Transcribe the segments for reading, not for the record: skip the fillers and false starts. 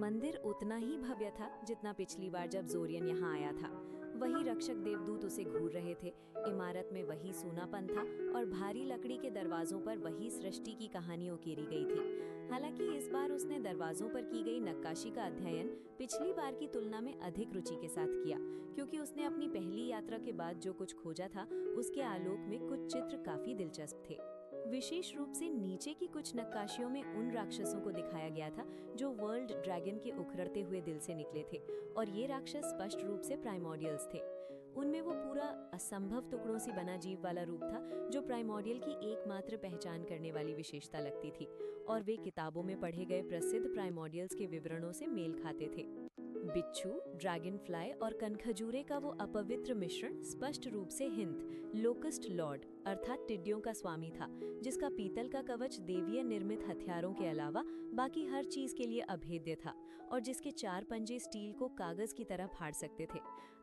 मंदिर उतना ही भव्य था जितना पिछली बार जब जोरियन यहाँ आया था। वही रक्षक देवदूत उसे घूर रहे थे, इमारत में वही सूनापन था और भारी लकड़ी के दरवाजों पर वही सृष्टि की कहानी उकेरी गई थी। हालांकि इस बार उसने दरवाजों पर की गई नक्काशी का अध्ययन पिछली बार की तुलना में अधिक रुचि के साथ किया, क्योंकि उसने अपनी पहली यात्रा के बाद जो कुछ खोजा था उसके आलोक में कुछ चित्र काफी दिलचस्प थे। विशेष रूप से नीचे की कुछ नक्काशियों में उन राक्षसों को दिखाया गया था जो वर्ल्ड ड्रैगन के उखड़ते हुए दिल से निकले थे, और ये राक्षस स्पष्ट रूप से प्राइमोर्डियल्स थे। उनमें वो पूरा असंभव टुकड़ों से बना जीव वाला रूप था जो प्राइमोर्डियल की एकमात्र पहचान करने वाली विशेषता लगती थी, और वे किताबों में पढ़े गए प्रसिद्ध प्राइमोर्डियल्स के विवरणों से मेल खाते थे। बिच्छू, ड्रैगन फ्लाई और कनखजूरे का वो अपवित्र मिश्रण स्पष्ट रूप से हिंद, लोकस्ट लॉर्ड अर्थात टिड्डियों का स्वामी था, जिसका पीतल का कवच देवीय निर्मित हथियारों के अलावा बाकी हर चीज के लिए अभेद्य था, और जिसके 4 पंजे स्टील को कागज की तरह फाड़ सकते थे।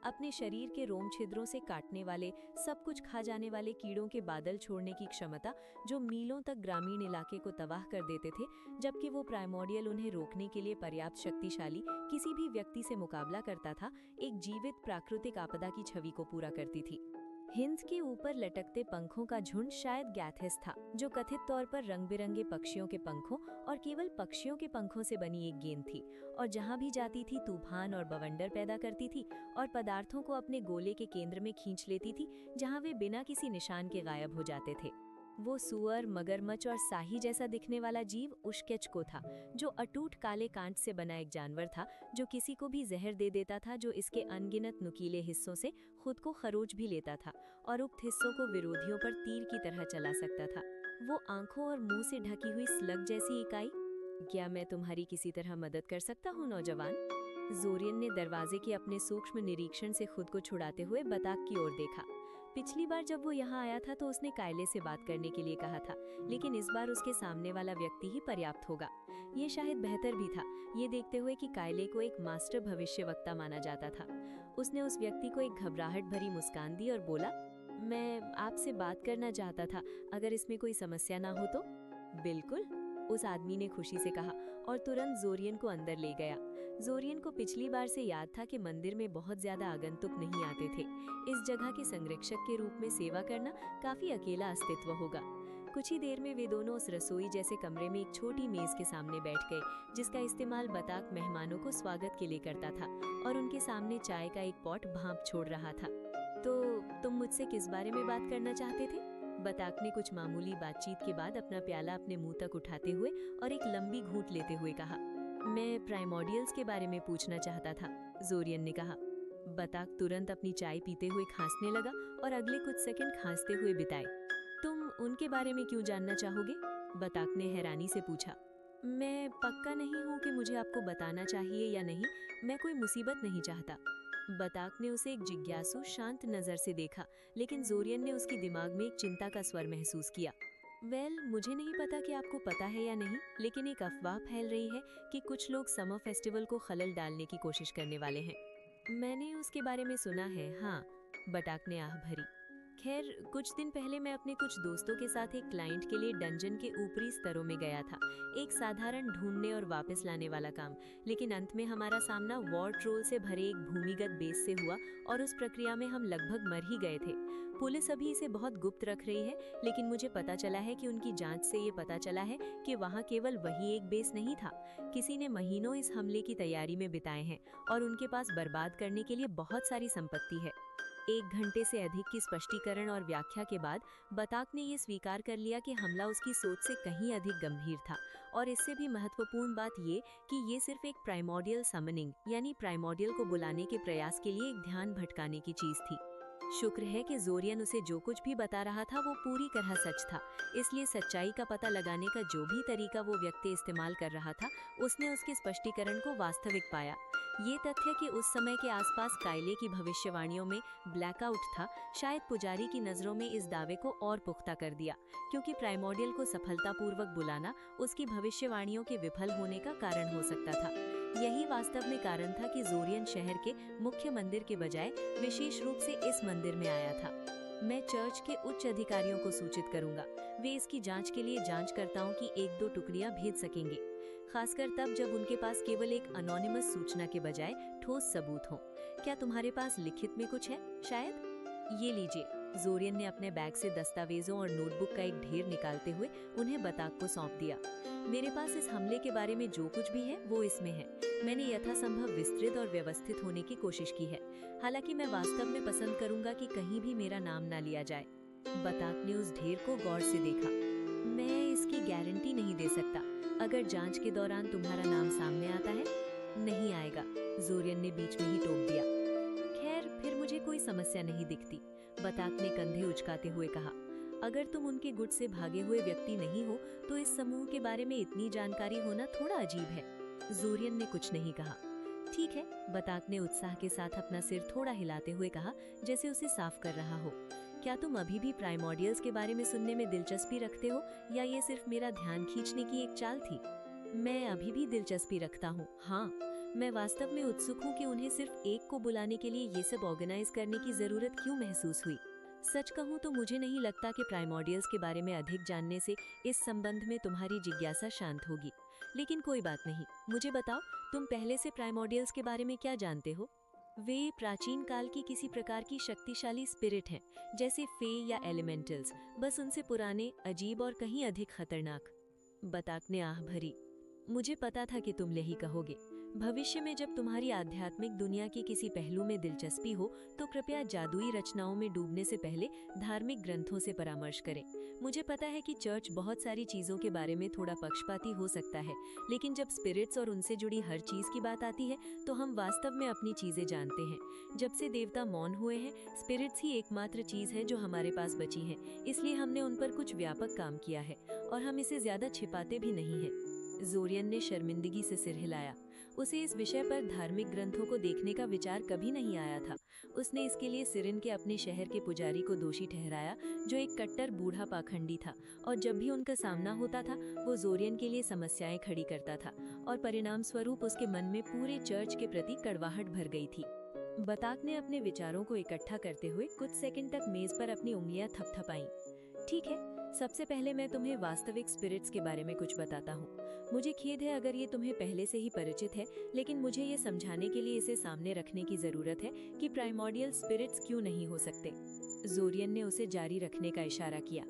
अपने शरीर के रोम छिद्रों से काटने वाले, सब कुछ खा जाने वाले कीड़ों के बादल छोड़ने की क्षमता जो मीलों तक ग्रामीण इलाके को तबाह कर देते थे, जबकि वो प्राइमोर्डियल उन्हें रोकने के लिए पर्याप्त शक्तिशाली किसी भी व्यक्ति से मुकाबला करता था, एक जीवित प्राकृतिक आपदा की छवि को पूरा करती थी। हिंद के ऊपर लटकते पंखों का झुंड शायद गैथिस था, जो कथित तौर पर रंग बिरंगे पक्षियों के पंखों और केवल पक्षियों के पंखों से बनी एक गेंद थी, और जहां भी जाती थी तूफान और बवंडर पैदा करती थी और पदार्थों को अपने गोले के केंद्र में खींच लेती थी, जहां वे बिना किसी निशान के गायब हो जाते थे। वो सुअर, मगरमच्छ और साही जैसा दिखने वाला जीव उशकेच था, जो अटूट काले कांट से बना एक जानवर था जो किसी को भी जहर दे देता था, जो इसके अनगिनत नुकीले हिस्सों से खुद को खरोच भी लेता था और उक्त हिस्सों को विरोधियों पर तीर की तरह चला सकता था। वो आंखों और मुंह से ढकी हुई स्लग जैसी इकाई। क्या मैं तुम्हारी किसी तरह मदद कर सकता हूँ, नौजवान? जोरियन ने दरवाजे के अपने सूक्ष्म निरीक्षण से खुद को छुड़ाते हुए बताक की ओर देखा। पिछली बार जब वो यहाँ आया था तो उसने कायले से बात करने के लिए कहा था, लेकिन इस बार उसके सामने वाला व्यक्ति ही पर्याप्त होगा। ये शायद बेहतर भी था, ये देखते हुए कि कायले को एक मास्टर भविष्यवक्ता माना जाता था। उसने उस व्यक्ति को एक घबराहट भरी मुस्कान दी और बोला, मैं आपसे बात करना चाहता था, अगर इसमें कोई समस्या ना हो तो। बिल्कुल, उस आदमी ने खुशी से कहा और तुरंत जोरियन को अंदर ले गया। जोरियन को पिछली बार से याद था कि मंदिर में बहुत ज्यादा आगंतुक नहीं आते थे। इस जगह के संरक्षक के रूप में सेवा करना काफी अकेला अस्तित्व होगा। कुछ ही देर में वे दोनों उस रसोई जैसे कमरे में एक छोटी मेज के सामने बैठ गए, जिसका इस्तेमाल बताक मेहमानों को स्वागत के लिए करता था, और उनके सामने चाय का एक पॉट भाप छोड़ रहा था। तो तुम मुझसे किस बारे में बात करना चाहते थे? बताक ने कुछ मामूली बातचीत के बाद अपना प्याला अपने मुंह तक उठाते हुए और एक लंबी घूंट लेते हुए कहा, मैं प्राइमोर्डियल्स के बारे में पूछना चाहता था, जोरियन ने कहा। बताक तुरंत अपनी चाय पीते हुए खांसने लगा और अगले कुछ सेकंड खांसते हुए बिताए। तुम उनके बारे में क्यों जानना चाहोगे? बताक ने हैरानी से पूछा। मैं पक्का नहीं हूँ कि मुझे आपको बताना चाहिए या नहीं, मैं कोई मुसीबत नहीं चाहता। बताक ने उसे एक जिज्ञासु शांत नजर से देखा, लेकिन जोरियन ने उसकी दिमाग में एक चिंता का स्वर महसूस किया। मुझे नहीं पता कि आपको पता है या नहीं, लेकिन एक अफवाह फैल रही है कि कुछ लोग समर फेस्टिवल को खलल डालने की कोशिश करने वाले हैं। मैंने उसके बारे में सुना है, हाँ, बताक ने आह भरी। खैर, कुछ दिन पहले मैं अपने कुछ दोस्तों के साथ एक क्लाइंट के लिए डंजन के ऊपरी स्तरों में गया था, एक साधारण ढूंढने और वापस लाने वाला काम, लेकिन अंत में हमारा सामना वॉर ट्रोल से भरे एक भूमिगत बेस से हुआ और उस प्रक्रिया में हम लगभग मर ही गए थे। पुलिस अभी इसे बहुत गुप्त रख रही है, लेकिन मुझे पता चला है कि उनकी जांच से ये पता चला है कि वहाँ केवल वही एक बेस नहीं था। किसी ने महीनों इस हमले की तैयारी में बिताए हैं और उनके पास बर्बाद करने के लिए बहुत सारी संपत्ति है। 1 घंटे से अधिक की स्पष्टीकरण और व्याख्या के बाद बताक ने ये स्वीकार कर लिया कि हमला उसकी सोच से कहीं अधिक गंभीर था, और इससे भी महत्वपूर्ण बात ये कि ये सिर्फ एक प्राइमोर्डियल समनिंग यानी प्राइमोर्डियल को बुलाने के प्रयास के लिए एक ध्यान भटकाने की चीज थी। शुक्र है कि जोरियन उसे जो कुछ भी बता रहा था वो पूरी तरह सच था, इसलिए सच्चाई का पता लगाने का जो भी तरीका वो व्यक्ति इस्तेमाल कर रहा था, उसने उसके स्पष्टीकरण को वास्तविक पाया। ये तथ्य कि उस समय के आसपास कायले की भविष्यवाणियों में ब्लैकआउट था, शायद पुजारी की नज़रों में इस दावे को और पुख्ता कर दिया, क्योंकि प्राइमोर्डियल को सफलतापूर्वक बुलाना उसकी भविष्यवाणियों के विफल होने का कारण हो सकता था। यही वास्तव में कारण था कि जोरियन शहर के मुख्य मंदिर के बजाय विशेष रूप से इस मंदिर में आया था। मैं चर्च के उच्च अधिकारियों को सूचित करूंगा, वे इसकी जांच के लिए जांचकर्ताओं की 1-2 टुकड़ियां भेज सकेंगे। खासकर तब जब उनके पास केवल एक अनोनिमस सूचना के बजाय ठोस सबूत हो। क्या तुम्हारे पास लिखित में कुछ है शायद? ये लीजिए। जोरियन ने अपने बैग से दस्तावेजों और नोटबुक का एक ढेर निकालते हुए उन्हें बताक को सौंप दिया। मेरे पास इस हमले के बारे में जो कुछ भी है वो इसमें है। मैंने यथासंभव विस्तृत और व्यवस्थित होने की कोशिश की है। हालांकि मैं वास्तव में पसंद करूंगा कि कहीं भी मेरा नाम ना लिया जाए। बताक ने उस ढेर को गौर से देखा। मैं इसकी गारंटी नहीं दे सकता। अगर जांच के दौरान तुम्हारा नाम सामने आता है। नहीं आएगा, जोरियन ने बीच में ही टोक दिया। खैर, फिर मुझे कोई समस्या नहीं दिखती, बताक ने कंधे उचकाते हुए कहा। अगर तुम उनके गुट से भागे हुए व्यक्ति नहीं हो तो इस समूह के बारे में इतनी जानकारी होना थोड़ा अजीब है। जोरियन ने कुछ नहीं कहा। ठीक है, बताक ने उत्साह के साथ अपना सिर थोड़ा हिलाते हुए कहा, जैसे उसे साफ कर रहा हो। क्या तुम अभी भी प्राइमोर्डियल्स के बारे में सुनने में दिलचस्पी रखते हो या ये सिर्फ मेरा ध्यान खींचने की एक चाल थी? मैं अभी भी दिलचस्पी रखता हूँ, हाँ। मैं वास्तव में उत्सुक हूँ कि उन्हें सिर्फ एक को बुलाने के लिए ये सब ऑर्गेनाइज करने की जरूरत क्यों महसूस हुई। सच कहूँ तो मुझे नहीं लगता कि प्राइमोर्डियल्स के बारे में अधिक जानने से इस संबंध में तुम्हारी जिज्ञासा शांत होगी। लेकिन कोई बात नहीं, मुझे बताओ, तुम पहले से प्राइमोर्डियल्स के बारे में क्या जानते हो? वे प्राचीन काल की किसी प्रकार की शक्तिशाली स्पिरिट हैं, जैसे फे या एलिमेंटल्स, बस उनसे पुराने, अजीब और कहीं अधिक खतरनाक। बताक ने आह भरी। मुझे पता था कि तुम यही कहोगे। भविष्य में जब तुम्हारी आध्यात्मिक दुनिया की किसी पहलू में दिलचस्पी हो तो कृपया जादुई रचनाओं में डूबने से पहले धार्मिक ग्रंथों से परामर्श करें। मुझे पता है कि चर्च बहुत सारी चीजों के बारे में थोड़ा पक्षपाती हो सकता है, लेकिन जब स्पिरिट्स और उनसे जुड़ी हर चीज की बात आती है तो हम वास्तव में अपनी चीजें जानते हैं। जब से देवता मौन हुए हैं, स्पिरिट्स ही एकमात्र चीज है जो हमारे पास बची है, इसलिए हमने उन पर कुछ व्यापक काम किया है और हम इसे ज्यादा छिपाते भी नहीं हैं। जोरियन ने शर्मिंदगी से सिर हिलाया। उसे इस विषय पर धार्मिक ग्रंथों को देखने का विचार कभी नहीं आया था। उसने इसके लिए सिरिन के अपने शहर के पुजारी को दोषी ठहराया, जो एक कट्टर बूढ़ा पाखंडी था, और जब भी उनका सामना होता था वो जोरियन के लिए समस्याएं खड़ी करता था, और परिणाम स्वरूप उसके मन में पूरे चर्च के प्रति कड़वाहट भर गई थी। बताक ने अपने विचारों को इकट्ठा करते हुए कुछ सेकंड तक मेज पर अपनी उंगलियां थपथपाईं। ठीक है, सबसे पहले मैं तुम्हें वास्तविक स्पिरिट्स के बारे में कुछ बताता हूँ। मुझे खेद है अगर ये तुम्हें पहले से ही परिचित है, लेकिन मुझे ये समझाने के लिए इसे सामने रखने की जरूरत है कि प्राइमोर्डियल स्पिरिट्स क्यों नहीं हो सकते। जोरियन ने उसे जारी रखने का इशारा किया।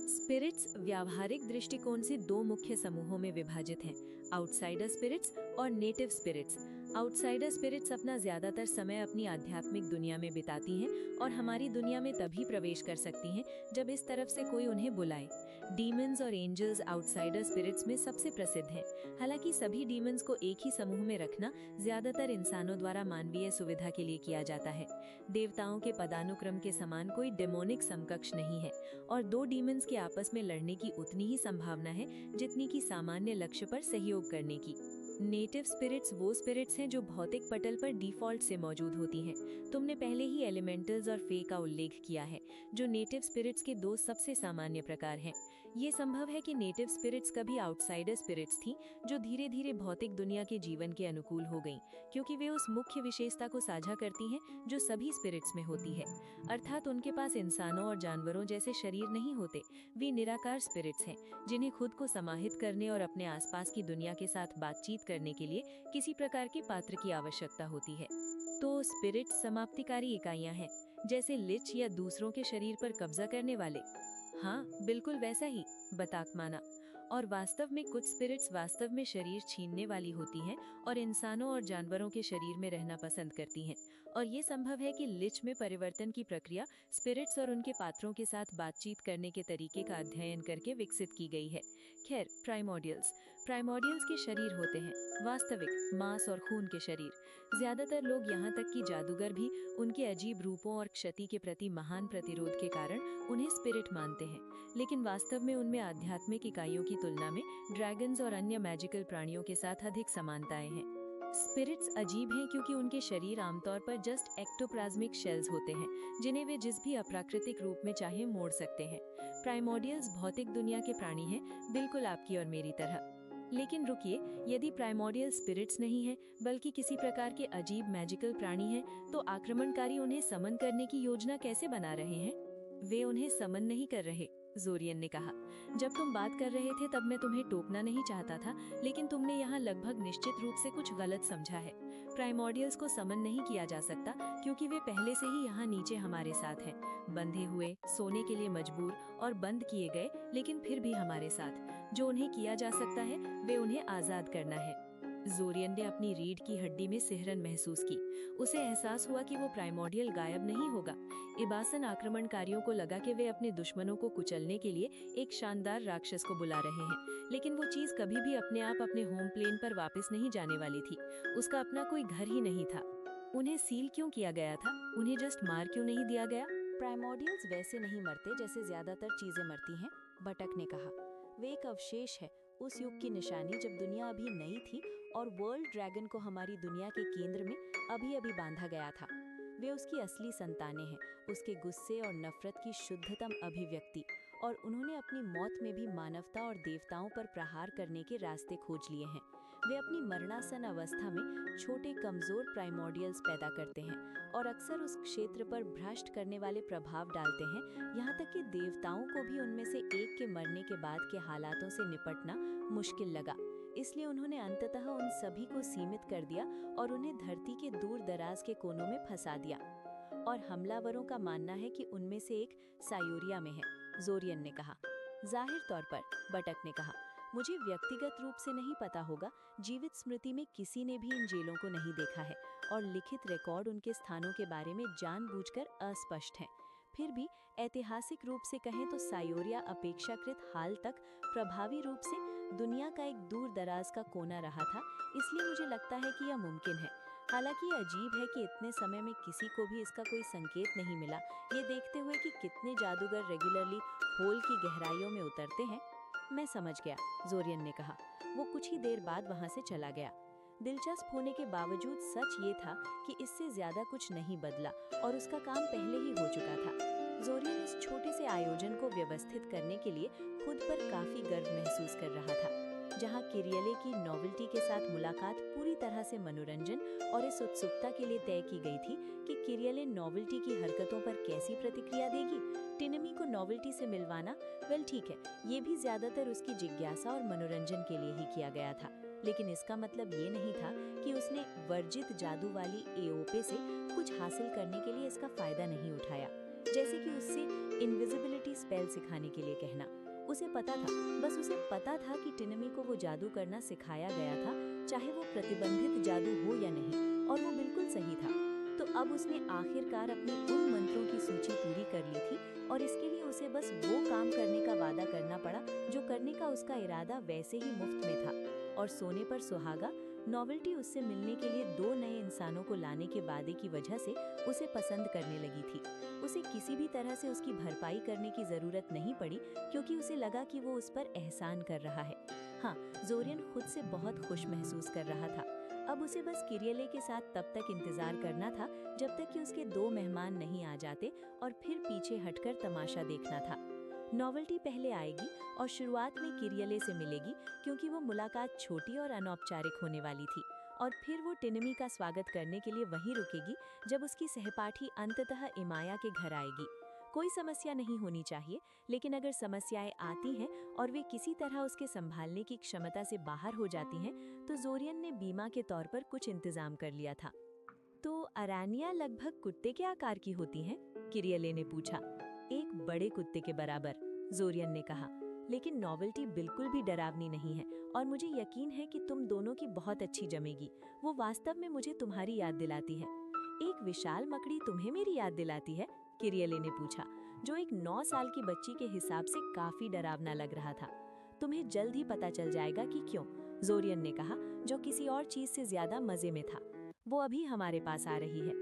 स्पिरिट्स व्यावहारिक दृष्टिकोण से दो मुख्य समूहों में विभाजित हैं, आउटसाइडर स्पिरिट्स और नेटिव स्पिरिट्स। आउटसाइडर स्पिरिट्स अपना ज्यादातर समय अपनी आध्यात्मिक दुनिया में बिताती हैं और हमारी दुनिया में तभी प्रवेश कर सकती हैं जब इस तरफ से कोई उन्हें बुलाए। डीमंस और एंजल्स आउटसाइडर स्पिरिट्स में सबसे प्रसिद्ध हैं। हालांकि सभी डीमंस को एक ही समूह में रखना ज्यादातर इंसानों द्वारा मानवीय सुविधा के लिए किया जाता है। देवताओं के पदानुक्रम के समान कोई डेमोनिक समकक्ष नहीं है, और दो डीमंस के आपस में लड़ने की उतनी ही संभावना है जितनी की सामान्य लक्ष्य पर सहयोग करने की। नेटिव स्पिरिट्स वो स्पिरिट्स हैं जो भौतिक पटल पर डिफॉल्ट से मौजूद होती हैं। तुमने पहले ही एलिमेंटल्स और फे का उल्लेख किया है, जो नेटिव स्पिरिट्स के दो सबसे सामान्य प्रकार हैं। ये संभव है कि नेटिव स्पिरिट्स कभी आउटसाइडर स्पिरिट्स थीं, जो धीरे धीरे भौतिक दुनिया के जीवन के अनुकूल हो गईं, क्योंकि वे उस मुख्य विशेषता को साझा करती हैं जो सभी स्पिरिट्स में होती है, अर्थात उनके पास इंसानों और जानवरों जैसे शरीर नहीं होते। वे निराकार स्पिरिट्स हैं, जिन्हें खुद को समाहित करने और अपने आसपास की दुनिया के साथ बातचीत करने के लिए किसी प्रकार के पात्र की आवश्यकता होती है। तो स्पिरिट समाप्तिकारी इकाइयां हैं, जैसे लिच या दूसरों के शरीर पर कब्जा करने वाले। हाँ, बिल्कुल वैसा ही, बताक माना। और वास्तव में कुछ स्पिरिट्स वास्तव में शरीर छीनने वाली होती हैं और इंसानों और जानवरों के शरीर में रहना पसंद करती हैं। और ये संभव है कि लिच में परिवर्तन की प्रक्रिया स्पिरिट्स और उनके पात्रों के साथ बातचीत करने के तरीके का अध्ययन करके विकसित की गई है। खैर, प्राइमोर्डियल्स के शरीर होते हैं, वास्तविक मांस और खून के शरीर। ज्यादातर लोग, यहाँ तक कि जादूगर भी, उनके अजीब रूपों और क्षति के प्रति महान प्रतिरोध के कारण उन्हें स्पिरिट मानते हैं, लेकिन वास्तव में उनमें आध्यात्मिक इकाइयों की तुलना में ड्रैगन्स और अन्य मैजिकल प्राणियों के साथ अधिक समानताएं हैं। स्पिरिट्स अजीब हैं क्योंकि उनके शरीर आमतौर पर जस्ट एक्टोप्लाज्मिक शेल्स होते हैं, जिन्हें वे जिस भी अप्राकृतिक रूप में चाहे मोड़ सकते हैं। प्राइमोर्डियल्स भौतिक दुनिया के प्राणी हैं, बिल्कुल आपकी और मेरी तरह। लेकिन रुकिए, यदि प्राइमोर्डियल स्पिरिट्स नहीं है बल्कि किसी प्रकार के अजीब मैजिकल प्राणी हैं, तो आक्रमणकारी उन्हें समन करने की योजना कैसे बना रहे हैं? वे उन्हें समन नहीं कर रहे, जोरियन ने कहा। जब तुम बात कर रहे थे तब मैं तुम्हें टोकना नहीं चाहता था, लेकिन तुमने यहाँ लगभग निश्चित रूप से कुछ गलत समझा है। प्राइमोर्डियल्स को समन नहीं किया जा सकता क्योंकि वे पहले से ही यहाँ नीचे हमारे साथ हैं, बंधे हुए, सोने के लिए मजबूर और बंद किए गए, लेकिन फिर भी हमारे साथ। जो उन्हें किया जा सकता है वे उन्हें आजाद करना है। जोरियन ने अपनी रीढ़ की हड्डी में सिहरन महसूस की। उसे एहसास हुआ कि वो प्राइमोर्डियल गायब नहीं होगा। इबासन आक्रमणकारियों को लगा कि वे अपने दुश्मनों को कुचलने के लिए एक शानदार राक्षस को बुला रहे हैं, लेकिन वो चीज कभी भी अपने आप अपने होम प्लेन पर वापस नहीं जाने वाली थी। उसका अपना कोई घर ही नहीं था। उन्हें सील क्यों किया गया था? उन्हें जस्ट मार क्यों नहीं दिया गया? प्राइमोर्डियल्स वैसे नहीं मरते जैसे ज्यादातर चीजें मरती हैं, बटक ने कहा। वे एक अवशेष है, उस युग की निशानी जब दुनिया अभी नई थी और वर्ल्ड ड्रैगन को हमारी दुनिया के केंद्र में अभी अभी बांधा गया था। वे उसकी असली संतानें हैं, उसके गुस्से और नफरत की शुद्धतम अभिव्यक्ति, और उन्होंने अपनी मौत में भी मानवता और देवताओं पर प्रहार करने के रास्ते खोज लिए हैं। वे अपनी मरणासन अवस्था में छोटे कमजोर प्राइमोर्डियल्स पैदा करते हैं और अक्सर उस क्षेत्र पर भ्रष्ट करने वाले प्रभाव डालते हैं, यहाँ तक कि देवताओं को भी उनमें से एक के मरने के बाद के हालातों से निपटना मुश्किल लगा। इसलिए उन्होंने अंततः उन सभी को सीमित कर दिया और उन्हें धरती के दूर दराज के कोनों में फंसा दिया। और हमलावरों का मानना है कि उनमें से एक सायोरिया में है, जोरियन ने कहा। जाहिर तौर पर, बटक ने कहा, मुझे व्यक्तिगत रूप से नहीं पता होगा। जीवित स्मृति में किसी ने भी इन जेलों को नहीं देखा है और लिखित रिकॉर्ड उनके स्थानों के बारे में जानबूझकर अस्पष्ट हैं। फिर भी ऐतिहासिक रूप से कहें तो सायोरिया अपेक्षाकृत हाल तक प्रभावी रूप से दुनिया का एक दूर दराज का कोना रहा था, इसलिए मुझे लगता है कि यह मुमकिन है। हालांकि ये अजीब है कि इतने समय में किसी को भी इसका कोई संकेत नहीं मिला, ये देखते हुए कि कितने जादूगर रेगुलरली होल की गहराइयों में उतरते हैं। मैं समझ गया, जोरियन ने कहा। वो कुछ ही देर बाद वहां से चला गया। दिलचस्प होने के बावजूद सच ये था कि इससे ज्यादा कुछ नहीं बदला और उसका काम पहले ही हो चुका था। जोरियन इस छोटे से आयोजन को व्यवस्थित करने के लिए खुद पर काफी गर्व महसूस कर रहा था। जहां किरियले की नॉवेल्टी के साथ मुलाकात पूरी तरह से मनोरंजन और इस उत्सुकता के लिए तय की गई थी कि किरियले नॉवेल्टी की हरकतों पर कैसी प्रतिक्रिया देगी। टिनमी को नॉवेल्टी से मिलवाना, वेल ठीक है, ये भी ज्यादातर उसकी जिज्ञासा और मनोरंजन के लिए ही किया गया था, लेकिन इसका मतलब ये नहीं था कि उसने वर्जित जादू वाली एओपे से कुछ हासिल करने के लिए इसका फायदा नहीं उठाया, जैसे कि उससे इनविजिबिलिटी स्पेल सिखाने के लिए कहना। उसे पता था, बस उसे पता था कि टिनमी को वो जादू करना सिखाया गया था, चाहे वो प्रतिबंधित जादू हो या नहीं, और वो बिल्कुल सही था। तो अब उसने आखिरकार अपनी उन मंत्रों की सूची पूरी कर ली थी और इसके लिए उसे बस वो काम करने का वादा करना पड़ा जो करने का उसका इरादा वैसे ही मुफ्त में था। और सोने पर सुहागा, नॉवेल्टी उससे मिलने के लिए 2 नए इंसानों को लाने के वादे की वजह से उसे पसंद करने लगी थी। उसे किसी भी तरह से उसकी भरपाई करने की जरूरत नहीं पड़ी क्योंकि उसे लगा कि वो उस पर एहसान कर रहा है। हाँ, जोरियन खुद से बहुत खुश महसूस कर रहा था। अब उसे बस किरियले के साथ तब तक इंतजार करना था जब तक कि उसके 2 मेहमान नहीं आ जाते और फिर पीछे हटकर तमाशा देखना था। नॉवेल्टी पहले आएगी और शुरुआत में किरियले से मिलेगी क्योंकि वो मुलाकात छोटी और अनौपचारिक होने वाली थी, और फिर वो टिनमी का स्वागत करने के लिए वहीं रुकेगी जब उसकी सहपाठी अंततः इमाया के घर आएगी। कोई समस्या नहीं होनी चाहिए, लेकिन अगर समस्याएं आती हैं और वे किसी तरह उसके संभालने की क्षमता से बाहर हो जाती हैं, तो जोरियन ने बीमा के तौर पर कुछ इंतजाम कर लिया था। तो अरानिया लगभग कुत्ते के आकार की होती हैं? किरियले ने पूछा। एक बड़े कुत्ते के बराबर, जोरियन ने कहा, लेकिन नॉवेल्टी बिल्कुल भी डरावनी नहीं है और मुझे यकीन है कि तुम दोनों की बहुत अच्छी जमेगी। वो वास्तव में मुझे तुम्हारी याद दिलाती है। एक विशाल मकड़ी तुम्हें मेरी याद दिलाती है? किरियले ने पूछा, जो एक 9 साल की बच्ची के हिसाब से काफी डरावना लग रहा था। तुम्हें जल्द ही पता चल जाएगा कि क्यों, जोरियन ने कहा, जो किसी और चीज से ज्यादा मजे में था। वो अभी हमारे पास आ रही है।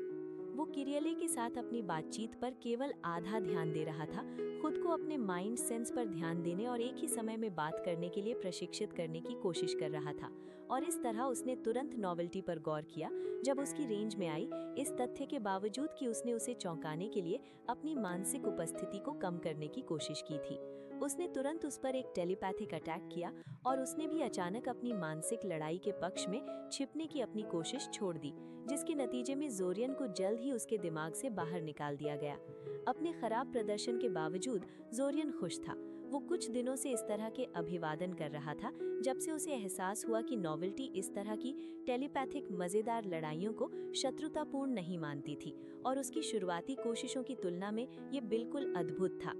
वो किरियले के साथ अपनी बातचीत पर केवल आधा ध्यान दे रहा था, खुद को अपने माइंड सेंस पर ध्यान देने और एक ही समय में बात करने के लिए प्रशिक्षित करने की कोशिश कर रहा था। और इस तरह उसने तुरंत नॉवेल्टी पर गौर किया जब उसकी रेंज में आई, इस तथ्य के बावजूद कि उसने उसे चौंकाने के लिए अपनी मानसिक उपस्थिति को कम करने की कोशिश की थी। उसने तुरंत उस पर एक टेलीपैथिक अटैक किया और उसने भी अचानक अपनी मानसिक लड़ाई के पक्ष में छिपने की अपनी कोशिश छोड़ दी, जिसके नतीजे में जोरियन को जल्द ही उसके दिमाग से बाहर निकाल दिया गया। अपने खराब प्रदर्शन के बावजूद जोरियन खुश था। वो कुछ दिनों से इस तरह के अभिवादन कर रहा था जब से उसे एहसास हुआ कि नोवेल्टी इस तरह की टेलीपैथिक मजेदार लड़ाइयों को शत्रुतापूर्ण नहीं मानती थी और उसकी शुरुआती कोशिशों की तुलना में ये बिल्कुल अद्भुत था।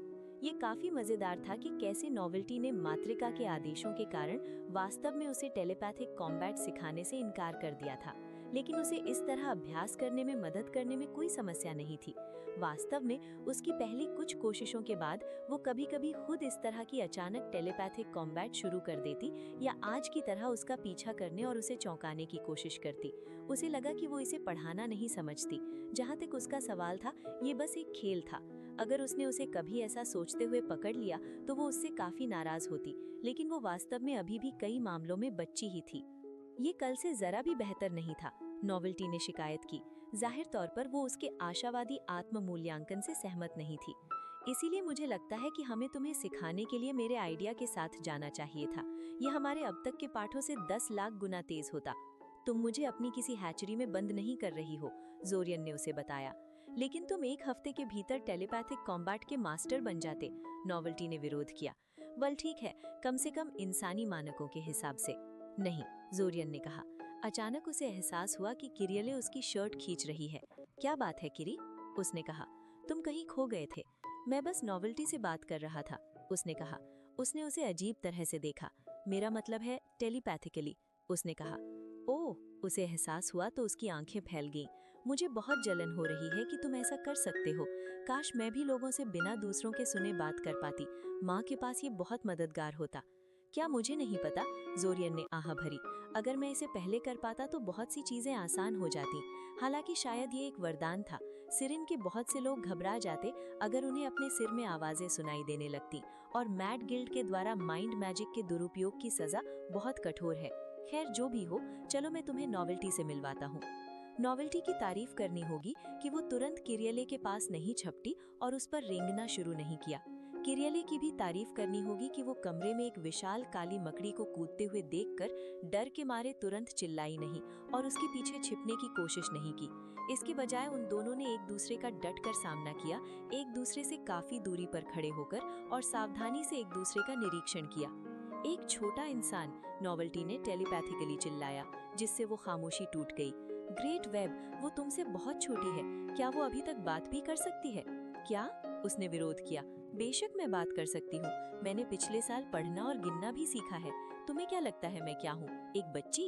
ये काफी मजेदार था कि कैसे नोवेल्टी ने मातृका के आदेशों के कारण वास्तव में उसे टेलीपैथिक कॉम्बैट सिखाने से इनकार कर दिया था, लेकिन उसे इस तरह अभ्यास करने में मदद करने में कोई समस्या नहीं थी। वास्तव में उसकी पहली कुछ कोशिशों के बाद वो कभी-कभी खुद इस तरह की अचानक टेलीपैथिक कॉम्बैट शुरू कर देती या आज की तरह उसका पीछा करने और उसे चौंकाने की कोशिश करती। उसे लगा कि वो इसे पढ़ाना नहीं समझती। जहाँ तक उसका सवाल था, ये बस एक खेल था। अगर उसने उसे कभी ऐसा सोचते हुए पकड़ लिया तो वो उससे काफी नाराज होती, लेकिन वो वास्तव में अभी भी कई मामलों में बच्ची ही थी। ये कल से जरा भी बेहतर नहीं था, नोवेल्टी ने शिकायत की। जाहिर तौर पर वो उसके आशावादी आत्म मूल्यांकन से सहमत नहीं थी। इसीलिए मुझे लगता है कि हमें तुम्हें सिखाने के लिए मेरे आइडिया के साथ जाना चाहिए था। यह हमारे अब तक के पाठों से 10 लाख गुना तेज होता। तुम मुझे अपनी किसी हैचरी में बंद नहीं कर रही हो, जोरियन ने उसे बताया। लेकिन तुम एक हफ्ते के भीतर टेलीपैथिक कॉम्बैट के मास्टर बन जाते, नोवेल्टी ने विरोध किया। वल ठीक है, कम से कम इंसानी मानकों के हिसाब से। नहीं, जोरियन ने कहा। अचानक उसे एहसास हुआ कि किरियले उसकी शर्ट खींच रही है। क्या बात है किरी? उसने कहा। तुम कहीं खो गए थे। मैं बस नोवेल्टी से बात कर रहा था, उसने कहा। उसने उसे अजीब तरह से देखा। मेरा मतलब है टेलीपैथिकली, उसने कहा। ओह, उसे एहसास हुआ तो उसकी आंखें फैल गईं। मुझे बहुत जलन हो रही है कि तुम ऐसा कर सकते हो। काश मैं भी लोगों से बिना दूसरों के सुने बात कर पाती। माँ के पास ये बहुत मददगार होता। क्या मुझे नहीं पता, जोरियन ने आह भरी। अगर मैं इसे पहले कर पाता तो बहुत सी चीजें आसान हो जाती। हालांकि शायद ये एक वरदान था। सिरिन के बहुत से लोग घबरा जाते अगर उन्हें अपने सिर में आवाजें सुनाई देने लगती, और मैड गिल्ड के द्वारा माइंड मैजिक के दुरुपयोग की सजा बहुत कठोर है। खैर जो भी हो, चलो मैं तुम्हें नोवेल्टी से मिलवाता हूँ। नोवेल्टी की तारीफ करनी होगी कि वो तुरंत किरियले के पास नहीं छपटी और उस पर रेंगना शुरू नहीं किया। किरियले की भी तारीफ करनी होगी कि वो कमरे में एक विशाल काली मकड़ी को कूदते हुए देखकर डर के मारे तुरंत चिल्लाई नहीं और उसके पीछे छिपने की कोशिश नहीं की। इसके बजाय उन दोनों ने एक दूसरे का डट कर सामना किया, एक दूसरे से काफी दूरी पर खड़े होकर और सावधानी से एक दूसरे का निरीक्षण किया। एक छोटा इंसान, नोवेल्टी ने टेलीपैथिकली चिल्लाया, जिससे वो खामोशी टूट गई। ग्रेट वेब, वो तुमसे बहुत छोटी है। क्या वो अभी तक बात भी कर सकती है? क्या? उसने विरोध किया। बेशक मैं बात कर सकती हूँ। मैंने पिछले साल पढ़ना और गिनना भी सीखा है। तुम्हें क्या लगता है मैं क्या हूँ, एक बच्ची?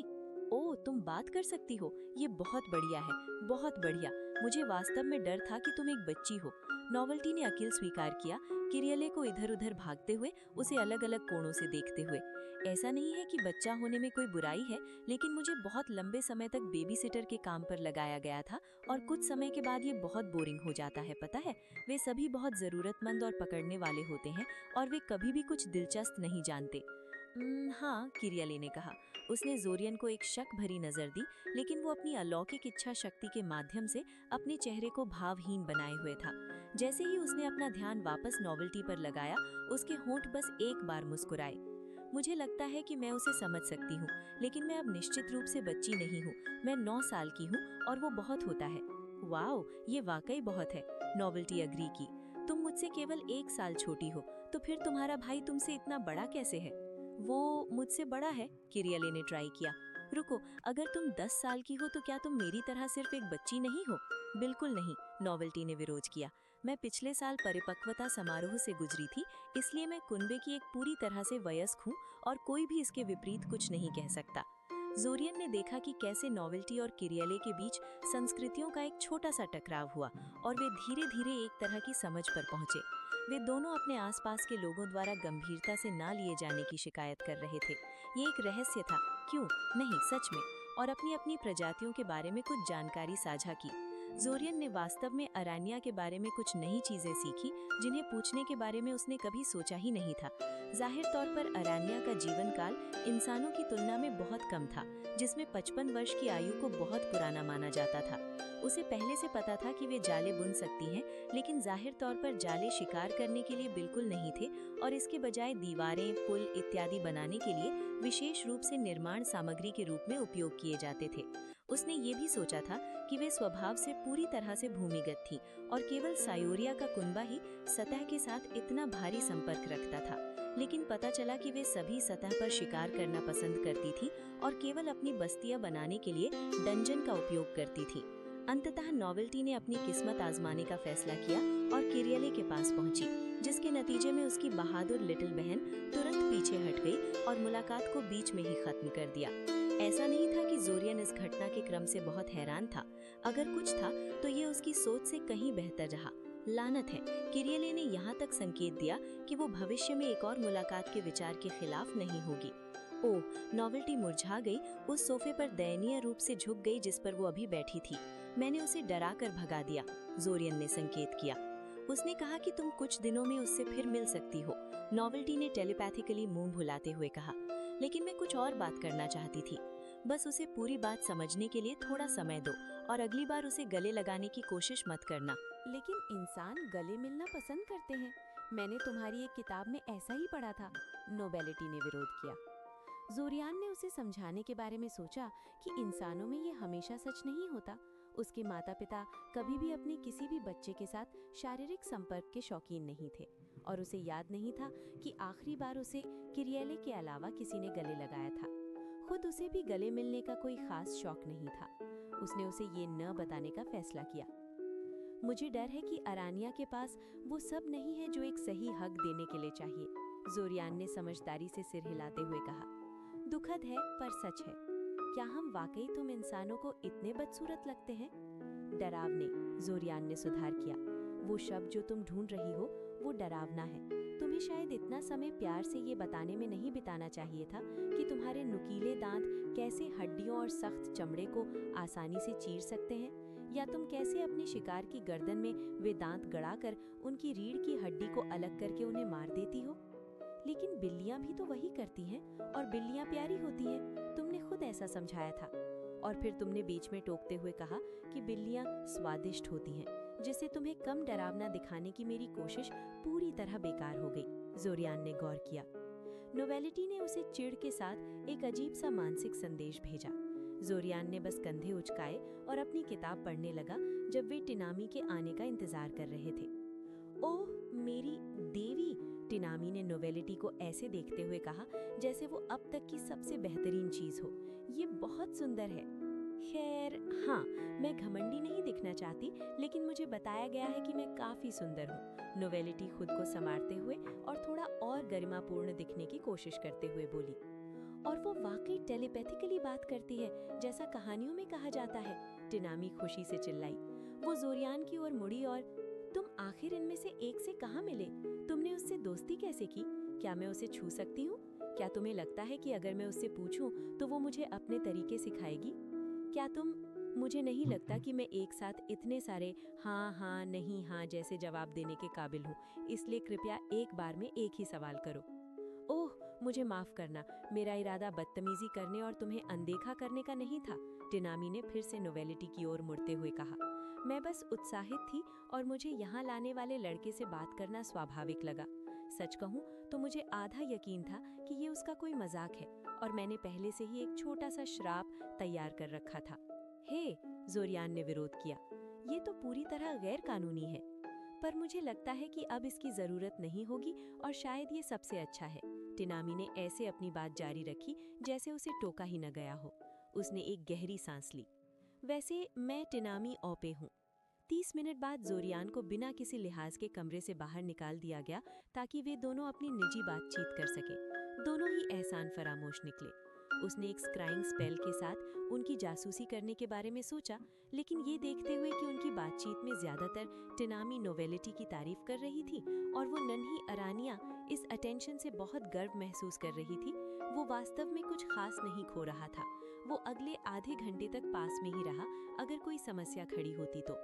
ओह, तुम बात कर सकती हो। ये बहुत बढ़िया है, बहुत बढ़िया। मुझे वास्तव में डर था कि तुम एक बच्ची हो। नोवेल्टी ने अकील स्वीकार किया, किरियले को इधर उधर भागते हुए, उसे अलग अलग कोणों से देखते हुए। ऐसा नहीं है कि बच्चा होने में कोई बुराई है, लेकिन मुझे बहुत लंबे समय तक बेबी सिटर के काम पर लगाया गया था और कुछ समय के बाद ये बहुत बोरिंग हो जाता है, पता है। वे सभी बहुत जरूरतमंद और पकड़ने वाले होते हैं और वे कभी भी कुछ दिलचस्प नहीं जानते। हाँ, किरियले ने कहा। उसने जोरियन को एक शक भरी नजर दी, लेकिन वो अपनी अलौकिक इच्छा शक्ति के माध्यम से अपने चेहरे को भावहीन बनाए हुए था। जैसे ही उसने अपना ध्यान वापस नोवेल्टी पर लगाया, उसके होंठ बस एक बार मुस्कुराए। मुझे लगता है कि मैं उसे समझ सकती हूँ, लेकिन मैं अब निश्चित रूप से बच्ची नहीं हूँ। मैं 9 साल की हूँ और वो बहुत होता है। वाओ, ये वाकई बहुत है, नोवेल्टी अग्री की। तुम मुझसे केवल 1 साल छोटी हो, तो फिर तुम्हारा भाई तुमसे इतना बड़ा कैसे है? वो मुझसे बड़ा है, किरियले ने ट्राई किया। रुको, अगर तुम 10 साल की हो तो क्या तुम मेरी तरह सिर्फ एक बच्ची नहीं हो? बिल्कुल नहीं, नोवेल्टी ने विरोध किया। मैं पिछले साल परिपक्वता समारोह से गुजरी थी, इसलिए मैं कुनबे की एक पूरी तरह से वयस्क हूँ और कोई भी इसके विपरीत कुछ नहीं कह सकता। जोरियन ने देखा कि कैसे नोवेल्टी और किरियले के बीच संस्कृतियों का एक छोटा सा टकराव हुआ और वे धीरे धीरे एक तरह की समझ पर पहुंचे। वे दोनों अपने आसपास के लोगों द्वारा गंभीरता से ना लिए जाने की शिकायत कर रहे थे। ये एक रहस्य था, क्यों नहीं, सच में, और अपनी अपनी प्रजातियों के बारे में कुछ जानकारी साझा की। जोरियन ने वास्तव में अरानिया के बारे में कुछ नई चीजें सीखी जिन्हें पूछने के बारे में उसने कभी सोचा ही नहीं था। जाहिर तौर पर अरानिया का जीवन काल इंसानों की तुलना में बहुत कम था, जिसमें 55 वर्ष की आयु को बहुत पुराना माना जाता था। उसे पहले से पता था कि वे जाले बुन सकती हैं, लेकिन जाहिर तौर पर जाले शिकार करने के लिए बिल्कुल नहीं थे और इसके बजाय दीवारें, पुल इत्यादि बनाने के लिए विशेष रूप से निर्माण सामग्री के रूप में उपयोग किए जाते थे। उसने ये भी सोचा था कि वे स्वभाव से पूरी तरह से भूमिगत थी और केवल सायोरिया का कुनबा ही सतह के साथ इतना भारी संपर्क रखता था। लेकिन पता चला कि वे सभी सतह पर शिकार करना पसंद करती थी और केवल अपनी बस्तियां बनाने के लिए डंजन का उपयोग करती थी। अंततः नोवेल्टी ने अपनी किस्मत आजमाने का फैसला किया और किरियले के पास पहुंची, जिसके नतीजे में उसकी बहादुर लिटिल बहन तुरंत पीछे हट गई और मुलाकात को बीच में ही खत्म कर दिया। ऐसा नहीं था कि जोरियन इस घटना के क्रम से बहुत हैरान था। अगर कुछ था तो ये उसकी सोच से कहीं बेहतर रहा। लानत है, किरियले ने यहाँ तक संकेत दिया कि वो भविष्य में एक और मुलाकात के विचार के खिलाफ नहीं होगी। ओह, नोवेल्टी मुरझा गई, उस सोफे पर दयनीय रूप से झुक गई जिस पर वो अभी बैठी थी। मैंने उसे डरा कर भगा दिया, जोरियन ने संकेत किया। उसने कहा कि तुम कुछ दिनों में उससे फिर मिल सकती हो, नोवेल्टी ने टेलीपैथिकली मुंह भुलाते हुए कहा। लेकिन मैं कुछ और बात करना चाहती थी। बस उसे पूरी बात समझने के लिए थोड़ा समय दो और अगली बार उसे गले लगाने की कोशिश मत करना। लेकिन इंसान गले मिलना पसंद करते हैं। मैंने तुम्हारी एक किताब में ऐसा ही पढ़ा था, नोबेलिटी ने विरोध किया। जोरियान ने उसे समझाने के बारे में सोचा कि इंसानों में ये हमेशा सच नहीं होता। उसके माता पिता कभी भी अपने किसी भी बच्चे के साथ शारीरिक संपर्क के शौकीन नहीं थे और उसे याद नहीं था कि आखिरी बार उसे किरियले के अलावा किसी ने गले लगाया था। खुद उसे भी गले मिलने का कोई खास शौक नहीं था। उसने उसे ये न बताने का फैसला किया। मुझे डर है कि अरानिया के पास वो सब नहीं है जो एक सही हक देने के लिए चाहिए, जोरियान ने समझदारी से सिर हिलाते हुए कहा। दुखद है पर सच है। क्या हम वाकई तुम इंसानों को इतने बदसूरत लगते हैं? डरावने, जोरियान ने सुधार किया। वो शब्द जो तुम ढूंढ रही हो वो डरावना है। तुम्हें शायद इतना समय प्यार से ये बताने में नहीं बिताना चाहिए था कि तुम्हारे नुकीले दांत कैसे हड्डियों और सख्त चमड़े को आसानी से चीर सकते हैं, या तुम कैसे अपने शिकार की गर्दन में वे दांत गड़ाकर उनकी रीढ़ की हड्डी को अलग करके उन्हें मार देती हो। लेकिन बिल्लियां भी तो वही करती हैं और बिल्लियां प्यारी होती हैं, तुमने खुद ऐसा समझाया था। और फिर तुमने बीच में टोकते हुए कहा कि बिल्लियां स्वादिष्ट होती हैं, जिससे तुम्हें कम डरावना दिखाने की मेरी कोशिश पूरी तरह बेकार हो गई, जोरियान ने गौर किया। नोवेलिटी ने उसे चिढ़ के साथ एक अजीब सा मानसिक संदेश भेजा। जोरियान ने बस कंधे उचकाए और अपनी किताब पढ़ने लगा जब वे टिनामी के आने का इंतजार कर रहे थे। ओह मेरी देवी, टिनामी ने नोवेलिटी को ऐसे देखते हुए कहा जैसे वो अब तक की सबसे बेहतरीन चीज हो। ये बहुत सुंदर है। खैर हाँ, मैं घमंडी नहीं दिखना चाहती, लेकिन मुझे बताया गया है कि मैं काफी सुंदर हूँ, नोवेलिटी खुद को संवारते हुए और थोड़ा और गरिमापूर्ण दिखने की कोशिश करते हुए बोली। और वो वाकई टेलीपैथिकली बात करती है, जैसा कहानियों में कहा जाता है, टिनामी खुशी से चिल्लाई। वो जोरियान की ओर मुड़ी और तुम आखिर इनमें से एक से कहाँ मिले? तुमने उससे दोस्ती कैसे की? क्या मैं उसे छू सकती हूँ? क्या तुम्हें लगता है कि अगर मैं उससे पूछूं तो वो मुझे अपने तरीके सिखाएगी? क्या तुम मुझे नहीं लगता कि मैं एक साथ इतने सारे हाँ हाँ नहीं हाँ जैसे जवाब देने के काबिल हूँ, इसलिए कृपया एक बार में एक ही सवाल करो। ओह मुझे माफ करना, मेरा इरादा बदतमीजी करने और तुम्हें अनदेखा करने का नहीं था, टिनामी ने फिर से नोवेलिटी की ओर मुड़ते हुए कहा। मैं बस उत्साहित थी और मुझे यहाँ लाने वाले लड़के से बात करना स्वाभाविक लगा। सच कहूँ तो मुझे आधा यकीन था कि ये उसका कोई मजाक है और मैंने पहले से ही एक छोटा सा श्राप तैयार कर रखा था। हे, जोरियान ने विरोध किया, ये तो पूरी तरह गैर कानूनी है। पर मुझे लगता है कि अब इसकी जरूरत नहीं होगी और शायद ये सबसे अच्छा है, टिनामी ने ऐसे अपनी बात जारी रखी जैसे उसे टोका ही न गया हो। उसने एक गहरी सांस ली। वैसे मैं टिनामी ओपे हूँ। 30 मिनट बाद जोरियान को बिना किसी लिहाज के कमरे से बाहर निकाल दिया गया ताकि वे दोनों अपनी निजी बातचीत कर सकें। दोनों ही एहसान फरामोश निकले। उसने एक स्क्राइंग स्पेल के साथ उनकी जासूसी करने के बारे में सोचा, लेकिन ये देखते हुए कि उनकी बातचीत में ज्यादातर टिनामी नोवेलिटी की तारीफ कर रही थी और वो नन्ही अरानिया इस अटेंशन से बहुत गर्व महसूस कर रही थी, वो वास्तव में कुछ खास नहीं खो रहा था। वो अगले आधे घंटे तक पास में ही रहा अगर कोई समस्या खड़ी होती तो।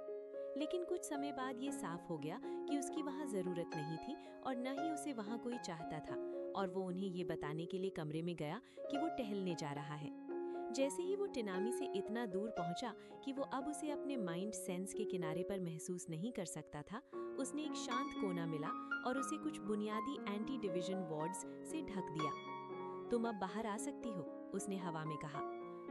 लेकिन कुछ समय बाद ये साफ हो गया कि उसकी वहाँ ज़रूरत नहीं थी और न ही उसे वहाँ कोई चाहता था, और वो उन्हें ये बताने के लिए कमरे में गया कि वो टहलने जा रहा है। जैसे ही वो टिनामी से इतना दूर पहुंचा कि वो अब उसे अपने माइंड सेंस के किनारे पर महसूस नहीं कर सकता था, उसने एक शांत कोना मिला और उसे कुछ बुनियादी एंटी डिवीजन वर्ड्स से ढक दिया। तुम अब बाहर आ सकती हो, उसने हवा में कहा।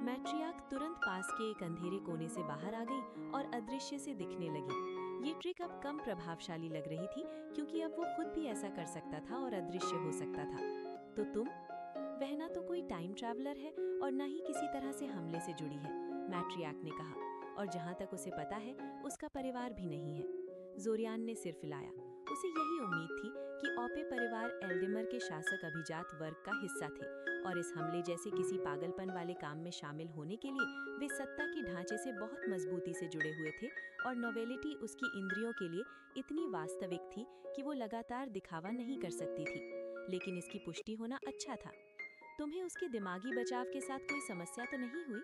मैट्रियार्क तुरंत पास के एक अंधेरे कोने से बाहर आ गई और अदृश्य से दिखने लगी। ये ट्रिक अब कम प्रभावशाली लग रही थी क्योंकि अब वो खुद भी ऐसा कर सकता था और अदृश्य हो सकता था। तो तुम? वह ना तो कोई टाइम ट्रैवलर है और न ही किसी तरह से हमले से जुड़ी है, मैट्रियार्क ने कहा, और जहाँ तक उसे पता है उसका परिवार भी नहीं है। जोरियान ने सिर फैलाया। उसे यही उम्मीद थी कि ओपे परिवार एल्डेमर के शासक अभिजात वर्ग का हिस्सा थे और इस हमले जैसे किसी पागलपन वाले काम में शामिल होने के लिए वे सत्ता के ढांचे से बहुत मजबूती से जुड़े हुए थे, और नोवेलिटी उसकी इंद्रियों के लिए इतनी वास्तविक थी कि वो लगातार दिखावा नहीं कर सकती थी। लेकिन इसकी पुष्टि होना अच्छा था। तुम्हें उसके दिमागी बचाव के साथ कोई समस्या तो नहीं हुई?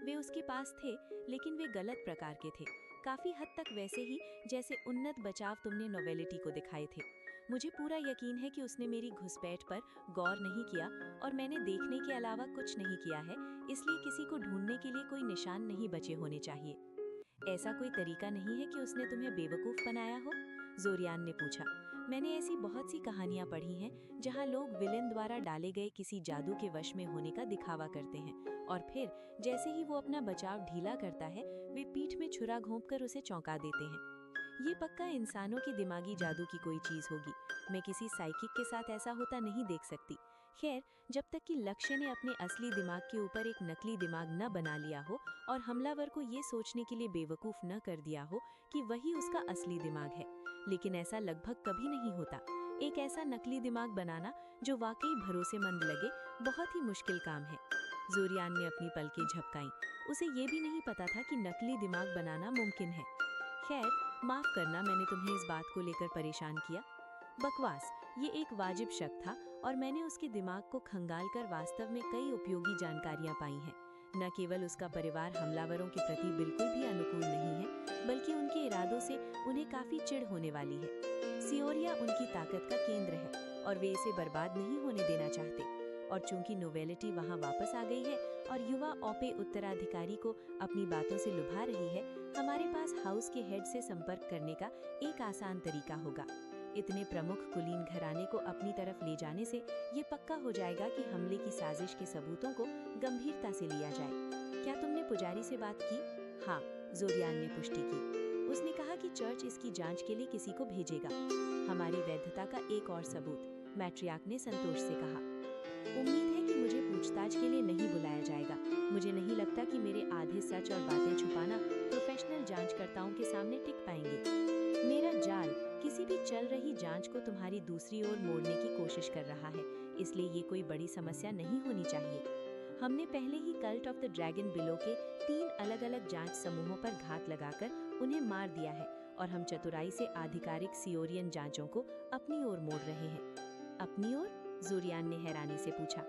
वे उसके पास थे, लेकिन वे गलत प्रकार के थे, काफी हद तक वैसे ही जैसे उन्नत बचाव तुमने नोवेलिटी को दिखाए थे। मुझे पूरा यकीन है कि उसने मेरी घुसपैठ पर गौर नहीं किया और मैंने देखने के अलावा कुछ नहीं किया है, इसलिए किसी को ढूंढने के लिए कोई निशान नहीं बचे होने चाहिए। ऐसा कोई तरीका नहीं है कि उसने तुम्हें बेवकूफ बनाया हो? जोरियान ने पूछा। मैंने ऐसी बहुत सी कहानियां पढ़ी हैं जहां लोग विलेन द्वारा डाले गए किसी जादू के वश में होने का दिखावा करते हैं और फिर जैसे ही वो अपना बचाव ढीला करता है वे पीठ में छुरा घोंपकर उसे चौंका देते हैं। ये पक्का इंसानों के दिमागी जादू की कोई चीज होगी। मैं किसी साइकिक के साथ ऐसा होता नहीं देख सकती। खैर, जब तक कि लक्ष्य ने अपने असली दिमाग के ऊपर एक नकली दिमाग न बना लिया हो और हमलावर को ये सोचने के लिए बेवकूफ न कर दिया हो कि वही उसका असली दिमाग है। लेकिन ऐसा लगभग कभी नहीं होता। एक ऐसा नकली दिमाग बनाना जो वाकई भरोसेमंद लगे बहुत ही मुश्किल काम है। जोरियान ने अपनी पलकें झपकाईं। उसे ये भी नहीं पता था कि नकली दिमाग बनाना मुमकिन है। खैर, माफ करना मैंने तुम्हें इस बात को लेकर परेशान किया। बकवास, ये एक वाजिब शक था और मैंने उसके दिमाग को खंगालकर वास्तव में कई उपयोगी जानकारियां पाई हैं। न केवल उसका परिवार हमलावरों के प्रति बिल्कुल भी अनुकूल नहीं है, बल्कि उनके इरादों से उन्हें काफी चिढ़ होने वाली है। सियोरिया उनकी ताकत का केंद्र है और वे इसे बर्बाद नहीं होने देना चाहते। और चूंकि नोवेलिटी वहां वापस आ गई है और युवा ओपे उत्तराधिकारी को अपनी बातों से लुभा रही है, हमारे पास हाउस के हेड से संपर्क करने का एक आसान तरीका होगा। इतने प्रमुख कुलीन घराने को अपनी तरफ ले जाने से ये पक्का हो जाएगा कि हमले की साजिश के सबूतों को गंभीरता से लिया जाए। क्या तुमने पुजारी से बात की? हाँ, जोरियान ने पुष्टि की। उसने कहा कि चर्च इसकी जांच के लिए किसी को भेजेगा। हमारी वैधता का एक और सबूत, मैट्रियार्क ने संतोष से कहा। उम्मीद है कि मुझे पूछताछ के लिए नहीं बुलाया जाएगा। मुझे नहीं लगता कि मेरे आधे सच और बातें छुपाना प्रोफेशनल जांचकर्ताओं के सामने टिक पाएंगे। मेरा जाल किसी भी चल रही जांच को तुम्हारी दूसरी ओर मोड़ने की कोशिश कर रहा है, इसलिए ये कोई बड़ी समस्या नहीं होनी चाहिए। हमने पहले ही cult of the dragon below के 3 अलग-अलग जांच समूहों पर घात लगाकर उन्हें मार दिया है और हम चतुराई से आधिकारिक सियोरियन जांचों को अपनी ओर मोड़ रहे हैं। अपनी ओर? जोरियान ने हैरानी से पूछा।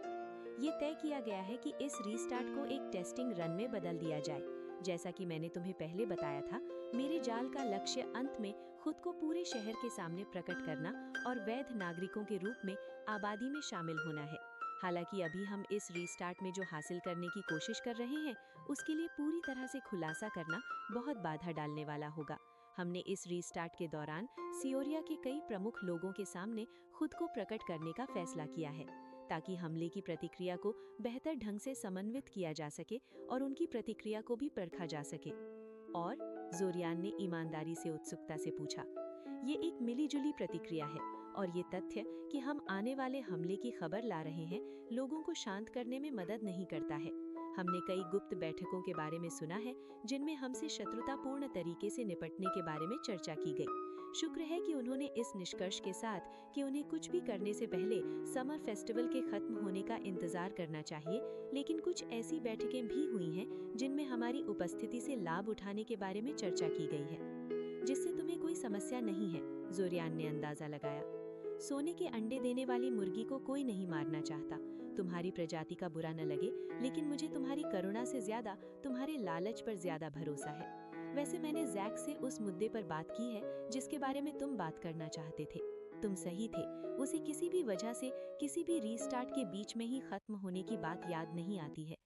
ये तय किया गया है कि इस रीस्टार्ट को एक टेस्टिंग रन में बदल दिया जाए। जैसा कि मैंने तुम्हें पहले बताया था, मेरे जाल का लक्ष्य अंत में खुद को पूरे शहर के सामने प्रकट करना और वैध नागरिकों के रूप में आबादी में शामिल होना है। हालांकि अभी हम इस रीस्टार्ट में जो हासिल करने की कोशिश कर रहे हैं, उसके लिए पूरी तरह से खुलासा करना बहुत बाधा डालने वाला होगा। हमने इस रीस्टार्ट के दौरान सियोरिया के कई प्रमुख लोगों के सामने खुद को प्रकट करने का फैसला किया है, ताकि हमले की प्रतिक्रिया को बेहतर ढंग से समन्वित किया जा सके और उनकी प्रतिक्रिया को भी परखा जा सके। और जोरियान ने ईमानदारी से उत्सुकता से पूछा। ये एक मिलीजुली प्रतिक्रिया है और ये तथ्य कि हम आने वाले हमले की खबर ला रहे हैं, लोगों को शांत करने में मदद नहीं करता है। हमने कई गुप्त बैठकों के बारे में सुना है जिनमें हमसे शत्रुतापूर्ण तरीके से निपटने के बारे में चर्चा की गई। शुक्र है कि उन्होंने इस निष्कर्ष के साथ कि उन्हें कुछ भी करने से पहले समर फेस्टिवल के खत्म होने का इंतजार करना चाहिए, लेकिन कुछ ऐसी बैठकें भी हुई हैं जिनमें हमारी उपस्थिति से लाभ उठाने के बारे में चर्चा की गई है, जिससे तुम्हें कोई समस्या नहीं है, जोरियान ने अंदाजा लगाया। सोने के अंडे देने वाली मुर्गी को कोई नहीं मारना चाहता, तुम्हारी प्रजाति का बुरा न लगे, लेकिन मुझे तुम्हारी करुणा से ज्यादा तुम्हारे लालच पर ज्यादा भरोसा है। वैसे मैंने जैक से उस मुद्दे पर बात की है जिसके बारे में तुम बात करना चाहते थे। तुम सही थे, उसे किसी भी वजह से किसी भी रीस्टार्ट के बीच में ही खत्म होने की बात याद नहीं आती है।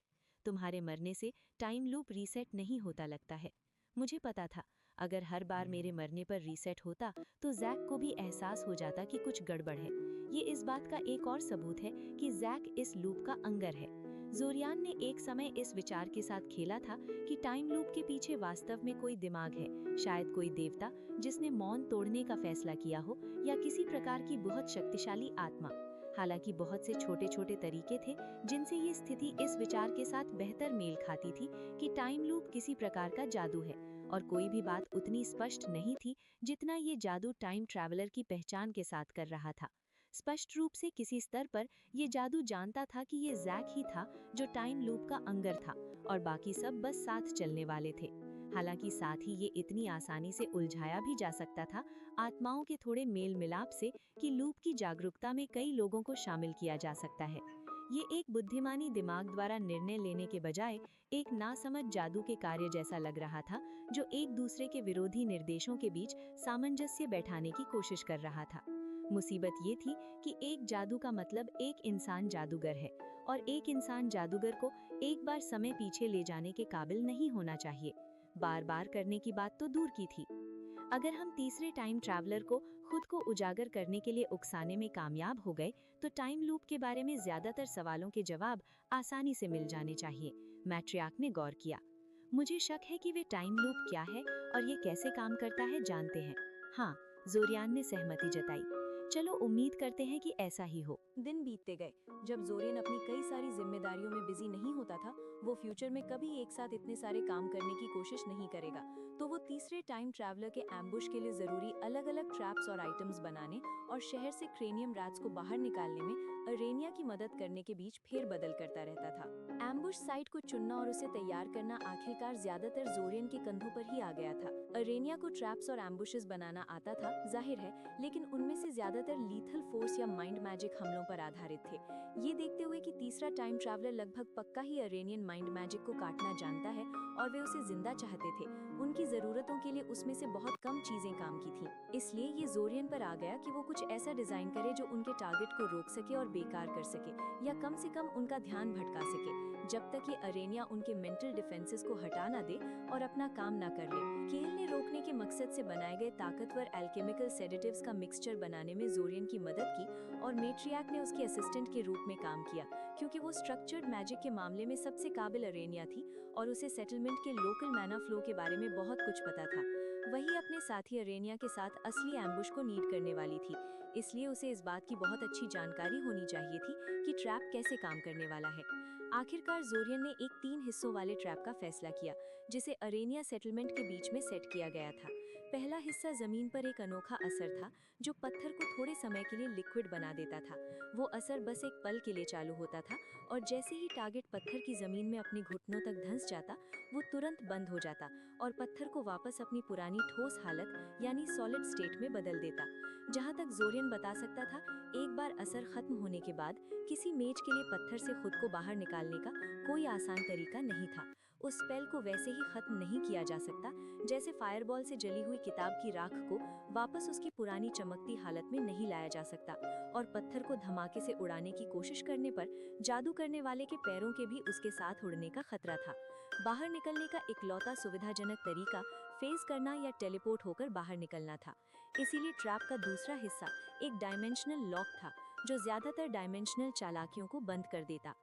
तुम्हारे मरने से टाइम लूप रीसेट नहीं होता लगता है। मुझे पता था अगर हर बार मेरे मरने पर रीसेट होता तो जैक को भी एहसास हो जाता कि कुछ गड़बड़ है। ये इस बात का एक और सबूत है कि जैक इस लूप का अंगर है। जोरियान ने एक समय इस विचार के साथ खेला था कि टाइम लूप के पीछे वास्तव में कोई दिमाग है, शायद कोई देवता जिसने मौन तोड़ने का फैसला किया हो, या किसी प्रकार की बहुत शक्तिशाली आत्मा। हालांकि बहुत से छोटे छोटे तरीके थे जिनसे ये स्थिति इस विचार के साथ बेहतर मेल खाती थी कि टाइम लूप किसी प्रकार का जादू है, और कोई भी बात उतनी स्पष्ट नहीं थी जितना ये जादू टाइम ट्रैवलर की पहचान के साथ कर रहा था। स्पष्ट रूप से किसी स्तर पर ये जादू जानता था कि ये जैक ही था जो टाइम लूप का अंगर था, और बाकी सब बस साथ चलने वाले थे। हालांकि साथ ही ये इतनी आसानी से उलझाया भी जा सकता था आत्माओं के थोड़े मेल मिलाप से कि लूप की जागरूकता में कई लोगों को शामिल किया जा सकता है। ये एक बुद्धिमानी दिमाग द्वारा निर्णय लेने के बजाय एक नासमझ जादू के कार्य जैसा लग रहा था, जो एक दूसरे के विरोधी निर्देशों के बीच सामंजस्य बैठाने की कोशिश कर रहा था। मुसीबत ये थी कि एक जादू का मतलब एक इंसान जादूगर है, और एक इंसान जादूगर को एक बार समय पीछे ले जाने के काबिल नहीं होना चाहिए। बार बार करने की बात तो दूर की थी। अगर हम तीसरे टाइम ट्रैवलर को खुद को उजागर करने के लिए उकसाने में कामयाब हो गए तो टाइम लूप के बारे में ज्यादातर सवालों के जवाब आसानी से मिल जाने चाहिए। मैट्रियार्क ने गौर किया। मुझे शक है कि वे टाइम लूप क्या है और ये कैसे काम करता है जानते हैं। हाँ, जोरियान ने सहमति जताई। चलो उम्मीद करते हैं कि ऐसा ही हो। दिन बीतते गए। जब जोरियन अपनी कई सारी जिम्मेदारियों में बिजी नहीं होता था, वो फ्यूचर में कभी एक साथ इतने सारे काम करने की कोशिश नहीं करेगा। तो वो तीसरे टाइम ट्रैवलर के एम्बुश के लिए जरूरी अलग अलग ट्रैप्स और आइटम्स बनाने और शहर से क्रेनियम रैट्स को बाहर निकालने में अरेनिया की मदद करने के बीच फेरबदल करता रहता था। एम्बुश साइट को चुनना और उसे तैयार करना आखिरकार ज्यादातर जोरियन के कंधों पर ही आ गया था। अरेनिया को ट्रैप्स और एम्बुशेस बनाना आता था, जाहिर है, लेकिन उनमें से ज्यादातर लीथल फोर्स या माइंड मैजिक हमलों पर आधारित थे। ये देखते हुए कि तीसरा टाइम ट्रैवलर लगभग पक्का ही अरेनियन माइंड मैजिक को काटना जानता है और वे उसे जिंदा चाहते थे, उनकी जरूरतों के लिए उसमें से बहुत कम चीजें काम की थीं। इसलिए ये जोरियन पर आ गया कि वो कुछ ऐसा डिजाइन करे जो उनके टारगेट को रोक सके और बेकार कर सके, या कम से कम उनका ध्यान भटका सके, जब तक ये अरेनिया उनके मेंटल डिफेंसेस को हटा ना दे और अपना काम ना कर ले। केल ने रोकने के मकसद से बनाए गए ताकतवर एल्केमिकल सेडेटिव्स का मिक्सचर बनाने में जोरियन की मदद की, और मैट्रियार्क ने उसके असिस्टेंट के रूप में काम किया, क्योंकि वो स्ट्रक्चर्ड मैजिक के मामले में सबसे काबिल अरेनिया थी और उसे सेटलमेंट के लोकल मैना फ्लो के बारे में बहुत कुछ पता था। वही अपने साथी अरेनिया के साथ असली एम्बुश को नीड करने वाली थी, इसलिए उसे इस बात की बहुत अच्छी जानकारी होनी चाहिए थी कि ट्रैप कैसे काम करने वाला है। आखिरकार जोरियन ने एक 3 हिस्सों वाले ट्रैप का फैसला किया, जिसे अरेनिया सेटलमेंट के बीच में सेट किया गया था। पहला हिस्सा जमीन पर एक अनोखा असर था जो पत्थर को थोड़े समय के लिए लिक्विड बना देता था। वो असर बस एक पल के लिए चालू होता था, और जैसे ही टारगेट पत्थर की जमीन में अपने घुटनों तक धंस जाता, वो तुरंत बंद हो जाता और पत्थर को वापस अपनी पुरानी ठोस हालत यानी सॉलिड स्टेट में बदल देता। जहाँ तक जोरियन बता सकता था, एक बार असर खत्म होने के बाद किसी मेज के लिए पत्थर से खुद को बाहर निकालने का कोई आसान तरीका नहीं था। उस स्पेल को वैसे ही खत्म नहीं किया जा सकता जैसे फायरबॉल से जली हुई किताब की राख को वापस उसकी पुरानी चमकती हालत में नहीं लाया जा सकता, और पत्थर को धमाके से उड़ाने की कोशिश करने पर जादू करने वाले के पैरों के भी उसके साथ उड़ने का खतरा था। बाहर निकलने का इकलौता सुविधाजनक तरीका फेज करना या टेलीपोर्ट होकर बाहर निकलना था। इसीलिए ट्रैप का दूसरा हिस्सा एक डायमेंशनल लॉक था जो ज्यादातर डायमेंशनल चालाकियों को बंद कर देता।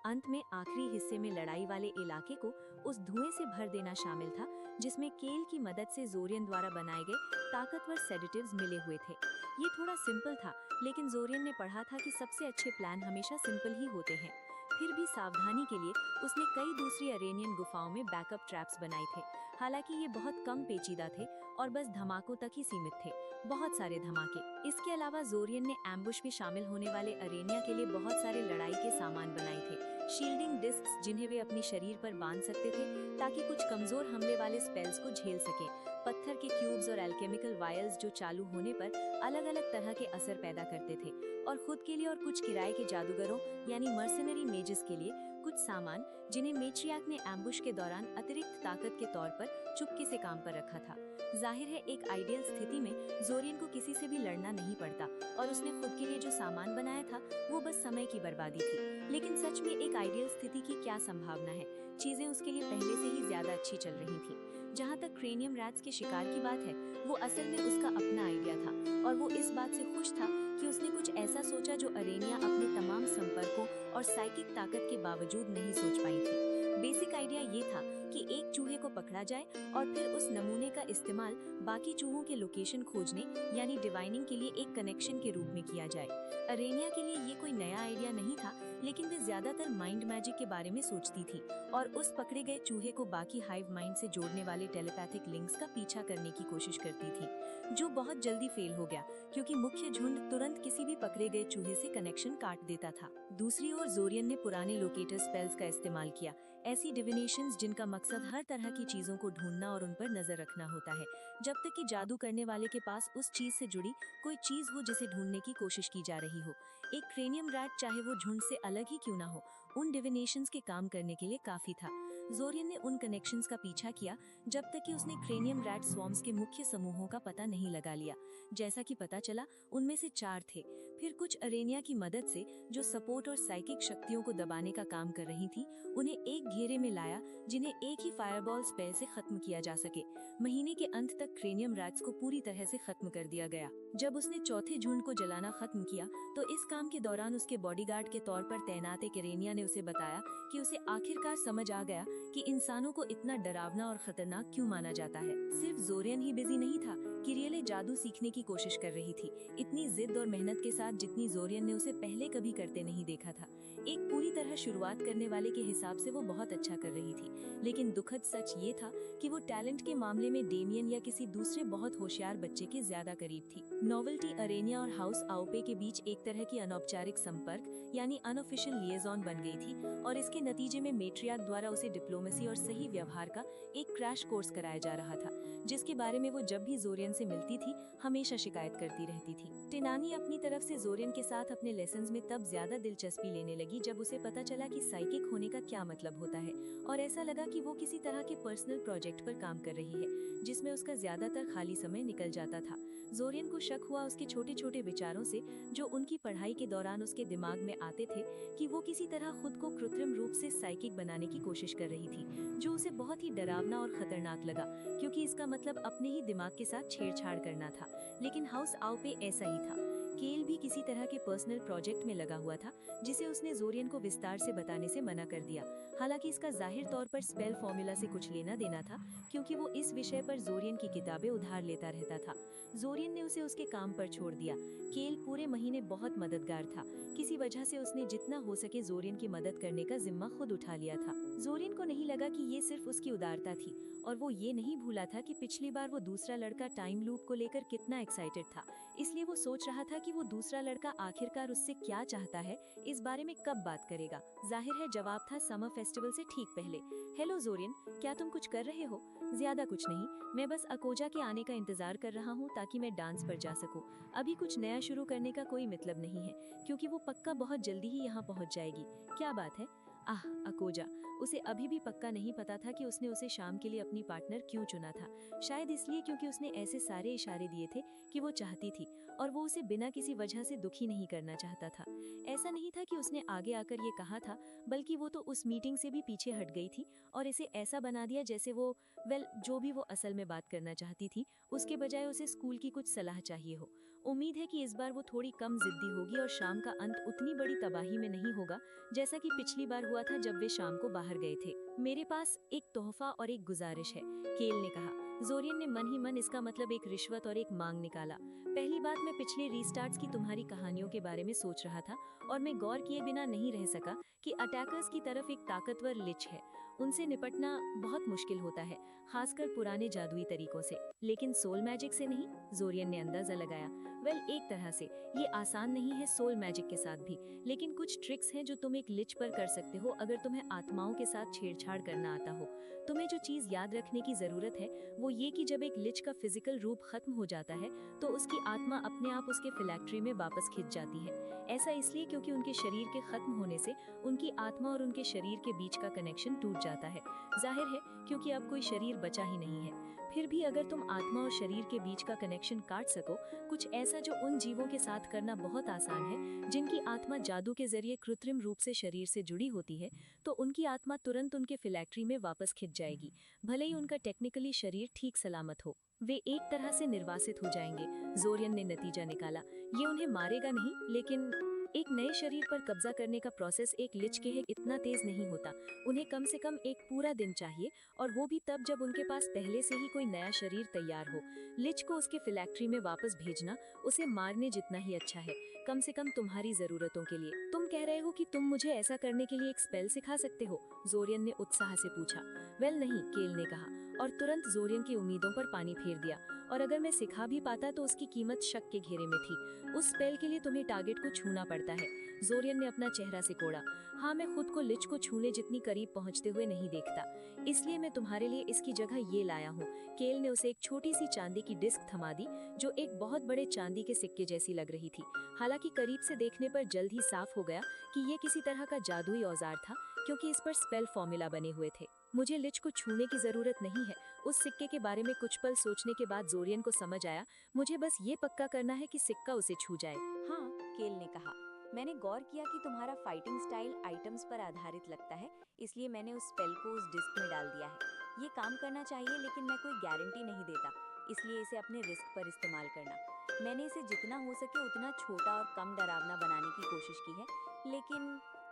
अंत में आखिरी हिस्से में लड़ाई वाले इलाके को उस धुएं से भर देना शामिल था जिसमें केल की मदद से जोरियन द्वारा बनाए गए ताकतवर सेडेटिव्स मिले हुए थे। ये थोड़ा सिंपल था, लेकिन जोरियन ने पढ़ा था कि सबसे अच्छे प्लान हमेशा सिंपल ही होते हैं। फिर भी सावधानी के लिए उसने कई दूसरी अरेनियन गुफाओं में बैकअप ट्रैप्स बनाए थे। हालांकि ये बहुत कम पेचीदा थे और बस धमाकों तक ही सीमित थे, बहुत सारे धमाके। इसके अलावा जोरियन ने एम्बुश में शामिल होने वाले अरेनिया के लिए बहुत सारे लड़ाई के सामान बनाए थे, शील्डिंग डिस्क्स जिन्हें वे अपनी शरीर पर बांध सकते थे ताकि कुछ कमजोर हमले वाले स्पेल्स को झेल सके, पत्थर के क्यूब्स और एल्केमिकल वायल्स जो चालू होने पर अलग अलग तरह के असर पैदा करते थे, और खुद के लिए और कुछ किराए के जादूगरों यानी मर्सनरी मेजेस के लिए कुछ सामान जिन्हें मेट्रियाक ने एम्बुश के दौरान अतिरिक्त ताकत के तौर पर चुपके से काम पर रखा था। जाहिर है एक आइडियल स्थिति में जोरियन को किसी से भी लड़ना नहीं पड़ता और उसने खुद के लिए जो सामान बनाया था वो बस समय की बर्बादी थी। लेकिन सच में एक आइडियल स्थिति की क्या संभावना है? चीजें उसके लिए पहले से ही ज्यादा अच्छी चल रही थी। जहाँ तक क्रेनियम रैट्स के शिकार की बात है, वो असल में उसका अपना आइडिया था और वो इस बात से खुश था कि उसने कुछ ऐसा सोचा जो अरेनिया अपने तमाम संपर्कों और साइकिक ताकत के बावजूद नहीं सोच पाई थी। बेसिक आइडिया ये था कि एक चूहे को पकड़ा जाए और फिर उस नमूने का इस्तेमाल बाकी चूहों के लोकेशन खोजने यानी डिवाइनिंग के लिए एक कनेक्शन के रूप में किया जाए। अरेनिया के लिए ये कोई नया आइडिया नहीं था, लेकिन वे ज्यादातर माइंड मैजिक के बारे में सोचती थी और उस पकड़े गए चूहे को बाकी हाइव माइंड से जोड़ने वाले टेलीपैथिक लिंक्स का पीछा करने की कोशिश करती थी, जो बहुत जल्दी फेल हो गया क्योंकि मुख्य झुंड तुरंत किसी भी पकड़े गए चूहे से कनेक्शन काट देता था। दूसरी ओर जोरियन ने पुराने लोकेटर स्पेल्स का इस्तेमाल किया, ऐसी डिविनेशंस जिनका मकसद हर तरह की चीजों को ढूंढना और उन पर नजर रखना होता है, जब तक कि जादू करने वाले के पास उस चीज से जुड़ी कोई चीज हो जिसे ढूंढने की कोशिश की जा रही हो। एक क्रेनियम रैट चाहे वो झुंड से अलग ही क्यों ना हो, उन डिविनेशंस के काम करने के लिए काफी था। जोरियन ने उन कनेक्शंस का पीछा किया जब तक कि उसने क्रेनियम रैट स्वॉर्म्स के मुख्य समूहों का पता नहीं लगा लिया। जैसा कि पता चला उनमें से 4 थे। फिर कुछ अरेनिया की मदद से जो सपोर्ट और साइकिक शक्तियों को दबाने का काम कर रही थी, उन्हें एक घेरे में लाया जिन्हें एक ही फायरबॉल स्पेल से खत्म किया जा सके। महीने के अंत तक क्रेनियम रैट्स को पूरी तरह से खत्म कर दिया गया। जब उसने चौथे झुंड को जलाना खत्म किया तो इस काम के दौरान उसके बॉडीगार्ड के तौर पर तैनात एक अरेनिया ने उसे बताया कि उसे आखिरकार समझ आ गया कि इंसानों को इतना डरावना और खतरनाक क्यों माना जाता है। सिर्फ जोरियन ही बिजी नहीं था, किरियले जादू सीखने की कोशिश कर रही थी, इतनी जिद और मेहनत के साथ जितनी जोरियन ने उसे पहले कभी करते नहीं देखा था। एक पूरी तरह शुरुआत करने वाले के हिसाब से वो बहुत अच्छा कर रही थी, लेकिन दुखद सच ये था कि वो टैलेंट के मामले में डेमियन या किसी दूसरे बहुत होशियार बच्चे के ज्यादा करीब थी। नोवेल्टी अरेनिया और हाउस आउपे के बीच एक तरह की अनौपचारिक संपर्क यानी अनऑफिशियल लिएजॉन बन गई थी और इसके नतीजे में मेट्रियार्क द्वारा उसे डिप्लोमेसी और सही व्यवहार का एक क्रैश कोर्स कराया जा रहा था, जिसके बारे में वो जब भी जोरियन से मिलती थी हमेशा शिकायत करती रहती थी। टिनानी अपनी तरफ से जोरियन के साथ अपने लेसन्स में तब ज्यादा दिलचस्पी लेने लगी जब उसे पता चला कि साइकिक होने का क्या मतलब होता है, और ऐसा लगा कि वो किसी तरह के पर्सनल प्रोजेक्ट पर काम कर रही है जिसमें उसका ज्यादातर खाली समय निकल जाता था। जोरियन को शक हुआ उसके छोटे छोटे विचारों से जो उनकी पढ़ाई के दौरान उसके दिमाग में आते थे कि वो किसी तरह खुद को कृत्रिम रूप से साइकिक बनाने की कोशिश कर रही थी, जो उसे बहुत ही डरावना और खतरनाक लगा क्योंकि इसका मतलब अपने ही दिमाग के साथ छेड़छाड़ करना था। लेकिन हाउस आउपे ऐसा ही था। केल भी किसी तरह के पर्सनल प्रोजेक्ट में लगा हुआ था जिसे उसने जोरियन को विस्तार से बताने से मना कर दिया। हालांकि इसका जाहिर तौर पर स्पेल फॉर्मूला से कुछ लेना देना था क्योंकि वो इस विषय पर जोरियन की किताबें उधार लेता रहता था। जोरियन ने उसे उसके काम पर छोड़ दिया। केल पूरे महीने बहुत मददगार था, किसी वजह से उसने जितना हो सके जोरियन की मदद करने का जिम्मा खुद उठा लिया था। जोरियन को नहीं लगा कि ये सिर्फ उसकी उदारता थी, और वो ये नहीं भूला था कि पिछली बार वो दूसरा लड़का टाइम लूप को लेकर कितना एक्साइटेड था। इसलिए वो सोच रहा था कि वो दूसरा लड़का आखिरकार उससे क्या चाहता है, इस बारे में कब बात करेगा। जाहिर है जवाब था समर फेस्टिवल से ठीक पहले। हेलो जोरियन, क्या तुम कुछ कर रहे हो? ज्यादा कुछ नहीं, मैं बस अकोजा के आने का इंतजार कर रहा हूँ ताकि मैं डांस पर जा सकूँ। अभी कुछ नया शुरू करने का कोई मतलब नहीं है क्योंकि वो पक्का बहुत जल्दी ही यहाँ पहुँच जाएगी। क्या बात है? आह, अकोजा। उसे अभी भी पक्का नहीं पता था कि उसने उसे शाम के लिए अपनी पार्टनर क्यों चुना था। शायद इसलिए क्योंकि उसने ऐसे सारे इशारे दिए थे कि वो चाहती थी और वो उसे बिना किसी वजह से दुखी नहीं करना चाहता था। ऐसा नहीं था कि उसने आगे आकर ये कहा था, बल्कि वो तो उस मीटिंग से भी पीछे हट गई थी और इसे ऐसा बना दिया जैसे वो जो भी वो असल में बात करना चाहती थी उसके बजाय उसे स्कूल की कुछ सलाह चाहिए हो। उम्मीद है कि इस बार वो थोड़ी कम जिद्दी होगी और शाम का अंत उतनी बड़ी तबाही में नहीं होगा जैसा कि पिछली बार हुआ था जब वे शाम को बाहर गए थे। मेरे पास एक तोहफा और एक गुजारिश है, केल ने कहा। जोरियन ने मन ही मन इसका मतलब एक रिश्वत और एक मांग निकाला। पहली बात, मैं पिछले रीस्टार्ट्स की तुम्हारी कहानियों के बारे में सोच रहा था और मैं गौर किए बिना नहीं रह सका कि अटैकर्स की तरफ एक ताकतवर लिच है। उनसे निपटना बहुत मुश्किल होता है, खासकर पुराने जादुई तरीकों से, लेकिन सोल मैजिक से नहीं, जोरियन ने अंदाजा लगाया। वेल, एक तरह से ये आसान नहीं है सोल मैजिक के साथ भी, लेकिन कुछ ट्रिक्स हैं जो तुम एक लिच पर कर सकते हो अगर तुम्हें आत्माओं के साथ छेड़छाड़ करना आता हो। तुम्हें जो चीज याद रखने की जरूरत है वो ये कि जब एक लिच का फिजिकल रूप खत्म हो जाता है तो उसकी आत्मा अपने आप उसके फिलैक्ट्री में वापस खिंच जाती है। ऐसा इसलिए क्योंकि उनके शरीर के खत्म होने से उनकी आत्मा और उनके शरीर के बीच का कनेक्शन टूट जाता है। जाहिर है क्योंकि अब कोई शरीर बचा ही नहीं है। फिर भी अगर तुम आत्मा और शरीर के बीच का कनेक्शन काट सको, कुछ ऐसा जो उन जीवों के साथ करना बहुत आसान है जिनकी आत्मा जादू के जरिए कृत्रिम रूप से शरीर से जुड़ी होती है, तो उनकी आत्मा तुरंत उनके फिलैक्ट्री में वापस खिंच जाएगी, भले ही उनका टेक्निकली शरीर ठीक सलामत हो। वे एक तरह से निर्वासित हो जाएंगे। जोरियन ने नतीजा निकाला। ये उन्हें मारेगा नहीं, लेकिन एक नए शरीर पर कब्जा करने का प्रोसेस एक लिच के इतना तेज नहीं होता। उन्हें कम से कम एक पूरा दिन चाहिए, और वो भी तब जब उनके पास पहले से ही कोई नया शरीर तैयार हो। लिच को उसके फिलैक्ट्री में वापस भेजना उसे मारने जितना ही अच्छा है, कम से कम तुम्हारी जरूरतों के लिए। तुम कह रहे हो कि तुम मुझे ऐसा करने के लिए एक स्पेल सिखा सकते हो? जोरियन ने उत्साह से पूछा। वेल नहीं, केल ने कहा, और तुरंत जोरियन की उम्मीदों पर पानी फेर दिया। और अगर मैं सिखा भी पाता तो उसकी कीमत शक के घेरे में थी। उस स्पेल के लिए तुम्हें टारगेट को छूना पड़ता है। जोरियन ने अपना चेहरा सिकोड़ा। हाँ, मैं खुद को लिच को छूने जितनी करीब पहुंचते हुए नहीं देखता, इसलिए मैं तुम्हारे लिए इसकी जगह ये लाया हूँ। केल ने उसे एक छोटी सी चांदी की डिस्क थमा दी जो एक बहुत बड़े चांदी के सिक्के जैसी लग रही थी। हालांकि करीब से देखने पर जल्द ही साफ हो गया कि ये किसी तरह का जादुई औजार था, क्योंकि इस पर स्पेल फॉर्मूला बने हुए थे। मुझे लिच को छूने की जरूरत नहीं है। उस सिक्के के बारे में कुछ पल सोचने के बाद जोरियन को समझ आया, मुझे बस ये पक्का करना है कि सिक्का उसे छू जाए। हाँ, केल ने कहा, मैंने गौर किया कि तुम्हारा फाइटिंग स्टाइल आइटम्स पर आधारित लगता है, इसलिए मैंने उस स्पेल को उस डिस्क में डाल दिया है। ये काम करना चाहिए, लेकिन मैं कोई गारंटी नहीं देता, इसलिए इसे अपने रिस्क पर इस्तेमाल करना। मैंने इसे जितना हो सके उतना छोटा और कम डरावना बनाने की कोशिश की है,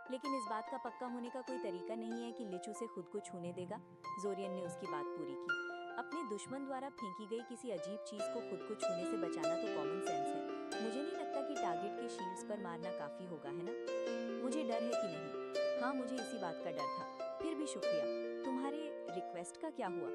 लेकिन इस बात का पक्का होने का कोई तरीका नहीं है कि लिच उसे खुद को छूने देगा। जोरियन ने उसकी बात पूरी की। अपने दुश्मन द्वारा फेंकी गई किसी अजीब चीज को खुद को छूने से बचाना तो कॉमन सेंस है। मुझे नहीं लगता कि टारगेट के शील्ड्स पर मारना काफी होगा, है ना? मुझे डर है कि नहीं? हाँ, मुझे इसी बात का डर था। फिर भी शुक्रिया। तुम्हारे रिक्वेस्ट का क्या हुआ?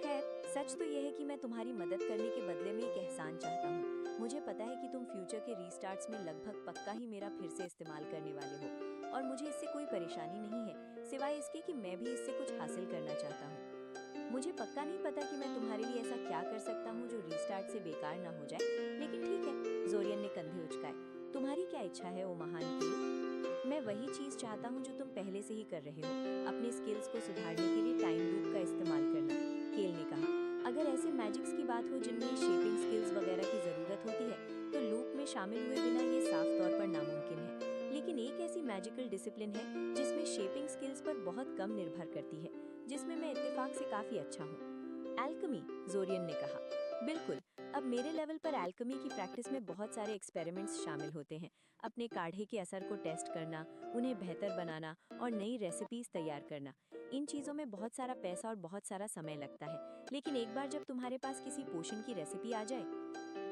खैर, सच तो यह है कि मैं तुम्हारी मदद करने के बदले में एक एहसान चाहता हूँ। मुझे पता है कि तुम फ्यूचर के रीस्टार्ट्स में लगभग पक्का ही मेरा फिर से इस्तेमाल करने वाले हो, और मुझे इससे कोई परेशानी नहीं है, सिवाय इसके कि मैं भी इससे कुछ हासिल करना चाहता हूँ। मुझे पक्का नहीं पता कि मैं तुम्हारे लिए ऐसा क्या कर सकता हूँ जो रीस्टार्ट से बेकार ना हो जाए, लेकिन ठीक है। जोरियन ने कंधे उचकाए। तुम्हारी क्या इच्छा है ओ महान केल? मैं वही चीज चाहता हूँ जो तुम पहले से ही कर रहे हो, अपने स्किल्स को सुधारने के लिए टाइम लूप का इस्तेमाल करना, केल ने कहा। अगर ऐसे मैजिक्स की बात हो जिनमें शेपिंग स्किल्स वगैरह की जरूरत होती है, तो लूप में शामिल हुए बिना ये साफ तौर पर नामुमकिन है। लेकिन एक ऐसी मैजिकल डिसिप्लिन है जिसमें शेपिंग स्किल्स पर बहुत कम निर्भर करती है, जिसमें मैं इत्तेफाक से काफी अच्छा हूँ। एल्केमी, जोरियन ने कहा। बिल्कुल। अब मेरे लेवल पर एल्केमी की प्रैक्टिस में बहुत सारे एक्सपेरिमेंट्स शामिल होते हैं। अपने काढ़े के असर को टेस्ट करना, उन्हें बेहतर बनाना और नई रेसिपीज तैयार करना। इन चीज़ों में बहुत सारा पैसा और बहुत सारा समय लगता है, लेकिन एक बार जब तुम्हारे पास किसी पोशन की रेसिपी आ जाए,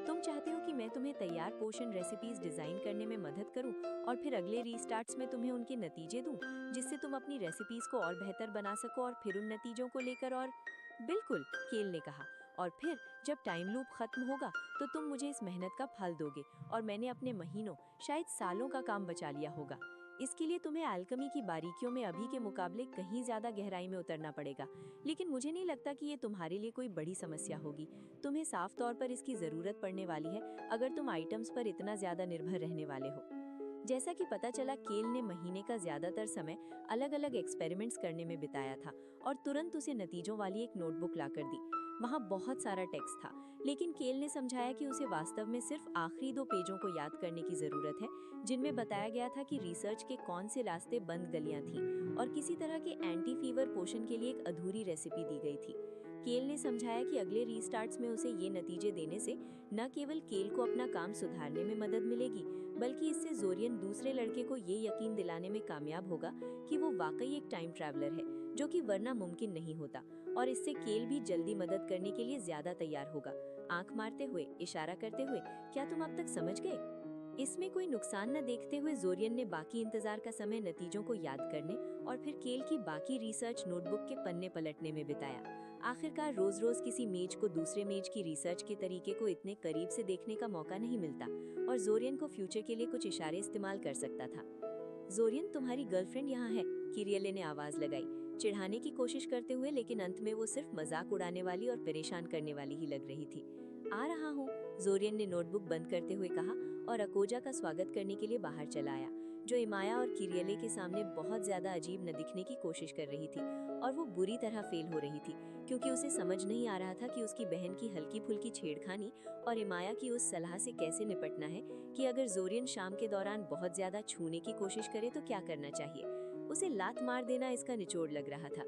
तुम चाहते हो कि मैं तुम्हें तैयार पोशन रेसिपीज डिजाइन करने में मदद करूं और फिर अगले रीस्टार्ट्स में तुम्हें उनके नतीजे दूं, जिससे तुम अपनी रेसिपीज को और बेहतर बना सको और फिर उन नतीजों को लेकर और बिल्कुल, केल ने कहा। और फिर जब टाइम लूप खत्म होगा तो तुम मुझे इस मेहनत का फल दोगे और मैंने अपने महीनों, शायद सालों का काम बचा लिया होगा। इसके लिए तुम्हें एल्केमी की बारीकियों में अभी के मुकाबले कहीं ज्यादा गहराई में उतरना पड़ेगा, लेकिन मुझे नहीं लगता कि ये तुम्हारे लिए कोई बड़ी समस्या होगी। तुम्हें साफ तौर पर इसकी जरूरत पड़ने वाली है अगर तुम आइटम्स पर इतना ज्यादा निर्भर रहने वाले हो। जैसा कि पता चला, केल ने महीने का ज्यादातर समय अलग अलग एक्सपेरिमेंट्स करने में बिताया था और तुरंत उसे नतीजों वाली एक नोटबुक लाकर दी। वहाँ बहुत सारा टेक्स्ट था, लेकिन केल ने समझाया कि उसे वास्तव में सिर्फ आखिरी 2 पेजों को याद करने की जरूरत है, जिनमें बताया गया था कि रिसर्च के कौन से रास्ते बंद गलियां थीं और किसी तरह के एंटी फीवर पोशन के लिए एक अधूरी रेसिपी दी गई थी। केल ने समझाया कि अगले रीस्टार्ट्स में उसे ये नतीजे देने से न केवल केल को अपना काम सुधारने में मदद मिलेगी, बल्कि इससे जोरियन दूसरे लड़के को ये यकीन दिलाने में कामयाब होगा कि वो वाकई एक टाइम ट्रैवलर है, जो कि वरना मुमकिन नहीं होता, और इससे केल भी जल्दी मदद करने के लिए ज्यादा तैयार होगा। आंख मारते हुए, इशारा करते हुए, क्या तुम अब तक समझ गए? इसमें कोई नुकसान न देखते हुए जोरियन ने बाकी इंतजार का समय नतीजों को याद करने और फिर केल की बाकी रिसर्च नोटबुक के पन्ने पलटने में बिताया। आखिरकार रोज रोज किसी मेज को दूसरे मेज की रिसर्च के तरीके को इतने करीब से देखने का मौका नहीं मिलता और जोरियन को फ्यूचर के लिए कुछ इशारे इस्तेमाल कर सकता था। जोरियन, तुम्हारी गर्लफ्रेंड यहाँ है, किरियले ने आवाज लगाई, चिढ़ाने की कोशिश करते हुए, लेकिन अंत में वो सिर्फ मजाक उड़ाने वाली और परेशान करने वाली ही लग रही थी। आ रहा हूँ, जोरियन ने नोटबुक बंद करते हुए कहा और अकोजा का स्वागत करने के लिए बाहर चला आया, जो इमाया और किरियले के सामने बहुत ज्यादा अजीब न दिखने की कोशिश कर रही थी और वो बुरी तरह फेल हो रही थी क्योंकि उसे समझ नहीं आ रहा था कि उसकी बहन की हल्की फुल्की छेड़खानी और इमाया की उस सलाह से कैसे निपटना है कि अगर जोरियन शाम के दौरान बहुत ज्यादा छूने की कोशिश करे तो क्या करना चाहिए। उसे लात मार देना इसका निचोड़ लग रहा था।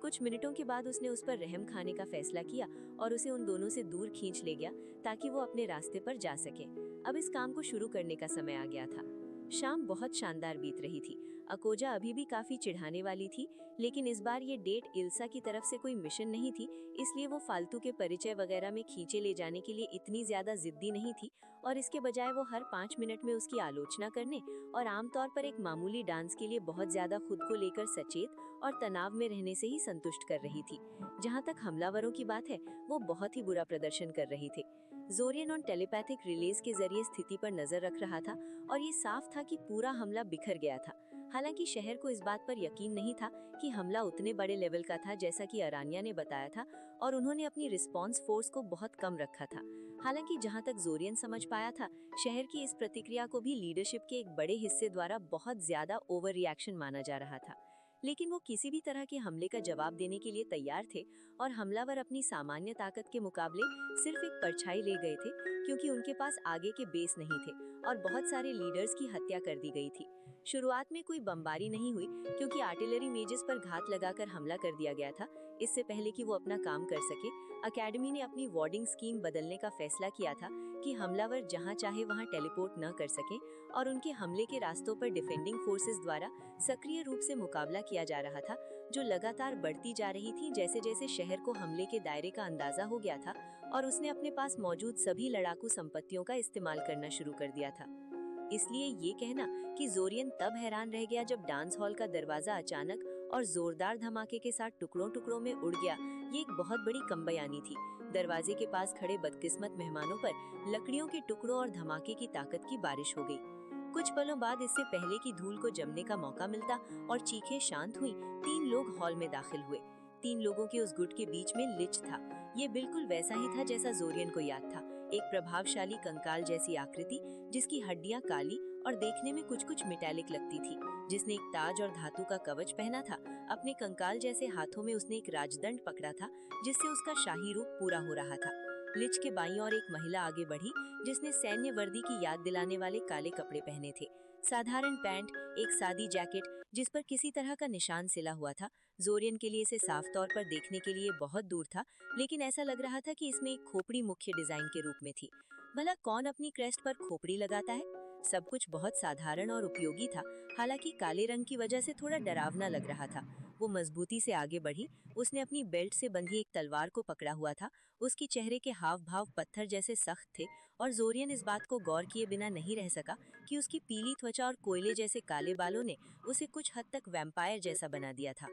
कुछ मिनटों के बाद उसने उस पर रहम खाने का फैसला किया और उसे उन दोनों से दूर खींच ले गया ताकि वो अपने रास्ते पर जा सके। अब इस काम को शुरू करने का समय आ गया था। शाम बहुत शानदार बीत रही थी। अकोजा अभी भी काफी चिढ़ाने वाली थी, लेकिन इस बार ये डेट इल्सा की तरफ से कोई मिशन नहीं थी, इसलिए वो फालतू के परिचय वगैरह में खींचे ले जाने के लिए इतनी ज्यादा जिद्दी नहीं थी और इसके बजाय वो हर 5 मिनट में उसकी आलोचना करने और आमतौर पर एक मामूली डांस के लिए बहुत ज्यादा खुद को लेकर सचेत और तनाव में रहने से ही संतुष्ट कर रही थी। जहाँ तक हमलावरों की बात है, वो बहुत ही बुरा प्रदर्शन कर रही थी। जोरियन ऑन टेलीपैथिक रिलेज के जरिए स्थिति पर नजर रख रहा था और ये साफ था कि पूरा हमला बिखर गया था। हालांकि शहर को इस बात पर यकीन नहीं था कि हमला उतने बड़े लेवल का था जैसा कि अरानिया ने बताया था और उन्होंने अपनी रिस्पांस फोर्स को बहुत कम रखा था। हालांकि जहां तक जोरियन समझ पाया था, शहर की इस प्रतिक्रिया को भी लीडरशिप के एक बड़े हिस्से द्वारा बहुत ज्यादा ओवर रिएक्शन माना जा रहा था, लेकिन वो किसी भी तरह के हमले का जवाब देने के लिए तैयार थे और हमलावर अपनी सामान्य ताकत के मुकाबले सिर्फ एक परछाई ले गए थे क्योंकि उनके पास आगे के बेस नहीं थे और बहुत सारे लीडर्स की हत्या कर दी गई थी। शुरुआत में कोई बमबारी नहीं हुई क्योंकि आर्टिलरी मेजेस पर घात लगाकर हमला कर दिया गया था। इससे पहले कि वो अपना काम कर सके, अकेडमी ने अपनी वार्डिंग स्कीम बदलने का फैसला किया था कि हमलावर जहां चाहे वहां टेलीपोर्ट न कर सकें और उनके हमले के रास्तों पर डिफेंडिंग फोर्सेस द्वारा सक्रिय रूप से मुकाबला किया जा रहा था, जो लगातार बढ़ती जा रही थी जैसे जैसे शहर को हमले के दायरे का अंदाजा हो गया था और उसने अपने पास मौजूद सभी लड़ाकू संपत्तियों का इस्तेमाल करना शुरू कर दिया था। इसलिए ये कहना कि जोरियन तब हैरान रह गया जब डांस हॉल का दरवाजा अचानक और जोरदार धमाके के साथ टुकड़ों टुकड़ों में उड़ गया, ये एक बहुत बड़ी कमबयानी थी। दरवाजे के पास खड़े बदकिस्मत मेहमानों पर लकड़ियों के टुकड़ों और धमाके की ताकत की बारिश हो गई। कुछ पलों बाद इससे पहले कि धूल को जमने का मौका मिलता और चीखें शांत हुई, 3 लोग हॉल में दाखिल हुए। 3 लोगों के उस गुट के बीच में लिच था। ये बिल्कुल वैसा ही था जैसा जोरियन को याद था, एक प्रभावशाली कंकाल जैसी आकृति जिसकी हड्डियां काली और देखने में कुछ कुछ मेटालिक लगती थी, जिसने एक ताज और धातु का कवच पहना था। अपने कंकाल जैसे हाथों में उसने एक राजदंड पकड़ा था जिससे उसका शाही रूप पूरा हो रहा था। लिच के बाईं ओर एक महिला आगे बढ़ी जिसने सैन्य वर्दी की याद दिलाने वाले काले कपड़े पहने थे। साधारण पैंट, एक सादी जैकेट जिस पर किसी तरह का निशान सिला हुआ था। जोरियन के लिए इसे साफ तौर पर देखने के लिए बहुत दूर था, लेकिन ऐसा लग रहा था कि इसमें एक खोपड़ी मुख्य डिजाइन के रूप में थी। भला कौन अपनी क्रेस्ट पर खोपड़ी लगाता है? सब कुछ बहुत साधारण और उपयोगी था, हालांकि काले रंग की वजह से थोड़ा डरावना लग रहा था। वो मजबूती से आगे बढ़ी। उसने अपनी बेल्ट से बंधी एक तलवार को पकड़ा हुआ था। उसकी चेहरे के हाव भाव पत्थर जैसे सख्त थे और जोरियन इस बात को गौर किए बिना नहीं रह सका कि उसकी पीली त्वचा और कोयले जैसे काले बालों ने उसे कुछ हद तक वैम्पायर जैसा बना दिया था।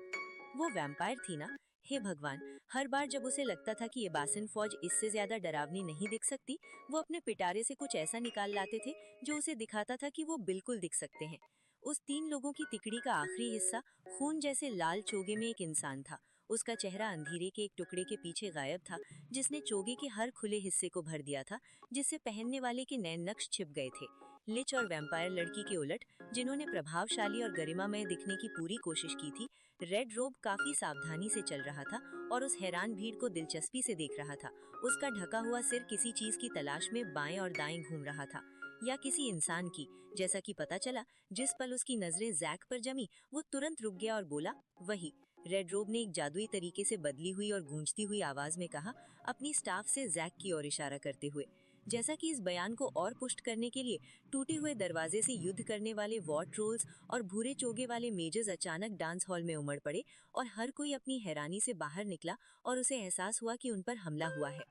वो वैम्पायर थी ना? हे भगवान, हर बार जब उसे लगता था कि ये बासिन फौज इससे ज्यादा डरावनी नहीं दिख सकती, वो अपने पिटारे से कुछ ऐसा निकाल लाते थे जो उसे दिखाता था कि वो बिल्कुल दिख सकते हैं। उस 3 लोगों की तिकड़ी का आखिरी हिस्सा खून जैसे लाल चोगे में एक इंसान था। उसका चेहरा अंधेरे के एक टुकड़े के पीछे गायब था जिसने चोगे के हर खुले हिस्से को भर दिया था, जिससे पहनने वाले के नैन नक्श छिप गए थे। लिच और वैम्पायर लड़की के उलट, जिन्होंने प्रभावशाली और गरिमामय दिखने की पूरी कोशिश की थी, रेड रोब काफी सावधानी से चल रहा था और उस हैरान भीड़ को दिलचस्पी से देख रहा था। उसका ढका हुआ सिर किसी चीज की तलाश में बाएं और दाएं घूम रहा था, या किसी इंसान की। जैसा कि पता चला, जिस पल उसकी नजरें जैक पर जमी, वो तुरंत रुक गया और बोला, वही। रेड रोब ने एक जादुई तरीके से बदली हुई और गूंजती हुई आवाज में कहा, अपनी स्टाफ से जैक की ओर इशारा करते हुए। जैसा कि इस बयान को और पुष्ट करने के लिए टूटे हुए दरवाजे से युद्ध करने वाले वॉर ट्रोल्स और भूरे चोगे वाले मेजर्स अचानक डांस हॉल में उमड़ पड़े और हर कोई अपनी हैरानी से बाहर निकला और उसे एहसास हुआ कि उन पर हमला हुआ है।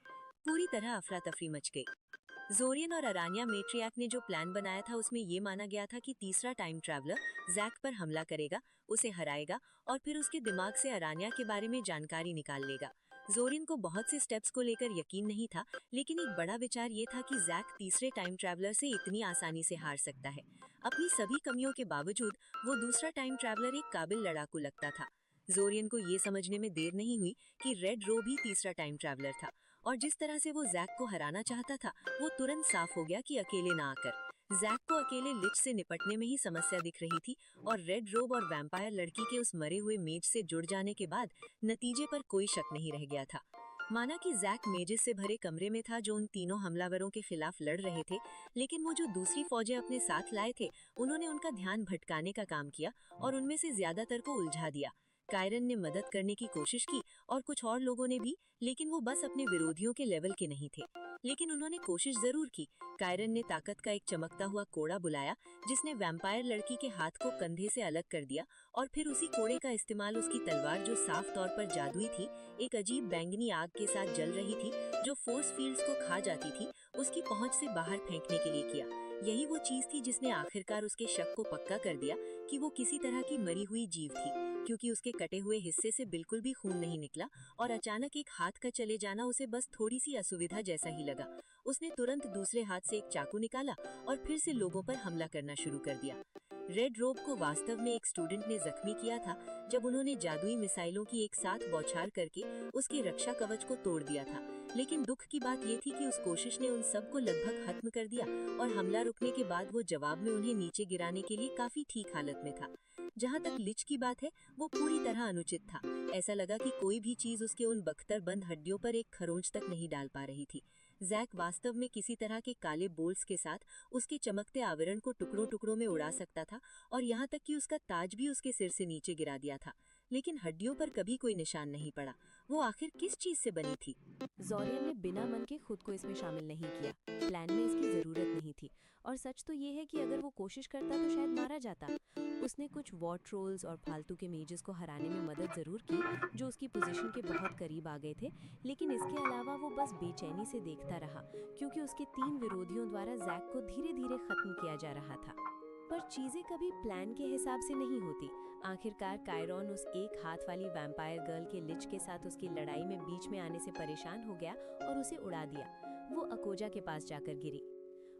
पूरी तरह अफरा तफरी मच गई। जोरियन और अरानिया मेट्रियाक ने जो प्लान बनाया था उसमें ये माना गया था कि तीसरा टाइम ट्रैवलर जैक पर हमला करेगा, उसे हराएगा और फिर उसके दिमाग से अरानिया के बारे में जानकारी निकाल लेगा। जोरियन को बहुत से स्टेप्स को लेकर यकीन नहीं था, लेकिन एक बड़ा विचार ये था कि जैक तीसरे टाइम ट्रैवलर से इतनी आसानी से हार सकता है। अपनी सभी कमियों के बावजूद वो दूसरा टाइम ट्रैवलर एक काबिल लड़ाकू लगता था। जोरियन को ये समझने में देर नहीं हुई कि रेड रोब ही तीसरा टाइम ट्रैवलर था और जिस तरह से वो जैक को हराना चाहता था वो तुरंत साफ हो गया कि अकेले ना आकर जैक को अकेले लिच से निपटने में ही समस्या दिख रही थी और रेड रोब और वैम्पायर लड़की के उस मरे हुए मेज से जुड़ जाने के बाद नतीजे पर कोई शक नहीं रह गया था। माना कि जैक मेजेस से भरे कमरे में था जो उन तीनों हमलावरों के खिलाफ लड़ रहे थे, लेकिन वो जो दूसरी फौजें अपने साथ लाए थे उन्होंने उनका ध्यान भटकाने का काम किया और उनमें से ज्यादातर को उलझा दिया। कायरन ने मदद करने की कोशिश की और कुछ और लोगों ने भी, लेकिन वो बस अपने विरोधियों के लेवल के नहीं थे, लेकिन उन्होंने कोशिश जरूर की। कायरन ने ताकत का एक चमकता हुआ कोड़ा बुलाया जिसने वैम्पायर लड़की के हाथ को कंधे से अलग कर दिया और फिर उसी कोड़े का इस्तेमाल उसकी तलवार जो साफ तौर पर जादुई थी, एक अजीब बैंगनी आग के साथ जल रही थी जो फोर्स फील्ड्स को खा जाती थी, उसकी पहुंच से बाहर फेंकने के लिए किया। यही वो चीज थी जिसने आखिरकार उसके शक को पक्का कर दिया कि वो किसी तरह की मरी हुई जीव थी, क्योंकि उसके कटे हुए हिस्से से बिल्कुल भी खून नहीं निकला और अचानक एक हाथ का चले जाना उसे बस थोड़ी सी असुविधा जैसा ही लगा। उसने तुरंत दूसरे हाथ से एक चाकू निकाला और फिर से लोगों पर हमला करना शुरू कर दिया। रेड रोब को वास्तव में एक स्टूडेंट ने जख्मी किया था जब उन्होंने जादुई मिसाइलों की एक साथ बौछार करके उसके रक्षा कवच को तोड़ दिया था, लेकिन दुख की बात ये थी कि उस कोशिश ने उन सबको लगभग खत्म कर दिया और हमला रुकने के बाद वो जवाब में उन्हें नीचे गिराने के लिए काफी ठीक हालत में था। जहाँ तक लिच की बात है वो पूरी तरह अनुचित था। ऐसा लगा कि कोई भी चीज उसके उन बख्तर बंद हड्डियों पर एक खरोंच तक नहीं डाल पा रही थी। जैक वास्तव में किसी तरह के काले बोल्ट्स के साथ उसके चमकते आवरण को टुकड़ों टुकड़ों में उड़ा सकता था और यहाँ तक कि उसका ताज भी उसके सिर से नीचे गिरा दिया था, लेकिन हड्डियों पर कभी कोई निशान नहीं पड़ा। वो आखिर किस चीज से बनी थी? जोरियन ने बिना मन के खुद को इसमें शामिल नहीं किया। प्लान में इसकी जरूरत नहीं थी और सच तो ये है कि अगर वो कोशिश करता तो शायद मारा जाता। उसने कुछ वॉर ट्रोल्स और फालतू के मेजेस को हराने में मदद जरूर की जो उसकी पोजीशन के बहुत करीब आ गए थे, लेकिन इसके अलावा वो बस बेचैनी से देखता रहा क्योंकि उसके 3 विरोधियों द्वारा जैक को धीरे धीरे खत्म किया जा रहा था। पर चीजें कभी प्लान के हिसाब से नहीं होती। आखिरकार कायरन उस एक हाथ वाली वैम्पायर गर्ल के लिच के साथ उसकी लड़ाई में बीच में आने से परेशान हो गया और उसे उड़ा दिया। वो अकोजा के पास जाकर गिरी।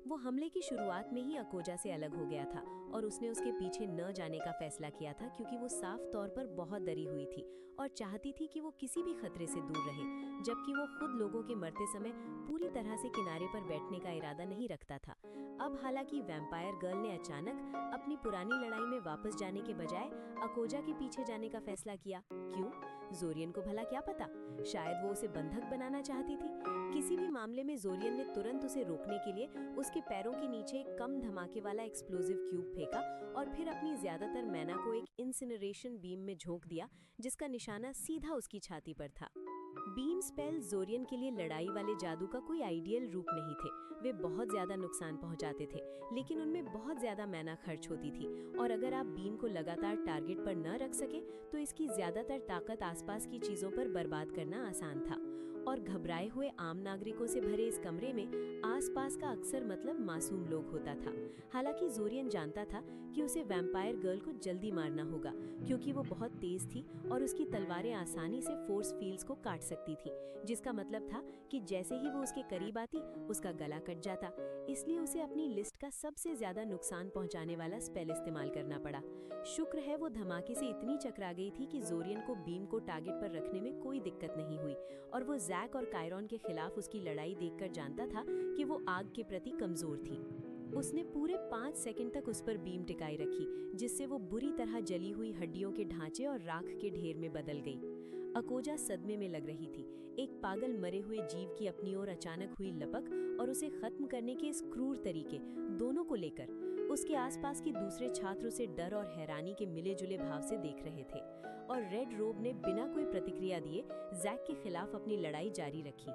वो हमले की शुरुआत में ही अकोजा से अलग हो गया था और उसने उसके पीछे न जाने का फैसला किया था क्योंकि वो साफ तौर पर बहुत डरी हुई थी और चाहती थी कि वो किसी भी खतरे से दूर रहे, जबकि वो खुद लोगों के मरते समय पूरी तरह से किनारे पर बैठने का इरादा नहीं रखता था। अब हालांकि वैम्पायर गर्ल ने अचानक अपनी पुरानी लड़ाई में वापस जाने के बजाय अकोजा के पीछे जाने का फैसला किया। क्यों? जोरियन को भला क्या पता, शायद वो उसे बंधक बनाना चाहती थी। किसी भी मामले में जोरियन ने तुरंत उसे रोकने के लिए उसके पैरों के नीचे एक कम धमाके वाला एक्सप्लोजिव क्यूब फेंका और फिर अपनी ज्यादातर मैना को एक इंसिनरेशन बीम में झोंक दिया जिसका निशाना सीधा उसकी छाती पर था। बीम स्पेल जोरियन के लिए लड़ाई वाले जादू का कोई आइडियल रूप नहीं थे। वे बहुत ज्यादा नुकसान पहुंचाते थे, लेकिन उनमें बहुत ज्यादा मैना खर्च होती थी और अगर आप बीम को लगातार टारगेट पर न रख सके तो इसकी ज्यादातर ताकत आसपास की चीजों पर बर्बाद करना आसान था। और घबराए हुए आम नागरिकों से भरे इस कमरे में आसपास का अक्सर मतलब मासूम लोग होता था। हालांकि जोरियन जानता था कि उसे वैम्पायर गर्ल को जल्दी मारना होगा क्योंकि वो बहुत तेज थी और उसकी तलवारें आसानी से फोर्स फील्ड्स को काट सकती थी, जिसका मतलब था कि जैसे ही वो उसके करीब आती उसका गला कट जाता। इसलिए उसे अपनी लिस्ट का सबसे ज्यादा नुकसान पहुंचाने वाला स्पेल इस्तेमाल करना पड़ा। शुक्र है वो धमाके से इतनी चकरा गई थी कि जोरियन को बीम को टारगेट पर रखने में कोई दिक्कत नहीं हुई और वो जैक और कायरन के खिलाफ उसकी लड़ाई देखकर जानता था कि वो आग के प्रति कमजोर थी। उसने पूरे 5 सेकंड तक उस पर बीम टिकाई रखी, जिससे वो बुरी तरह जली हुई हड्डियों के ढांचे और राख के ढेर में बदल गई। अकोजा सदमे में लग रही थी, एक पागल मरे हुए जीव की अपनी ओर अचानक हुई लपक और उसे खत्म करने के इस क्रूर तरीके दोनों को लेकर उसके आसपास के दूसरे छात्र उसे डर और हैरानी के मिले जुले भाव से देख रहे थे और रेड रोब ने बिना कोई प्रतिक्रिया दिए जैक के खिलाफ अपनी लड़ाई जारी रखी।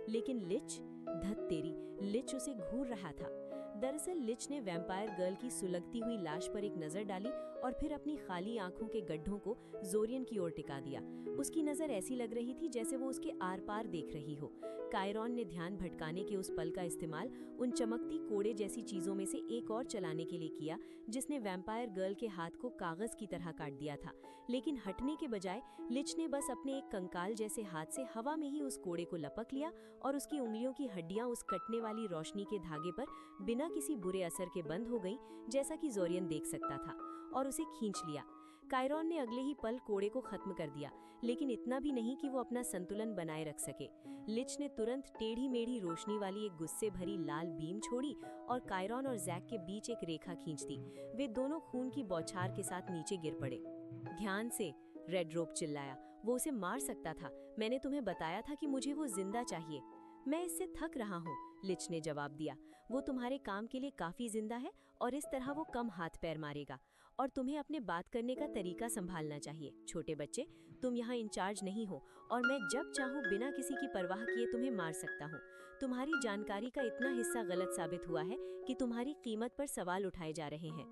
लेकिन लिच, धत तेरी, लिच उसे घूर रहा था। दरअसल लिच ने वैम्पायर गर्ल की सुलगती हुई लाश पर एक नजर डाली और फिर अपनी खाली आंखों के गड्ढों को जोरियन की ओर टिका दिया। उसकी नजर ऐसी लग रही थी जैसे वो उसके आर पार देख रही हो। कायरॉन ने ध्यान भटकाने के उस पल का इस्तेमाल उन चमकती कोड़े जैसी चीजों में से एक और चलाने के लिए किया जिसने वैम्पायर गर्ल के हाथ को कागज की तरह काट दिया था। लेकिन हटने के बजाय लिच ने बस अपने एक कंकाल जैसे हाथ से हवा में ही उस कोड़े को लपक लिया और उसकी उंगलियों की हड्डियां उस कटने वाली रोशनी के धागे पर बिना किसी बुरे असर के बंद हो गईं, जैसा कि जोरियन देख सकता था, और उसे खींच लिया। कायरॉन ने अगले ही पल कोड़े को खत्म कर दिया, लेकिन इतना भी नहीं कि वो अपना संतुलन बनाए रख सके। लिच ने तुरंत टेढ़ी मेढ़ी रोशनी वाली एक गुस्से भरी लाल बीम छोड़ी और कायरॉन और जैक के बीच एक रेखा खींच दी। वे दोनों खून की बौछार के साथ नीचे गिर पड़े। ध्यान से, रेड रोप चिल्लाया, वो उसे मार सकता था। मैंने तुम्हें बताया था कि मुझे वो जिंदा चाहिए। मैं इससे थक रहा हूँ, लिच ने जवाब दिया। वो तुम्हारे काम के लिए काफी जिंदा है और इस तरह वो कम हाथ पैर मारेगा। और तुम्हें अपने बात करने का तरीका संभालना चाहिए। छोटे बच्चे, तुम यहाँ इंचार्ज नहीं हो और मैं जब चाहूँ बिना किसी की परवाह किए तुम्हें मार सकता हूँ। तुम्हारी जानकारी का इतना हिस्सा गलत साबित हुआ है कि तुम्हारी कीमत पर सवाल उठाए जा रहे हैं।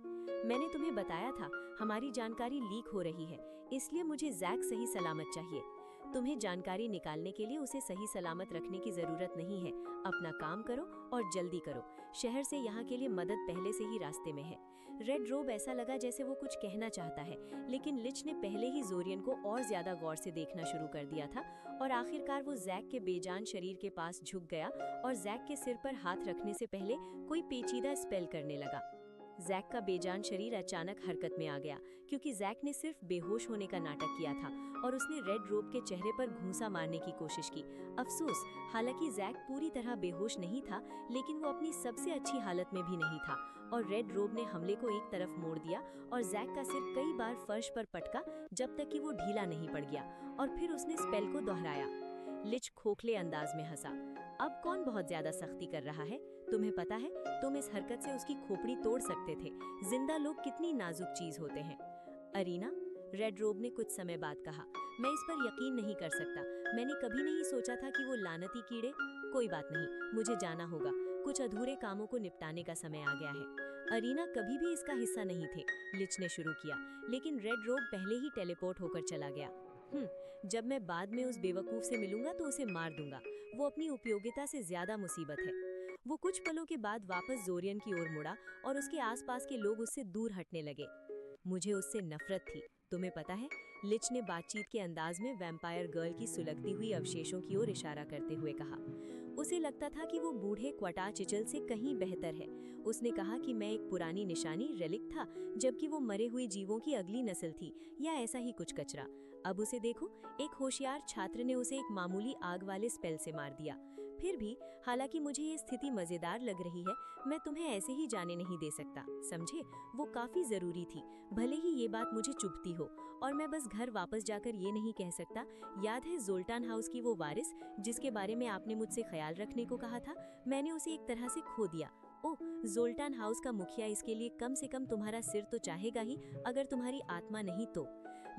मैंने तुम्हें बताया था, हमारी जानकारी लीक हो रही है, इसलिए मुझे जैक सही सलामत चाहिए। तुम्हें जानकारी निकालने के लिए उसे सही सलामत रखने की जरूरत नहीं है। अपना काम करो और जल्दी करो। शहर से यहाँ के लिए मदद पहले से ही रास्ते में है। रेड रोब ऐसा लगा जैसे वो कुछ कहना चाहता है, लेकिन लिच ने पहले ही जोरियन को और ज्यादा गौर से देखना शुरू कर दिया था और आखिरकार वो जैक के बेजान शरीर के पास झुक गया और जैक के सिर पर हाथ रखने से पहले कोई पेचीदा स्पेल करने लगा। जैक का बेजान शरीर अचानक हरकत में आ गया क्योंकि जैक ने सिर्फ बेहोश होने का नाटक किया था और उसने रेड रोब के चेहरे पर घूंसा मारने की कोशिश की। अफसोस, हालांकि जैक पूरी तरह बेहोश नहीं था, लेकिन वो अपनी सबसे अच्छी हालत में भी नहीं था और रेड रोब ने हमले को एक तरफ मोड़ दिया और जैक का सिर कई बार फर्श पर पटका जब तक कि वो ढीला नहीं पड़ गया और फिर उसने स्पेल को दोहराया। लिच खोखले अंदाज में हंसा। अब कौन बहुत ज्यादा सख्ती कर रहा है? तुम्हें पता है, तुम इस हरकत से उसकी खोपड़ी तोड़ सकते थे। जिंदा लोग कितनी नाजुक चीज होते हैं। अरीना, रेड रोब ने कुछ समय बाद कहा, मैं इस पर यकीन नहीं कर सकता। मैंने कभी नहीं सोचा था कि वो लानती कीड़े। कोई बात नहीं, मुझे जाना होगा। कुछ अधूरे कामों को निपटाने का समय आ गया है। अरीना कभी भी इसका हिस्सा नहीं थे, लिच ने शुरू किया, लेकिन रेड रोब पहले ही टेलीपोर्ट होकर चला गया। जब मैं बाद में उस बेवकूफ से मिलूंगा तो उसे मार दूंगा। वो अपनी उपयोगिता से ज्यादा मुसीबत है। वो कुछ पलों के बाद वापस जोरियन की ओर मुड़ा और उसके आसपास के लोग उससे दूर हटने लगे। मुझे उससे नफरत थी, तुम्हें पता है, लिच ने बातचीत के अंदाज में वैम्पायर गर्ल की सुलगती हुई अवशेषों की ओर इशारा करते हुए कहा। उसे लगता था कि वो बूढ़े क्वाटा चिचल से कहीं बेहतर है। उसने कहा कि मैं एक पुरानी निशानी, रेलिक था, जबकि वो मरे हुए जीवों की अगली नस्ल थी, या ऐसा ही कुछ कचरा। अब उसे देखो, एक होशियार छात्र ने उसे एक मामूली आग वाले स्पेल से मार दिया। फिर भी, हालांकि मुझे ये स्थिति मजेदार लग रही है, मैं तुम्हें ऐसे ही जाने नहीं दे सकता, समझे? वो काफी जरूरी थी, भले ही ये बात मुझे चुभती हो, और मैं बस घर वापस जाकर ये नहीं कह सकता, याद है जोल्टान हाउस की वो वारिस जिसके बारे में आपने मुझसे ख्याल रखने को कहा था? मैंने उसे एक तरह से खो दिया। ओह, जोल्टान हाउस का मुखिया इसके लिए कम से कम तुम्हारा सिर तो चाहेगा ही, अगर तुम्हारी आत्मा नहीं तो।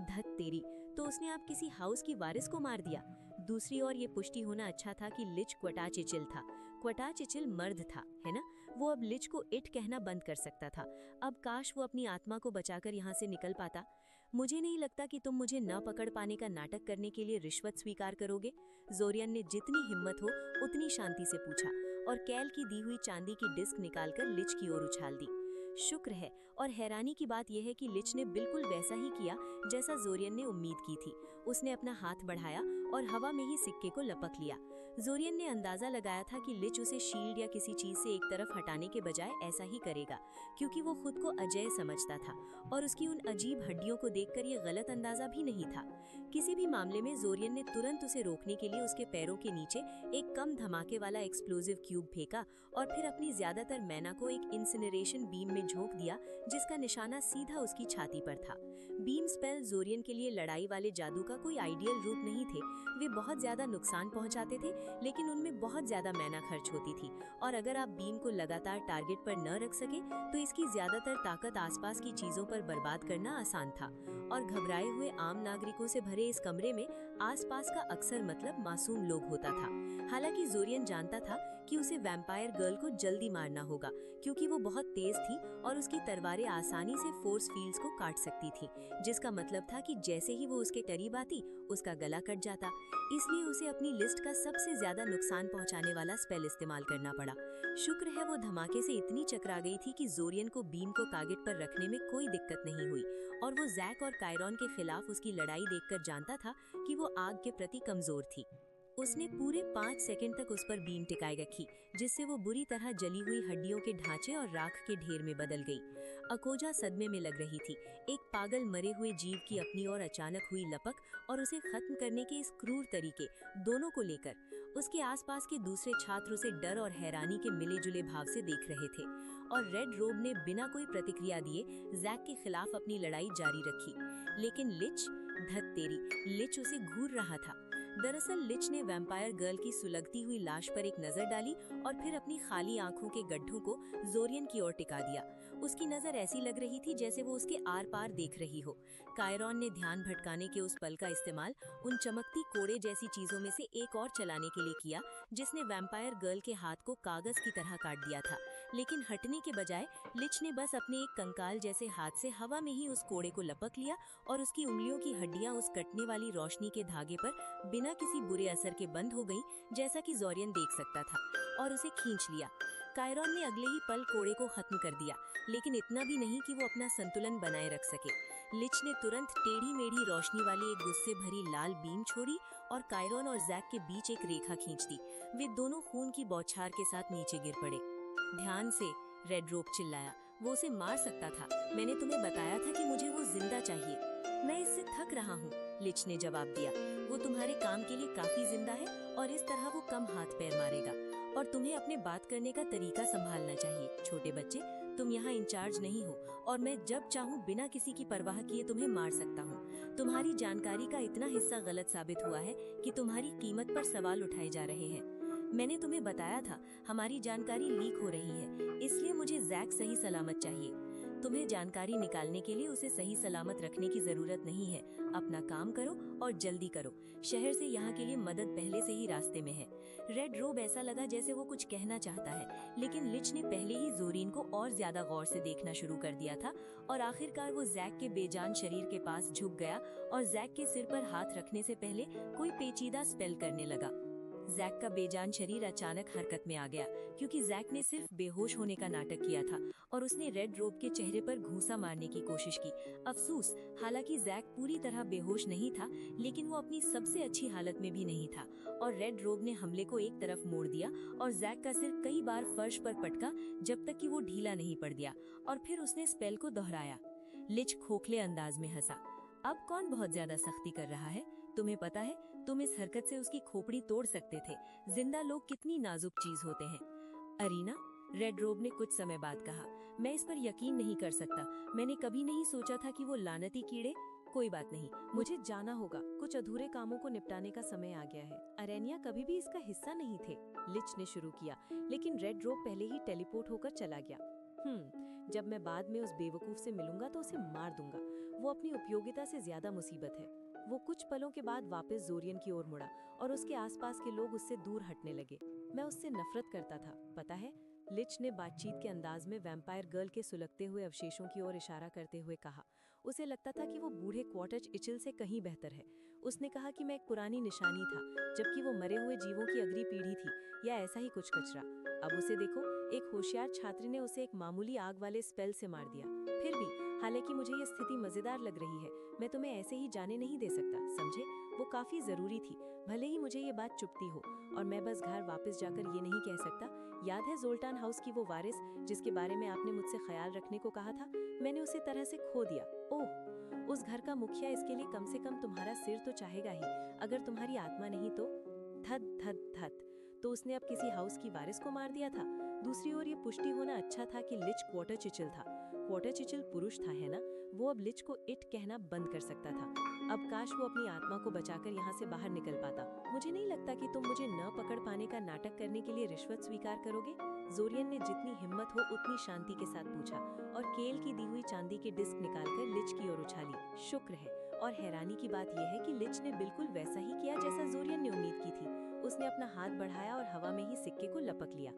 धत तेरी, तो उसने आप किसी हाउस की वारिस को मार दिया। दूसरी ओर ये पुष्टि होना अच्छा था कि लिच क्वाटा चिचिल था। क्वाटा चिचिल मर्द था, है ना? वो अब लिच को इट कहना बंद कर सकता था। अब काश वो अपनी आत्मा को बचाकर यहाँ से निकल पाता। मुझे नहीं लगता कि तुम मुझे न पकड़ पाने का नाटक करने के लिए रिश्वत स्वीकार करोगे। जोरियन ने जितनी हिम्मत हो उतनी शांति से पूछा और कैल की दी हुई चांदी की डिस्क निकालकर लिच की ओर उछाल दी। शुक्र है, और हैरानी की बात यह है कि लिच ने बिल्कुल वैसा ही किया जैसा जोरियन ने उम्मीद की थी। उसने अपना हाथ बढ़ाया और हवा में ही सिक्के को लपक लिया। जोरियन ने अंदाजा लगाया था कि लिच उसे शील्ड या किसी चीज से एक तरफ हटाने के बजाय ऐसा ही करेगा, क्योंकि वो खुद को अजय समझता था और उसकी उन अजीब हड्डियों को देखकर ये गलत अंदाजा भी नहीं था। किसी भी मामले में जोरियन ने तुरंत उसे रोकने के लिए उसके पैरों के नीचे एक कम धमाके वाला एक्सप्लोजिव क्यूब फेंका और फिर अपनी ज्यादातर मैना को एक इंसिनरेशन बीम में झोंक दिया, जिसका निशाना सीधा उसकी छाती पर था। बीम स्पेल जोरियन के लिए लड़ाई वाले जादू का कोई आइडियल रूप नहीं थे। वे बहुत ज्यादा नुकसान पहुंचाते थे, लेकिन उनमें बहुत ज्यादा मैना खर्च होती थी, और अगर आप बीम को लगातार टारगेट पर न रख सके तो इसकी ज्यादातर ताकत आसपास की चीजों पर बर्बाद करना आसान था। और घबराए हुए आम नागरिकों से भरे इस कमरे में आसपास का अक्सर मतलब मासूम लोग होता था। हालांकि जोरियन जानता था कि उसे वैम्पायर गर्ल को जल्दी मारना होगा, क्योंकि वो बहुत तेज थी और उसकी तलवारें आसानी से फोर्स फील्ड्स को काट सकती थी, जिसका मतलब था कि जैसे ही वो उसके करीब आती उसका गला कट जाता। इसलिए उसे अपनी लिस्ट का सबसे ज्यादा नुकसान पहुंचाने वाला स्पेल इस्तेमाल करना पड़ा। शुक्र है वो धमाके से इतनी चकरा गई थी कि जोरियन को बीम को टारगेट पर रखने में कोई दिक्कत नहीं हुई, और वो जैक और कायरॉन के खिलाफ उसकी लड़ाई देखकर जानता था कि वो आग के प्रति कमजोर थी। उसने पूरे 5 सेकंड तक उस पर बीम टिकाए रखी, जिससे वो बुरी तरह जली हुई हड्डियों के ढांचे और राख के ढेर में बदल गई। अकोजा सदमे में लग रही थी, एक पागल मरे हुए जीव की अपनी ओर अचानक हुई लपक और उसे खत्म करने के इस क्रूर तरीके, दोनों को लेकर उसके आसपास के दूसरे छात्र उसे डर और हैरानी के मिले जुले भाव से देख रहे थे। और रेड रोब ने बिना कोई प्रतिक्रिया दिए जैक के खिलाफ अपनी लड़ाई जारी रखी। लेकिन लिच, धत तेरी, लिच उसे घूर रहा था। दरअसल लिच ने वैम्पायर गर्ल की सुलगती हुई लाश पर एक नजर डाली और फिर अपनी खाली आंखों के गड्ढों को जोरियन की ओर टिका दिया। उसकी नजर ऐसी लग रही थी जैसे वो उसके आर पार देख रही हो। कायरॉन ने ध्यान भटकाने के उस पल का इस्तेमाल उन चमकती कोड़े जैसी चीजों में से एक और चलाने के लिए किया, जिसने वैम्पायर गर्ल के हाथ को कागज की तरह काट दिया था। लेकिन हटने के बजाय लिच ने बस अपने एक कंकाल जैसे हाथ से हवा में ही उस कोड़े को लपक लिया और उसकी उंगलियों की हड्डियां उस कटने वाली रोशनी के धागे पर बिना किसी बुरे असर के बंद हो गई, जैसा कि जोरियन देख सकता था, और उसे खींच लिया। कायरॉन ने अगले ही पल कोड़े को खत्म कर दिया, लेकिन इतना भी नहीं कि वो अपना संतुलन बनाए रख सके। लिच ने तुरंत टेढ़ी मेढ़ी रोशनी वाली एक गुस्से भरी लाल बीम छोड़ी और कायरॉन और जैक के बीच एक रेखा खींच दी। वे दोनों खून की बौछार के साथ नीचे गिर पड़े। ध्यान से, रेड रोप चिल्लाया, वो उसे मार सकता था। मैंने तुम्हें बताया था कि मुझे वो जिंदा चाहिए। मैं इससे थक रहा हूँ, लिच ने जवाब दिया। वो तुम्हारे काम के लिए काफी जिंदा है और इस तरह वो कम हाथ पैर मारेगा। और तुम्हें अपने बात करने का तरीका संभालना चाहिए, छोटे बच्चे। तुम यहाँ इंचार्ज नहीं हो और मैं जब चाहूँ बिना किसी की परवाह किए तुम्हें मार सकता हूँ। तुम्हारी जानकारी का इतना हिस्सा गलत साबित हुआ है कि तुम्हारी कीमत पर सवाल उठाए जा रहे हैं। मैंने तुम्हें बताया था हमारी जानकारी लीक हो रही है, इसलिए मुझे जैक सही सलामत चाहिए। तुम्हें जानकारी निकालने के लिए उसे सही सलामत रखने की जरूरत नहीं है। अपना काम करो और जल्दी करो। शहर से यहाँ के लिए मदद पहले से ही रास्ते में है। रेड रोब ऐसा लगा जैसे वो कुछ कहना चाहता है, लेकिन लिच ने पहले ही जोरिन को और ज्यादा गौर से देखना शुरू कर दिया था और आखिरकार वो जैक के बेजान शरीर के पास झुक गया और जैक के सिर पर हाथ रखने से पहले कोई पेचीदा स्पेल करने लगा। जैक का बेजान शरीर अचानक हरकत में आ गया, क्योंकि जैक ने सिर्फ बेहोश होने का नाटक किया था और उसने रेड रोब के चेहरे पर घूंसा मारने की कोशिश की। अफसोस, हालांकि जैक पूरी तरह बेहोश नहीं था, लेकिन वो अपनी सबसे अच्छी हालत में भी नहीं था और रेड रोब ने हमले को एक तरफ मोड़ दिया और जैक का सिर कई बार फर्श पर पटका जब तक कि वो ढीला नहीं पड़ गया, और फिर उसने स्पेल को दोहराया। लिच खोखले अंदाज में हंसा। अब कौन बहुत ज्यादा सख्ती कर रहा है? तुम्हें पता है, तुम इस हरकत से उसकी खोपड़ी तोड़ सकते थे। जिंदा लोग कितनी नाजुक चीज होते हैं। अरीना, रेड रोब ने कुछ समय बाद कहा, मैं इस पर यकीन नहीं कर सकता। मैंने कभी नहीं सोचा था कि वो लानती कीड़े। कोई बात नहीं, मुझे जाना होगा। कुछ अधूरे कामों को निपटाने का समय आ गया है। अरेनिया कभी भी इसका हिस्सा नहीं थे, लिच ने शुरू किया, लेकिन रेड रोब पहले ही टेलीपोर्ट होकर चला गया। जब मैं बाद में उस बेवकूफ से मिलूंगा तो उसे मार दूंगा। वो अपनी उपयोगिता से ज्यादा मुसीबत है। वो कुछ पलों के बाद वापस जोरियन की ओर मुड़ा और उसके आसपास के लोग उससे दूर हटने लगे। मैं उससे नफरत करता था, पता है, लिच ने बातचीत के अंदाज में वैम्पायर गर्ल के सुलगते हुए अवशेषों की ओर इशारा करते हुए कहा। उसे लगता था कि वो बूढ़े क्वार्टज इचिल से कहीं बेहतर है। उसने कहा कि मैं एक पुरानी निशानी था, जबकि वो मरे हुए जीवों की अगली पीढ़ी थी, या ऐसा ही कुछ कचरा। अब उसे देखो, एक होशियार छात्री ने उसे एक मामूली आग वाले स्पेल से मार दिया। फिर भी, हालांकि मुझे ये स्थिति मजेदार लग रही है, मैं तुम्हें ऐसे ही जाने नहीं दे सकता, समझे? वो काफी जरूरी थी, भले ही मुझे ये बात चुभती हो, और मैं बस घर वापस जाकर ये नहीं कह सकता। याद है जोल्टान हाउस की वो वारिस जिसके बारे में आपने मुझसे ख्याल रखने को कहा था? मैंने उसे तरह से खो दिया। ओह, उस घर का मुखिया इसके लिए कम से कम तुम्हारा सिर तो चाहेगा ही, अगर तुम्हारी आत्मा नहीं तो। धत धत धत। तो उसने अब किसी हाउस की वारिस को मार दिया था। दूसरी ओर ये पुष्टि होना अच्छा था कि लिच क्वार्टर चिचिल था। क्वार्टर चिचिल पुरुष था, है ना? वो अब लिच को इट कहना बंद कर सकता था। अब काश वो अपनी आत्मा को बचाकर यहाँ से बाहर निकल पाता। मुझे नहीं लगता कि तुम मुझे न पकड़ पाने का नाटक करने के लिए रिश्वत स्वीकार करोगे? जोरियन ने जितनी हिम्मत हो उतनी शांति के साथ पूछा और केल की दी हुई चांदी की डिस्क निकालकर लिच की ओर उछाली। शुक्र है, और हैरानी की बात यह है कि लिच ने बिल्कुल वैसा ही किया जैसा जोरियन ने उम्मीद की थी। उसने अपना हाथ बढ़ाया और हवा में ही सिक्के को लपक लिया।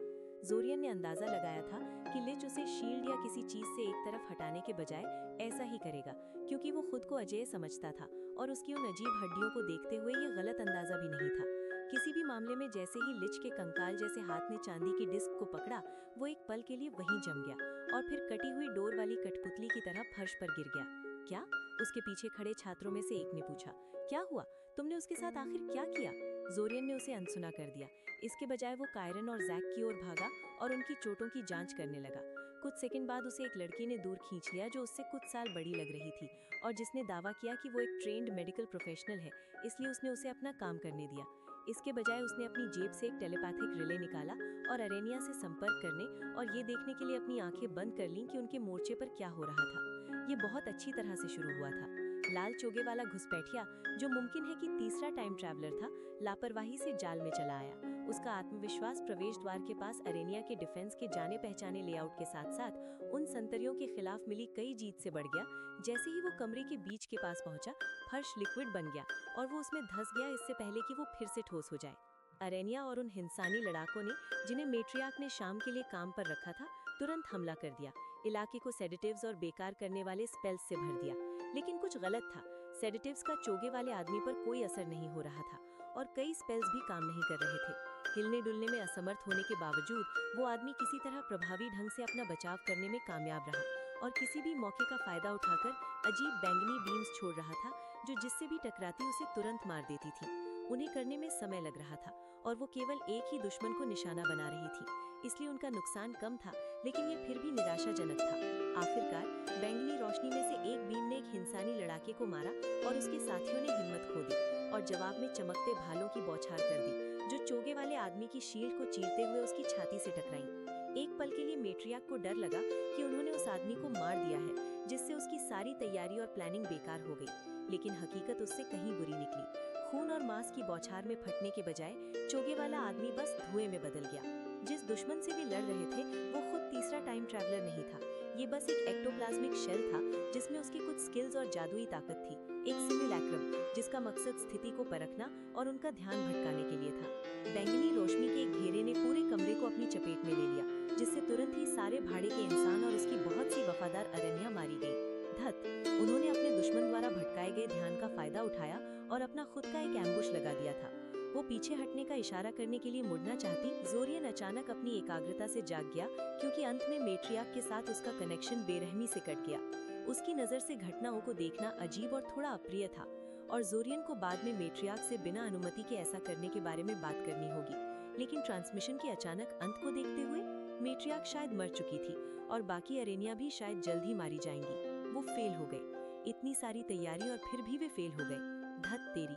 जोरियन ने अंदाजा लगाया था कि लिच उसे शील्ड या किसी चीज से एक तरफ हटाने के बजाय ऐसा ही करेगा, क्योंकि वो खुद को अजेय समझता था और उसकी उन अजीब हड्डियों को देखते हुए ये गलत अंदाजा भी नहीं था। किसी भी मामले में जैसे ही लिच के कंकाल जैसे हाथ ने चांदी की डिस्क को पकड़ा, वो एक पल के लिए वहीं जम गया और फिर कटी हुई डोर वाली कठपुतली की तरह फर्श पर गिर गया। क्या? उसके पीछे खड़े छात्रों में से एक ने पूछा। क्या हुआ? तुमने उसके साथ आखिर क्या किया? जोरियन ने उसे अनसुना कर दिया। इसके बजाय वो कायरन और जैक की ओर भागा और उनकी चोटों की जांच करने लगा। कुछ सेकंड बाद उसे एक लड़की ने दूर खींच लिया जो उससे कुछ साल बड़ी लग रही थी और जिसने दावा किया कि वो एक ट्रेंड मेडिकल प्रोफेशनल है, इसलिए उसने उसे अपना काम करने दिया। इसके बजाय उसने अपनी जेब से एक टेलीपैथिक रिले निकाला और अरेनिया से संपर्क करने और ये देखने के लिए अपनी आंखें बंद कर लीं कि उनके मोर्चे पर क्या हो रहा था। ये बहुत अच्छी तरह से शुरू हुआ था। लाल चोगे वाला घुसपैठिया, जो मुमकिन है कि तीसरा टाइम ट्रैवलर था, लापरवाही से जाल में चला आया। उसका आत्मविश्वास प्रवेश द्वार के पास अरेनिया के डिफेंस के जाने पहचाने लेआउट के साथ साथ उन संतरियों के खिलाफ मिली कई जीत से बढ़ गया। जैसे ही वो कमरे के बीच के पास पहुंचा, फर्श लिक्विड बन गया और वो उसमें धंस गया इससे पहले कि वो फिर से ठोस हो जाए। अरेनिया और उन हिंसानी लड़ाकों ने, जिन्हें मेट्रियार्क ने शाम के लिए काम पर रखा था, तुरंत हमला कर दिया। इलाके को सेडेटिव्स और बेकार करने वाले स्पेल्स से भर दिया। लेकिन कुछ गलत था। सेडेटिव्स का चोगे वाले आदमी पर कोई असर नहीं हो रहा था और कई स्पेल्स भी काम नहीं कर रहे थे। हिलने डुलने में असमर्थ होने के बावजूद वो आदमी किसी तरह प्रभावी ढंग से अपना बचाव करने में कामयाब रहा और किसी भी मौके का फायदा उठाकर अजीब बैंगनी बीम्स छोड़ रहा था, जो जिससे भी टकराती उसे तुरंत मार देती थी। उन्हें करने में समय लग रहा था और वो केवल एक ही दुश्मन को निशाना बना रही थी, इसलिए उनका नुकसान कम था, लेकिन ये फिर भी निराशाजनक था। आखिरकार बैंगनी रोशनी में से एक बीम ने एक हिंसानी लड़ाके को मारा और उसके साथियों ने हिम्मत खो दी और जवाब में चमकते भालों की बौछार कर दी, जो चोगे वाले आदमी की शील्ड को चीरते हुए उसकी छाती से टकराई। एक पल के लिए मेट्रियार्क को डर लगा कि उन्होंने उस आदमी को मार दिया है, जिससे उसकी सारी तैयारी और प्लानिंग बेकार हो गई। लेकिन हकीकत उससे कहीं बुरी निकली। खून और मांस की बौछार में फटने के बजाय चोगे वाला आदमी बस धुएं में बदल गया। जिस दुश्मन से वे लड़ रहे थे वो खुद तीसरा टाइम ट्रैवलर नहीं था। ये बस एक एक्टोप्लाज्मिक शेल था जिसमें उसकी कुछ स्किल्स और जादुई ताकत थी। एक सिमुलैक्रम जिसका मकसद स्थिति को परखना और उनका ध्यान भटकाने के लिए था। बैंगनी रोशनी के एक घेरे ने पूरे कमरे को अपनी चपेट में ले लिया, जिससे तुरंत ही सारे भाड़े के इंसान और उसकी बहुत सी वफादार अरण्या मारी गई। धत, उन्होंने अपने दुश्मन द्वारा भटकाए गए ध्यान का फायदा उठाया और अपना खुद का एक एम्बुश लगा दिया था। वो पीछे हटने का इशारा करने के लिए मुड़ना चाहती, जोरियन अचानक अपनी एकाग्रता से जाग गया, क्योंकि अंत में मेट्रियार्क के साथ उसका कनेक्शन बेरहमी से कट गया। उसकी नजर से घटनाओं को देखना अजीब और थोड़ा अप्रिय था और जोरियन को बाद में मेट्रियार्क से बिना अनुमति के ऐसा करने के बारे में बात करनी होगी। लेकिन ट्रांसमिशन के अचानक अंत को देखते हुए मेट्रियार्क शायद मर चुकी थी और बाकी अरेनिया भी शायद जल्द ही मारी जाएंगी। वो फेल हो गए। इतनी सारी तैयारी और फिर भी वे फेल हो गए। धत तेरी।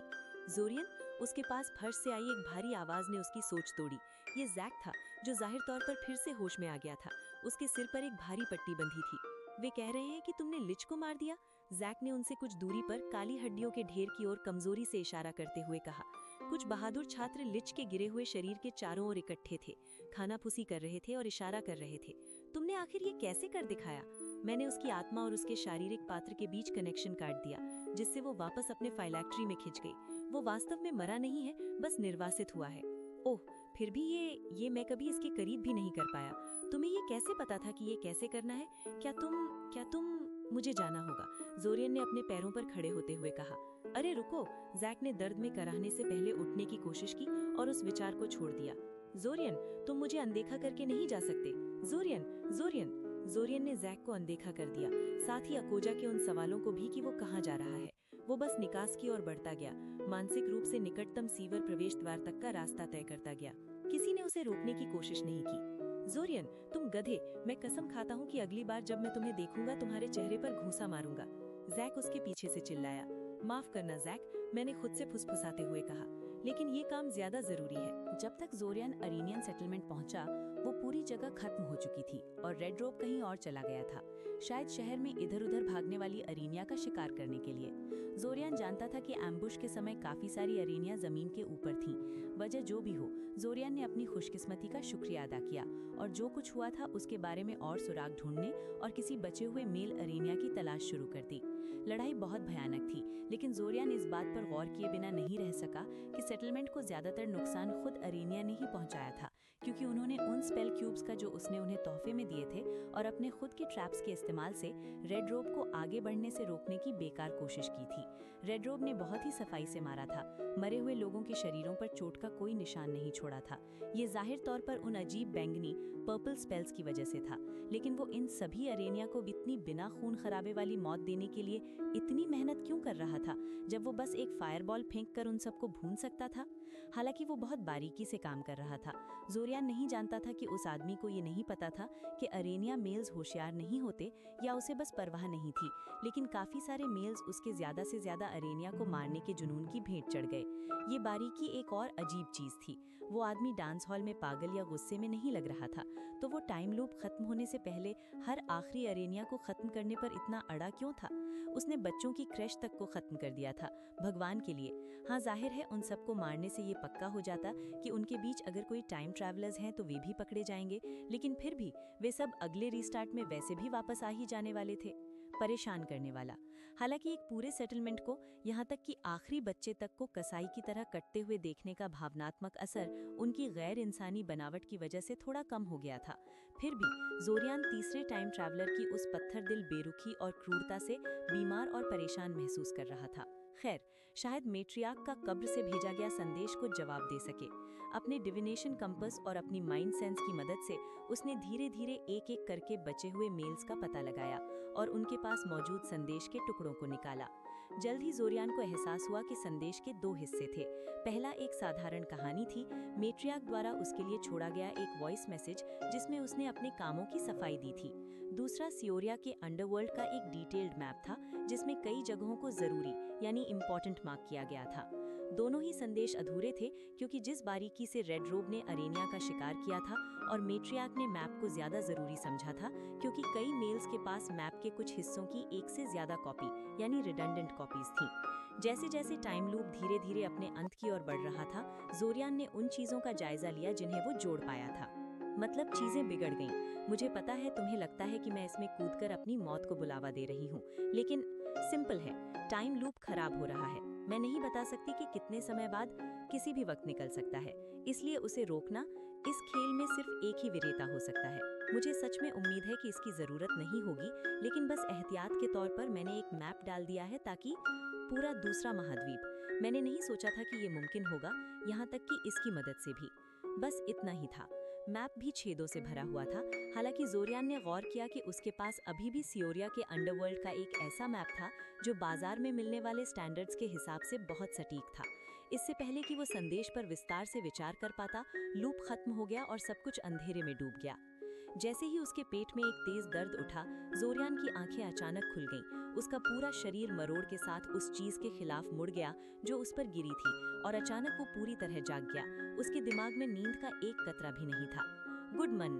जोरियन, उसके पास फर्श से आई एक भारी आवाज ने उसकी सोच तोड़ी। ये जैक था, जो जाहिर तौर पर फिर से होश में आ गया था। उसके सिर पर एक भारी पट्टी बंधी थी। वे कह रहे हैं कि तुमने लिच को मार दिया? जैक ने उनसे कुछ दूरी पर काली हड्डियों के ढेर की ओर कमजोरी से इशारा करते हुए कहा। कुछ बहादुर छात्र लिच के गिरे हुए शरीर के चारों ओर इकट्ठे थे, खानाफूसी कर रहे थे और इशारा कर रहे थे। तुमने आखिर ये कैसे कर दिखाया? मैंने उसकी आत्मा और उसके शारीरिक पात्र के बीच कनेक्शन काट दिया, जिससे वो वापस अपने फाइलैक्ट्री में खिंच गई। वो वास्तव में मरा नहीं है, बस निर्वासित हुआ है। ओह, फिर भी ये मैं कभी इसके करीब भी नहीं कर पाया। तुम्हें ये कैसे पता था कि ये कैसे करना है? क्या तुम मुझे जाना होगा, जोरियन ने अपने पैरों पर खड़े होते हुए कहा। अरे रुको, जैक ने दर्द में कराहने से पहले उठने की कोशिश की और उस विचार को छोड़ दिया। जोरियन, तुम मुझे अनदेखा करके नहीं जा सकते। जोरियन ने जैक को अनदेखा कर दिया, साथ ही अकोजा के उन सवालों को भी कि वो कहाँ जा रहा है। वो बस निकास की ओर बढ़ता गया, मानसिक रूप से निकटतम सीवर प्रवेश द्वार तक का रास्ता तय करता गया। किसी ने उसे रोकने की कोशिश नहीं की। जोरियन, तुम गधे, मैं कसम खाता हूँ कि अगली बार जब मैं तुम्हें देखूंगा तुम्हारे चेहरे पर घूंसा मारूंगा। जैक उसके पीछे से चिल्लाया। माफ करना जैक, मैंने खुद से फुसफुसाते हुए कहा, लेकिन ये काम ज्यादा जरूरी है। जब तक जोरियन अरेनियन सेटलमेंट पहुंचा, वो पूरी जगह खत्म हो चुकी थी और रेड रोप कहीं और चला गया था, शायद शहर में इधर उधर भागने वाली अरेनिया का शिकार करने के लिए। जोरियन जानता था कि एम्बुश के समय काफी सारी अरेनिया जमीन के ऊपर थीं। वजह जो भी हो, जोरियन ने अपनी खुशकिस्मती का शुक्रिया अदा किया और जो कुछ हुआ था उसके बारे में और सुराग ढूंढने और किसी बचे हुए मेल अरेनिया की तलाश शुरू कर दी। लड़ाई बहुत भयानक थी, लेकिन जोरियान इस बात पर गौर किए बिना नहीं रह सका कि सेटलमेंट को ज्यादातर नुकसान खुद अरेनिया ने ही पहुंचाया था, क्योंकि उन्होंने उन स्पेल क्यूब्स का जो उसने उन्हें तोहफे में दिए थे और अपने खुद के ट्रैप्स के इस्तेमाल से रेड रोब को आगे बढ़ने से रोकने की बेकार कोशिश की थी। रेड रोब ने बहुत ही सफाई से मारा था, मरे हुए लोगों के शरीरों पर चोट का कोई निशान नहीं छोड़ा था। ये जाहिर तौर पर उन अजीब बैंगनी पर्पल स्पेल्स की वजह से था, लेकिन वो इन सभी अरेनिया को इतनी बिना खून खराबे वाली मौत देने के लिए इतनी मेहनत क्यों कर रहा था, जब वो बस एक फायरबॉल फेंक कर उन सबको भून सकता था। हालांकि वो बहुत बारीकी से काम कर रहा था। जोरियान नहीं जानता था कि उस आदमी को ये नहीं पता था कि अरेनिया मेल्स होशियार नहीं होते या उसे बस परवाह नहीं थी, लेकिन काफी सारे मेल्स उसके ज्यादा से ज्यादा अरेनिया को मारने के जुनून की भेंट चढ़ गए। ये बारीकी एक और अजीब चीज थी। वो आदमी डांस हॉल में पागल या गुस्से में नहीं लग रहा था, तो वो टाइम लूप खत्म होने से पहले हर आखिरी अरेनिया को खत्म करने पर इतना अड़ा क्यों था। उसने बच्चों की क्रश तक को खत्म कर दिया था, भगवान के लिए। हाँ, जाहिर है उन सबको मारने से ये पक्का हो जाता कि उनके बीच अगर कोई टाइम ट्रैवलर्स हैं तो वे भी पकड़े जाएंगे, लेकिन फिर भी वे सब अगले रीस्टार्ट में वैसे भी वापस आ ही जाने वाले थे। परेशान करने वाला। हालांकि एक पूरे सेटलमेंट को, यहाँ तक कि आखिरी बच्चे तक को कसाई की तरह कटते हुए देखने का भावनात्मक असर उनकी गैर इंसानी बनावट की वजह से थोड़ा कम हो गया था। फिर भी जोरियान तीसरे टाइम ट्रैवलर की उस पत्थर दिल बेरुखी और क्रूरता से बीमार और परेशान महसूस कर रहा था। खैर, शायद मेट्रियार्क का कब्र से भेजा गया संदेश को जवाब दे सके। अपने डिविनेशन कंपास और अपनी माइंड सेंस की मदद से उसने धीरे धीरे एक एक करके बचे हुए मेल्स का पता लगाया और उनके पास मौजूद संदेश के टुकड़ों को निकाला। जल्द ही जोरियान को एहसास हुआ कि संदेश के दो हिस्से थे। पहला एक साधारण कहानी थी, मेट्रियार्क द्वारा उसके लिए छोड़ा गया एक वॉइस मैसेज जिसमें उसने अपने कामों की सफाई दी थी। दूसरा सियोरिया के अंडरवर्ल्ड का एक डिटेल्ड मैप था, जिसमें कई जगहों को जरूरी यानी इम्पोर्टेंट मार्क किया गया था। दोनों ही संदेश अधूरे थे, क्योंकि जिस बारीकी से रेड रोब ने अरेनिया का शिकार किया था और मेट्रियार्क ने मैप को ज्यादा जरूरी समझा था, क्योंकि कई मेल्स के पास मैप के कुछ हिस्सों की एक से ज्यादा कॉपी यानी रिडंडेंट कॉपीज थी। जैसे जैसे टाइम लूप धीरे धीरे अपने अंत की ओर बढ़ रहा था, जोरियान ने उन चीजों का जायजा लिया जिन्हें वो जोड़ पाया था। मतलब चीजें बिगड़ गईं। मुझे पता है तुम्हें लगता है कि मैं इसमें कूदकर अपनी मौत को बुलावा दे रही हूँ, लेकिन सिंपल है, टाइम लूप खराब हो रहा है। मैं नहीं बता सकती कि कितने समय बाद, किसी भी वक्त निकल सकता है, इसलिए उसे रोकना इस खेल में सिर्फ एक ही विजेता हो सकता है। मुझे सच में उम्मीद है कि इसकी जरूरत नहीं होगी, लेकिन बस एहतियात के तौर पर मैंने एक मैप डाल दिया है, ताकि पूरा दूसरा महाद्वीप। मैंने नहीं सोचा था कि ये मुमकिन होगा, यहाँ तक कि इसकी मदद से भी। बस इतना ही था। मैप भी छेदों से भरा हुआ था। हालांकि जोरियान ने गौर किया कि उसके पास अभी भी सियोरिया के अंडरवर्ल्ड का एक ऐसा मैप था जो बाजार में मिलने वाले स्टैंडर्ड्स के हिसाब से बहुत सटीक था। इससे पहले कि वो संदेश पर विस्तार से विचार कर पाता, लूप खत्म हो गया और सब कुछ अंधेरे में डूब गया। जैसे ही उसके पेट में एक तेज दर्द उठा, जोरियान की आंखें अचानक खुल गईं। उसका पूरा शरीर मरोड़ के साथ उस चीज के खिलाफ मुड़ गया जो उस पर गिरी थी, और अचानक वो पूरी तरह जाग गया। उसके दिमाग में नींद का एक कतरा भी नहीं था। गुड मन,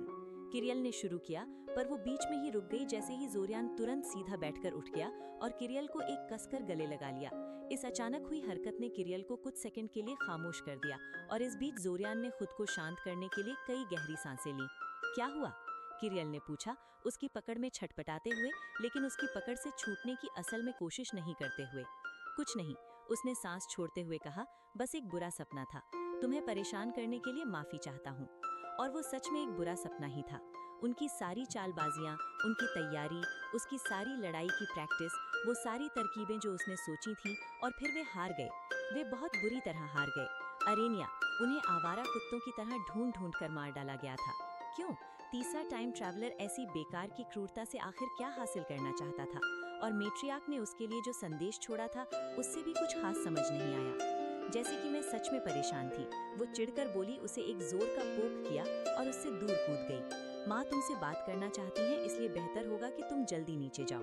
किरियल ने शुरू किया, पर वो बीच में ही रुक गई। जैसे ही जोरियान तुरंत सीधा बैठकर उठ गया और किरियल को एक कसकर गले लगा लिया। इस अचानक हुई हरकत ने किरियल को कुछ सेकंड के लिए खामोश कर दिया, और इस बीच जोरियान ने खुद को शांत करने के लिए कई गहरी सांसें ली। क्या हुआ? किरियल ने पूछा, उसकी पकड़ में छटपटाते हुए, लेकिन उसकी पकड़ से छूटने की असल में कोशिश नहीं करते हुए। कुछ नहीं, उसने सांस छोड़ते हुए कहा, बस एक बुरा सपना था। तुम्हें परेशान करने के लिए माफी चाहता हूँ। और वो सच में एक बुरा सपना ही था। उनकी सारी चालबाजियाँ, उनकी तैयारी, उसकी सारी लड़ाई की प्रैक्टिस, वो सारी तरकीबें जो उसने सोची थी, और फिर वे हार गए। वे बहुत बुरी तरह हार गए। अरेनिया, उन्हें आवारा कुत्तों की तरह ढूंढ ढूंढ कर मार डाला गया था। क्यों? तीसरा टाइम ट्रैवलर ऐसी बेकार की क्रूरता से आखिर क्या हासिल करना चाहता था? और मेट्रियार्क ने उसके लिए जो संदेश छोड़ा था, उससे भी कुछ खास समझ नहीं आया। जैसे कि मैं सच में परेशान थी। वो चिढ़कर बोली, उसे एक जोर का पोक किया और उससे दूर कूद गई। माँ तुमसे बात करना चाहती हैं, इसलिए बेहतर होगा कि तुम जल्दी नीचे जाओ।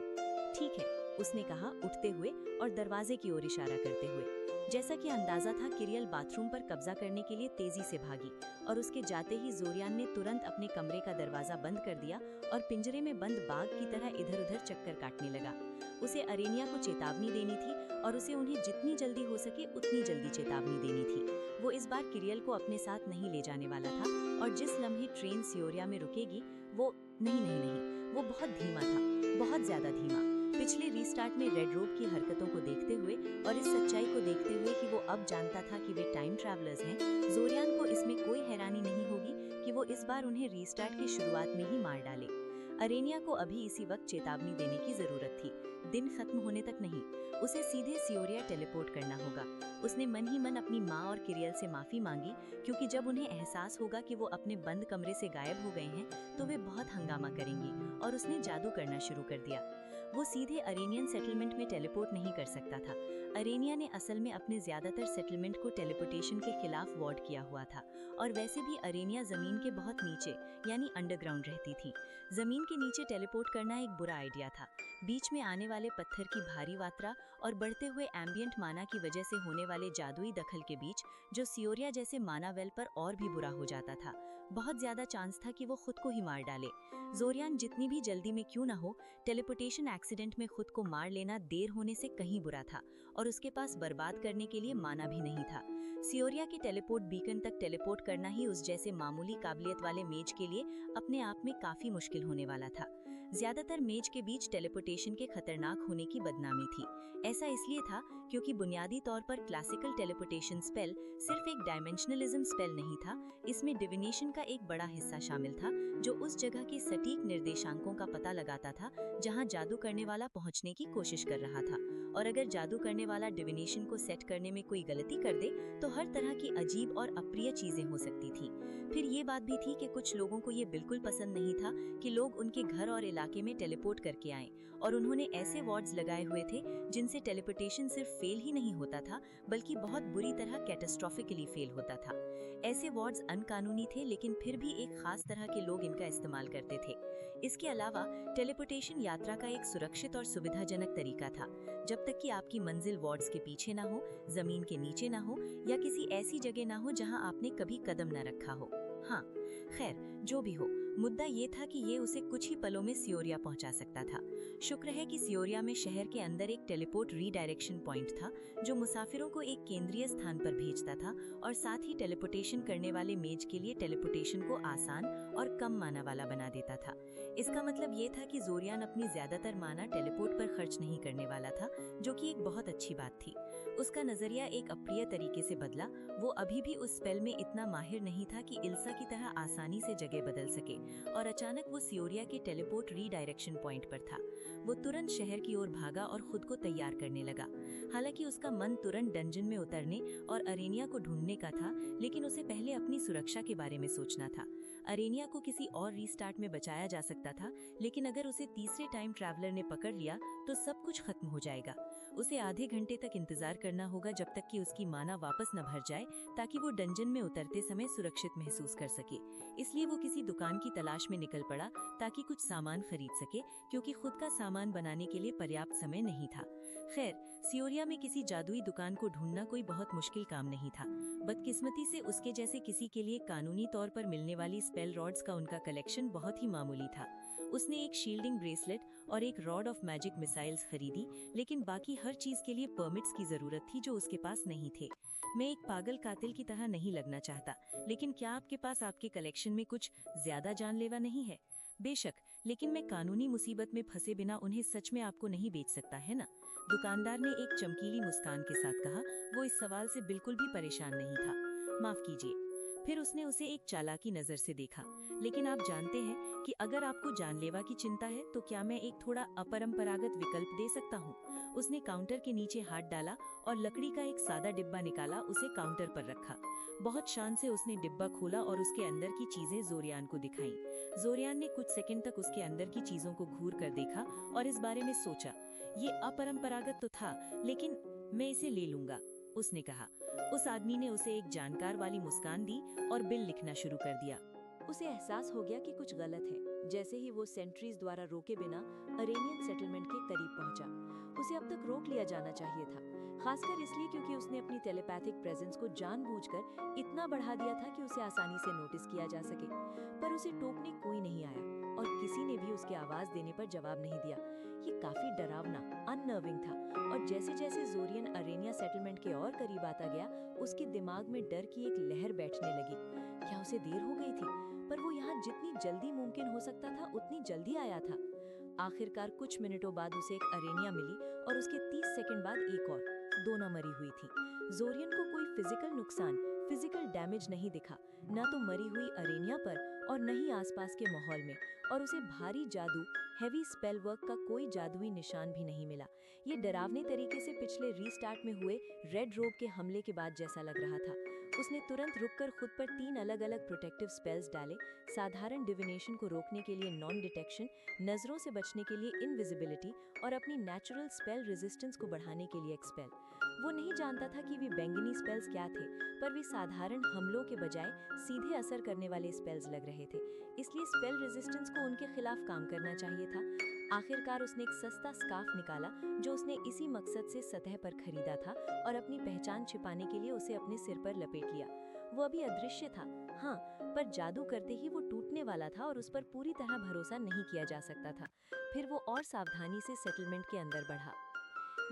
ठीक है, उसने कहा उठते हुए और दरवाजे की ओर इशारा करते हुए। जैसा कि अंदाजा था, किरियल बाथरूम पर कब्जा करने के लिए तेजी से भागी, और उसके जाते ही जोरियान ने तुरंत अपने कमरे का दरवाजा बंद कर दिया और पिंजरे में बंद बाघ की तरह इधर उधर चक्कर काटने लगा। उसे अरेनिया को चेतावनी देनी थी, और उसे उन्हें जितनी जल्दी हो सके उतनी जल्दी चेतावनी देनी थी। वो इस बार किरियल को अपने साथ नहीं ले जाने वाला था, और जिस लम्हे ट्रेन सियोरिया में रुकेगी, वो नहीं, वो बहुत धीमा था, बहुत ज्यादा धीमा। पिछले रीस्टार्ट में रेड रोब की हरकतों को देखते हुए और इस सच्चाई को देखते हुए कि वो अब जानता था कि वे टाइम ट्रैवलर्स हैं, जोरियान को इसमें कोई हैरानी नहीं होगी कि वो इस बार उन्हें रीस्टार्ट की शुरुआत में ही मार डाले। अरेनिया को अभी इसी वक्त चेतावनी देने की जरूरत थी, दिन खत्म होने तक नहीं। उसे सीधे सियोरिया टेलीपोर्ट करना होगा। उसने मन ही मन अपनी माँ और किरियल से माफी मांगी, क्योंकि जब उन्हें एहसास होगा कि वो अपने बंद कमरे से गायब हो गए हैं तो वे बहुत हंगामा करेंगी, और उसने जादू करना शुरू कर दिया। वो सीधे अरेनियन सेटलमेंट में टेलीपोर्ट नहीं कर सकता था। अरेनिया ने असल में अपने ज्यादातर सेटलमेंट को टेलीपोर्टेशन के खिलाफ वार्ड किया हुआ था, और वैसे भी अरेनिया जमीन के बहुत नीचे यानी अंडरग्राउंड रहती थी। जमीन के नीचे टेलीपोर्ट करना एक बुरा आइडिया था। बीच में आने वाले पत्थर की भारी मात्रा और बढ़ते हुए एम्बियंट माना की वजह से होने वाले जादुई दखल के बीच, जो सियोरिया जैसे माना वेल पर और भी बुरा हो जाता था, बहुत ज्यादा चांस था कि वो खुद को ही मार डाले। जोरियान जितनी भी जल्दी में क्यों ना हो, टेलीपोर्टेशन एक्सीडेंट में खुद को मार लेना देर होने से कहीं बुरा था, और उसके पास बर्बाद करने के लिए माना भी नहीं था। सियोरिया के टेलीपोर्ट बीकन तक टेलीपोर्ट करना ही उस जैसे मामूली काबिलियत वाले मेज के लिए अपने आप में काफी मुश्किल होने वाला था। ज्यादातर मेज के बीच टेलीपोर्टेशन के खतरनाक होने की बदनामी थी। ऐसा इसलिए था क्योंकि बुनियादी तौर पर क्लासिकल टेलीपोर्टेशन स्पेल सिर्फ एक डायमेंशनलिज्म स्पेल नहीं था, इसमें डिविनेशन का एक बड़ा हिस्सा शामिल था, जो उस जगह के सटीक निर्देशांकों का पता लगाता था जहां जादू करने वाला पहुंचने की कोशिश कर रहा था। और अगर जादू करने वाला डिविनेशन को सेट करने में कोई गलती कर दे तो हर तरह की अजीब और अप्रिय चीजें हो सकती थी। फिर ये बात भी थी कि कुछ लोगों को ये बिल्कुल पसंद नहीं था कि लोग उनके घर और इलाके में टेलीपोर्ट करके आएं, और उन्होंने ऐसे वार्ड्स लगाए हुए थे जिनसे टेलीपोर्टेशन सिर्फ फेल ही नहीं होता था बल्कि बहुत बुरी तरह कैटास्ट्रोफिकली फेल होता था। ऐसे वार्ड्स अनकानूनी थे, लेकिन फिर भी एक खास तरह के लोग इनका इस्तेमाल करते थे। इसके अलावा टेलीपोर्टेशन यात्रा का एक सुरक्षित और सुविधाजनक तरीका था, जब तक कि आपकी मंजिल वार्ड्स के पीछे ना हो, जमीन के नीचे ना हो, या किसी ऐसी जगह ना हो जहां आपने कभी कदम न रखा हो। हाँ, खैर जो भी हो, मुद्दा ये था कि ये उसे कुछ ही पलों में सियोरिया पहुंचा सकता था। शुक्र है कि सियोरिया में शहर के अंदर एक टेलीपोर्ट रीडायरेक्शन पॉइंट था, जो मुसाफिरों को एक केंद्रीय स्थान पर भेजता था और साथ ही टेलीपोर्टेशन करने वाले मेज के लिए टेलीपोर्टेशन को आसान और कम माना वाला बना देता था। इसका मतलब ये था कि जोरियान अपनी ज्यादातर माना टेलीपोर्ट पर खर्च नहीं करने वाला था, जो कि एक बहुत अच्छी बात थी। उसका नजरिया एक अप्रिय तरीके से बदला। वो अभी भी उस स्पेल में इतना माहिर नहीं था कि इल्सा की तरह आसानी से जगह बदल सके, और अचानक वो सियोरिया के टेलीपोर्ट रीडायरेक्शन पॉइंट पर था। वो तुरंत शहर की ओर भागा और खुद को तैयार करने लगा। हालांकि उसका मन तुरंत डंजन में उतरने और अरेनिया को ढूंढने का था, लेकिन उसे पहले अपनी सुरक्षा के बारे में सोचना था। अरेनिया को किसी और रीस्टार्ट में बचाया जा सकता था, लेकिन अगर उसे तीसरे टाइम ट्रैवलर ने पकड़ लिया तो सब कुछ खत्म हो जाएगा। उसे आधे घंटे तक इंतजार करना होगा जब तक कि उसकी माना वापस न भर जाए, ताकि वो डंजन में उतरते समय सुरक्षित महसूस कर सके। इसलिए वो किसी दुकान की तलाश में निकल पड़ा ताकि कुछ सामान खरीद सके, क्योंकि खुद का सामान बनाने के लिए पर्याप्त समय नहीं था। खैर, सियोरिया में किसी जादुई दुकान को ढूंढना कोई बहुत मुश्किल काम नहीं था। बदकिस्मती से उसके जैसे किसी के लिए कानूनी तौर पर मिलने वाली स्पेल रॉड्स का उनका कलेक्शन बहुत ही मामूली था। उसने एक शील्डिंग ब्रेसलेट और एक रॉड ऑफ मैजिक मिसाइल्स खरीदी, लेकिन बाकी हर चीज के लिए परमिट्स की जरूरत थी जो उसके पास नहीं थे। मैं एक पागल कातिल की तरह नहीं लगना चाहता, लेकिन क्या आपके पास आपके कलेक्शन में कुछ ज्यादा जानलेवा नहीं है? बेशक, लेकिन मैं कानूनी मुसीबत में फंसे बिना उन्हें सच में आपको नहीं बेच सकता, है ना? दुकानदार ने एक चमकीली मुस्कान के साथ कहा। वो इस सवाल से बिल्कुल भी परेशान नहीं था। माफ कीजिए। फिर उसने उसे एक चालाकी नजर से देखा। लेकिन आप जानते हैं कि अगर आपको जानलेवा की चिंता है तो क्या मैं एक थोड़ा अपरंपरागत विकल्प दे सकता हूँ? उसने काउंटर के नीचे हाथ डाला और लकड़ी का एक सादा डिब्बा निकाला, उसे काउंटर पर रखा। बहुत शान से उसने डिब्बा खोला और उसके अंदर की चीजें जोरियान को दिखाईं। जोरियान ने कुछ सेकंड तक उसके अंदर की चीजों को घूर कर देखा और इस बारे में सोचा। ये अपरंपरागत तो था, लेकिन मैं इसे ले लूंगा, उसने कहा। उस आदमी ने उसे एक जानकार वाली मुस्कान दी और बिल लिखना शुरू कर दिया। उसे एहसास हो गया कि कुछ गलत है। जैसे ही वो सेंट्रीज द्वारा रोके बिना अरेनियन सेटलमेंट के करीब पहुंचा। उसे अब तक रोक लिया जाना चाहिए था, खासकर इसलिए क्योंकि उसने अपनी टेलीपैथिक प्रेजेंस को जानबूझकर इतना बढ़ा दिया था कि उसे आसानी से नोटिस किया जा सके। पर उसे टोकने कोई नहीं आया और किसी ने भी उसकी आवाज देने पर जवाब नहीं दिया। ये काफी डरावना, अननर्विंग था, और जैसे जैसे जोरियन अरेनिया सेटलमेंट के और करीब आता गया, उसके दिमाग में डर की एक लहर बैठने लगी। क्या उसे देर हो गई थी? पर वो यहाँ जितनी जल्दी मुमकिन हो सकता था उतनी जल्दी आया था। आखिरकार कुछ मिनटों बाद उसे एक अरेनिया मिली और उसके 30 सेकंड बाद एक और। दोनों मरी हुई थी। जोरियन को कोई फिजिकल नुकसान, फिजिकल डैमेज नहीं दिखा, ना तो मरी हुई अरेनिया पर और न ही आसपास के माहौल में, और उसे भारी जादू, हेवी स्पेल वर्क का कोई जादुई निशान भी नहीं मिला। ये डरावने तरीके से पिछले रीस्टार्ट में हुए रेड रोब के हमले के बाद जैसा लग रहा था। उसने तुरंत रुककर खुद पर 3 अलग-अलग प्रोटेक्टिव स्पेल्स डाले, साधारण डिविनेशन को रोकने के लिए नॉन डिटेक्शन, नजरों से बचने के लिए इनविजिबिलिटी और अपनी नेचुरल स्पेल रेजिस्टेंस को बढ़ाने के लिए एक्सपेल। वो नहीं जानता था कि वे बैंगनी स्पेल्स क्या थे, पर वे साधारण हमलों के बजाय सीधे असर करने वाले स्पेल्स लग रहे थे, इसलिए स्पेल रेजिस्टेंस को उनके खिलाफ काम करना चाहिए था। आखिरकार उसने एक सस्ता स्कार्फ निकाला जो उसने इसी मकसद से सतह पर खरीदा था और अपनी पहचान छिपाने के लिए उसे अपने सिर पर लपेट लिया। वो अभी अदृश्य था, हाँ, पर जादू करते ही वो टूटने वाला था और उस पर पूरी तरह भरोसा नहीं किया जा सकता था। फिर वो और सावधानी से सेटलमेंट के अंदर बढ़ा।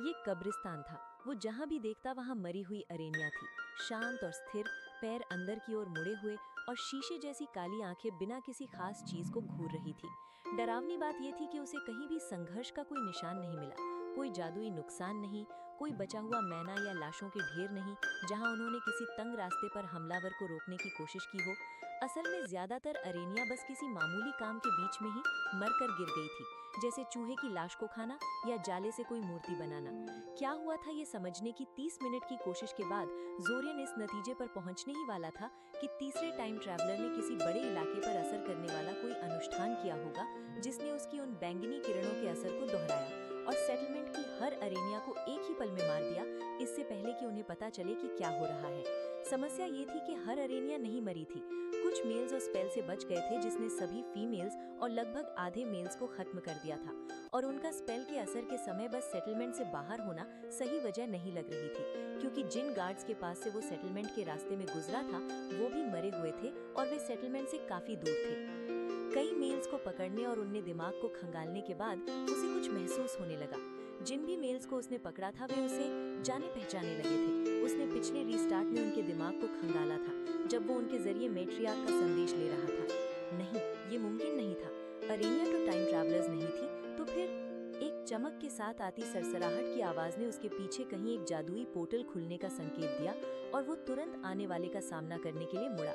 ये कब्रिस्तान था। वो जहाँ भी देखता वहाँ मरी हुई अरेनिया थी, शांत और स्थिर, पैर अंदर की ओर मुड़े हुए और शीशे जैसी काली आंखें बिना किसी खास चीज को घूर रही थी। डरावनी बात यह थी कि उसे कहीं भी संघर्ष का कोई निशान नहीं मिला, कोई जादुई नुकसान नहीं, कोई बचा हुआ मैना या लाशों के ढेर नहीं जहां उन्होंने किसी तंग रास्ते पर हमलावर को रोकने की कोशिश की हो। असल में ज्यादातर अरेनिया बस किसी मामूली काम के बीच में ही मरकर गिर गई थी, जैसे चूहे की लाश को खाना या जाले से कोई मूर्ति बनाना। क्या हुआ था ये समझने की 30 मिनट की कोशिश के बाद जोरियन इस नतीजे पर पहुंचने ही वाला था कि तीसरे टाइम ट्रैवलर ने किसी बड़े इलाके पर असर करने वाला कोई अनुष्ठान किया होगा जिसने उसकी उन बैंगनी किरणों के असर को दोहराया और सेटलमेंट की हर अरेनिया को एक ही पल में मार दिया, इससे पहले कि उन्हें पता चले कि क्या हो रहा है। समस्या ये थी कि हर अरेनिया नहीं मरी थी। कुछ मेल्स और स्पेल से बच गए थे जिसने सभी फीमेल्स और लगभग आधे मेल्स को खत्म कर दिया था, और उनका स्पेल के असर के समय बस सेटलमेंट से बाहर होना सही वजह नहीं लग रही थी, क्योंकि जिन गार्ड्स के पास से वो सेटलमेंट के रास्ते में गुजरा था वो भी मरे हुए थे और वे सेटलमेंट से काफी दूर थे। कई मेल्स को पकड़ने और उनमें दिमाग को खंगालने के बाद उसे कुछ महसूस होने लगा। जिन भी मेल्स को उसने पकड़ा था वे उसे जाने पहचाने लगे थे। उसने पिछले रीस्टार्ट में उनके दिमाग को खंगाला था जब वो उनके जरिए मैट्रियार्क का संदेश ले रहा था। नहीं, ये मुमकिन नहीं था। अरेनिया तो टाइम ट्रैवलर्स नहीं थी, तो फिर एक चमक के साथ आती सरसराहट की आवाज ने उसके पीछे कहीं एक जादुई पोर्टल खुलने का संकेत दिया और वो तुरंत आने वाले का सामना करने के लिए मुड़ा।